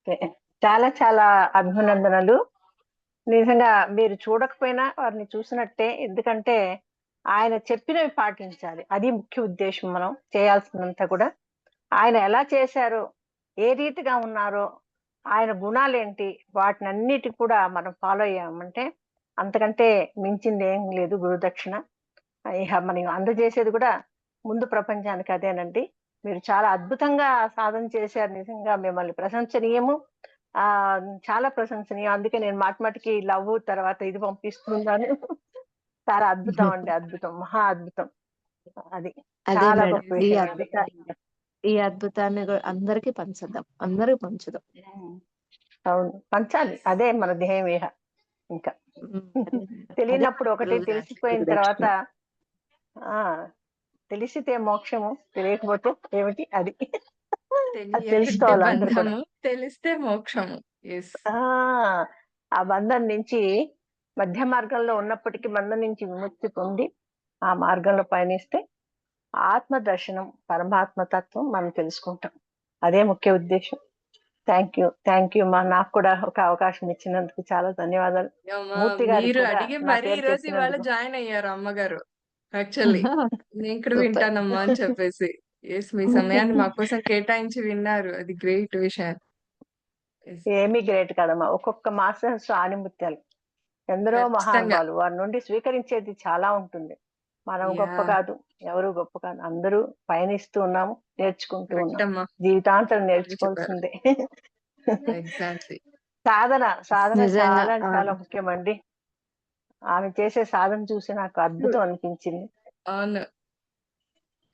ఓకే. చాలా చాలా అభినందనలు. నిజంగా మీరు చూడకపోయినా వారిని చూసినట్టే. ఎందుకంటే ఆయన చెప్పినవి పాటించాలి. అది ముఖ్య ఉద్దేశ్యం మనం చేయాల్సిందంతా కూడా. ఆయన ఎలా చేశారో, ఏ రీతిగా ఉన్నారో, ఆయన గుణాలేంటి వాటినన్నిటి కూడా మనం ఫాలో అయ్యామంటే అంతకంటే మించిందేం లేదు గురుదక్షిణ. ఇహ మనం అందజేసేది కూడా ముందు ప్రపంచానికి అదేనండి. మీరు చాలా అద్భుతంగా సాధన చేశారు. నిజంగా మిమ్మల్ని ప్రశంసనీయము. చాలా ప్రశంసనీయం. అందుకే నేను మాటిమాటికి లవ్వు తర్వాత ఇది పంపిస్తున్నాను. చాలా అద్భుతం అండి. అద్భుతం. మహా అద్భుతం. అది. అదే చాలా మేడం. గొప్ప విషయం అండి. ఈ అద్భుతాన్ని అందరికి పంచుదాం. అందరికి పంచుదాం. అవును. పంచాలి. అదే మన ధ్యేయం ఇహ ఇంకా. అదే మేడం. తెలియనప్పుడు ఒకటి ఎగ్జాక్ట్‌లీ. తెలిసిపోయిన తర్వాత ఆ! తెలిసితే మోక్షము, తెలియకపోతే ఏమిటి అది. అది తెలియకుంటే తెలుసుకోవాలి అందరూ కూడా. బంధము, తెలిస్తే మోక్షము. యెస్. ఆ! ఆ బంధం నుంచి మధ్య మార్గంలో ఉన్నప్పటికీ బంధం నుంచి విముక్తి పొంది, ఆ మార్గంలో పయనిస్తే ఆత్మ దర్శనం, పరమాత్మ తత్వం మనం తెలుసుకుంటాం. అదే ముఖ్య ఉద్దేశ్యం. Thank you. Thank you. నాకు కూడా ఒక అవకాశం ఇచ్చినందుకు చాలా ధన్యవాదాలు. అమ్మా! మూర్తి గారికి మీరు కూడా అడిగి నా మరీ పేరు ఈరోజు ఇవాళ చెప్పినందుకు. జాయిన్ అయ్యారు అమ్మగారు. యాక్చువల్లీ. నేను కూడా సూపర్. వింటానమ్మా అని చెప్పేసి. యెస్. మీ సమయాన్ని మా కోసం కేటాయించి విన్నారు. అది గ్రేట్ విషయం. యెస్. ఏమీ గ్రేట్ కాదమ్మా. ఒక్కొక్క మాస్టర్స్ ఆణిముత్యాలు. ఎందరో ఖచ్చితంగా. మహానుభావులు వారి నుండి స్వీకరించేది చాలా ఉంటుంది. మనం గొప్ప యాహ్! కాదు. ఎవరు గొప్ప కాదు. అందరూ పయనిస్తూ ఉన్నాము. నేర్చుకుంటూ కరెక్ట్ ఉన్నాం. అమ్మా. జీవితాంతం బాగా చెప్పారు. నేర్చుకోవాల్సిందే. ఎగ్జాక్ట్‌లీ. సాధన చాలా నిజంగా చాలా ముఖ్యమండి. ఆమె చేసే సాధన చూసి నాకు అద్భుతం అనిపించింది. అవును.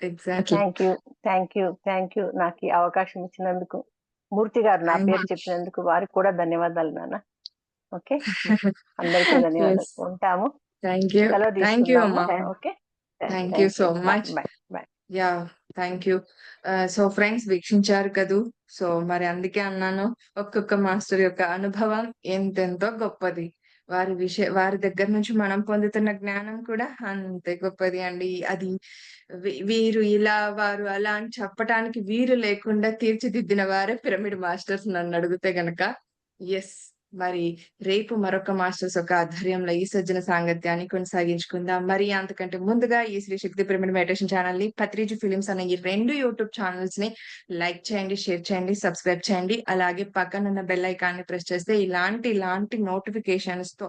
ఎగ్జాక్ట్‌లీ. థ్యాంక్ యూ నాకు ఈ అవకాశం ఇచ్చినందుకు. మూర్తి గారు నా థాంక్ పేరు యూ. చెప్పినందుకు వారికి కూడా ధన్యవాదాలు నాన్న. ఓకే. అందరికీ ధన్యవాదాలు. యెస్. ఉంటాము. Thank you. సెలవు థాంక్ యూ తీసుకుందాము. అమ్మా. Okay. Thank you so much. Bye. Yeah! Thank you. So friends వీక్షించారు కదూ! సో మరి అందుకే అన్నాను, ఒక్కొక్క మాస్టర్ యొక్క అనుభవం ఎంతెంతో గొప్పది. వారి దగ్గర నుంచి మనం పొందుతున్న జ్ఞానం కూడా అంతే గొప్పది అండి. అది వీరు ఇలా, వారు అలా అని చెప్పటానికి వీలు లేకుండా తీర్చిదిద్దిన వారే పిరమిడ్ మాస్టర్స్ నన్నడిగితే గనక. యెస్. మరి రేపు మరొక మాస్టర్స్ యొక్క ఆధ్వర్యంలో ఈ సజ్జన సాంగత్యాన్ని కొనసాగించుకుందాం. మరి అంతకంటే ముందుగా ఈ శ్రీ శక్తి పిరమిడ్ మెడిటేషన్ ఛానల్‌ని, పత్రిజీ ఫిలిమ్స్ అనే ఈ 2 యూట్యూబ్ ఛానల్స్‌ని లైక్ చేయండి, షేర్ చేయండి, సబ్స్క్రైబ్ చేయండి. అలాగే పక్కనున్న బెల్ ఐకాన్‌ని ప్రెస్ చేస్తే ఇలాంటి నోటిఫికేషన్స్‌తో,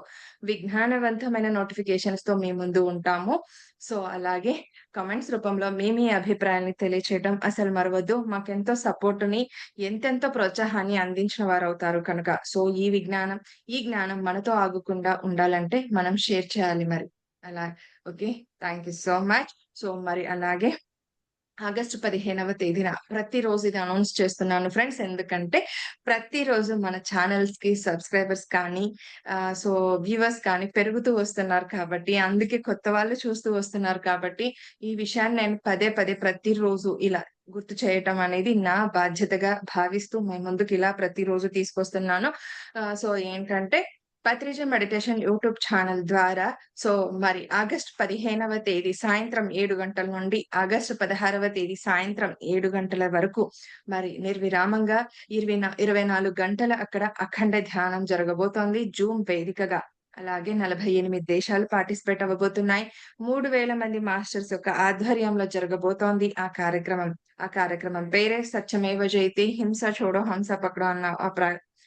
విజ్ఞానవంతమైన నోటిఫికేషన్స్‌తో మీ ముందు ఉంటాము. సో అలాగే కామెంట్స్ రూపంలో మీ అభిప్రాయాన్ని తెలియచేయడం అసలు మరవద్దు. మాకెంతో సపోర్ట్‌ని, ఎంతెంతో ప్రోత్సాహాన్ని అందించిన వారవుతారు కనుక. సో ఈ జ్ఞానం మనతో ఆగకుండా ఉండాలంటే మనం షేర్ చేయాలి మరి. అలా okay. Thank you so much. So మరి అలాగే ఆగస్టు 15వ తేదీన ప్రతిరోజు ఇది అనౌన్స్ చేస్తున్నాను ఫ్రెండ్స్. ఎందుకంటే ప్రతిరోజు మన ఛానల్స్‌కి సబ్స్క్రైబర్స్ కానీ సో వ్యూవర్స్ కానీ పెరుగుతూ వస్తున్నారు కాబట్టి, అందుకే కొత్త వాళ్ళు చూస్తూ వస్తున్నారు కాబట్టి, ఈ విషయాన్ని నేను పదే ప్రతిరోజు ఇలా గుర్తు చేయటం అనేది నా బాధ్యతగా భావిస్తూ మీ ముందుకు ఇలా ప్రతిరోజు తీసుకొస్తున్నాను. సో ఏంటంటే పత్రిజీ మెడిటేషన్ యూట్యూబ్ ఛానల్ ద్వారా సో మరి ఆగస్టు 15వ తేదీ సాయంత్రం 7 గంటల నుండి ఆగస్టు 16వ తేదీ సాయంత్రం 7 గంటల వరకు మరి నిర్విరామంగా 24 గంటల అక్కడ అఖండ ధ్యానం జరగబోతోంది జూమ్ వేదికగా. అలాగే 48 దేశాలు పార్టిసిపేట్ అవ్వబోతున్నాయి. 3000 మంది మాస్టర్స్ యొక్క ఆధ్వర్యంలో జరగబోతోంది ఆ కార్యక్రమం. ఆ కార్యక్రమం పేరే సత్యమేవ జయతే హింస చూడో హంస పకడో అన్న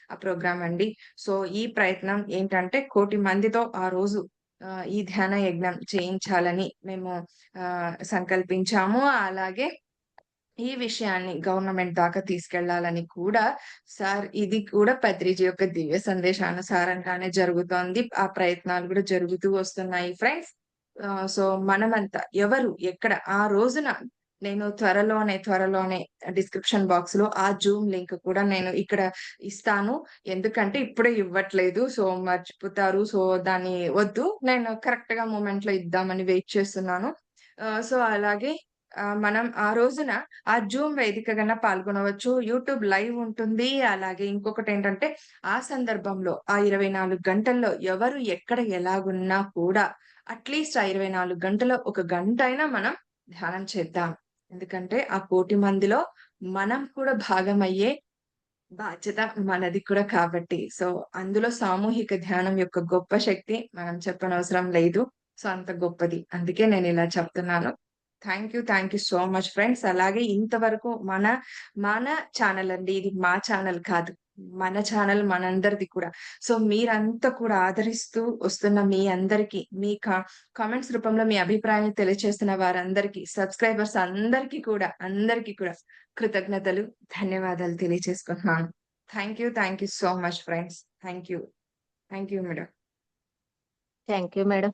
ఆ ప్రోగ్రామ్ అండి. సో ఈ ప్రయత్నం ఏంటంటే 1,00,00,000 మందితో ఆ రోజు ఈ ధ్యాన యజ్ఞం చేయించాలని మేము సంకల్పించాము. అలాగే ఈ విషయాన్ని గవర్నమెంట్ దాకా తీసుకెళ్లాలని కూడా ఇది కూడా పత్రిజీ యొక్క దివ్య సందేశానుసారంగానే జరుగుతోంది. ఆ ప్రయత్నాలు కూడా జరుగుతూ వస్తున్నాయి ఫ్రెండ్స్. సో మనమంతా ఎవరు ఎక్కడ ఆ రోజున నేను త్వరలోనే డిస్క్రిప్షన్ బాక్స్‌లో ఆ జూమ్ లింక్ కూడా నేను ఇక్కడ ఇస్తాను. ఎందుకంటే ఇప్పుడే ఇవ్వట్లేదు. సో మర్చిపోతారు. సో దాన్ని వద్దు. నేను కరెక్ట్‌గా మొమెంట్‌లో ఇద్దామని వెయిట్ చేస్తున్నాను. సో అలాగే మనం ఆ రోజున ఆ జూమ్ వేదికగా పాల్గొనవచ్చు. యూట్యూబ్ లైవ్ ఉంటుంది. అలాగే ఇంకొకటేంటంటే ఆ సందర్భంలో ఆ 24 గంటల్లో ఎవరు ఎక్కడ ఎలాగున్నా కూడా అట్‌లీస్ట్ ఆ 24 గంటలో ఒక గంటైనా మనం ధ్యానం చేద్దాం. ఎందుకంటే ఆ 1,00,00,000 మందిలో మనం కూడా భాగమయ్యే బాధ్యత మనది కూడా కాబట్టి. సో అందులో సామూహిక ధ్యానం యొక్క గొప్ప శక్తి మనం చెప్పనవసరం లేదు. సో అంత గొప్పది. అందుకే నేనిలా చెప్తున్నాను. Thank you so much friends. అలాగే ఇంతవరకు మన ఛానల్ అండి. ఇది మా ఛానల్ కాదు. మన ఛానల్ మనందరిది కూడా. సో మీరంతా కూడా ఆదరిస్తూ వస్తున్న మీ అందరికి, మీ కామెంట్స్ రూపంలో మీ అభిప్రాయాన్ని తెలియచేస్తున్న వారందరికీ, సబ్స్క్రైబర్స్ అందరికీ కూడా కృతజ్ఞతలు, ధన్యవాదాలు తెలియచేసుకుంటున్నాను. Thank you so much friends. Thank you madam. Thank you madam.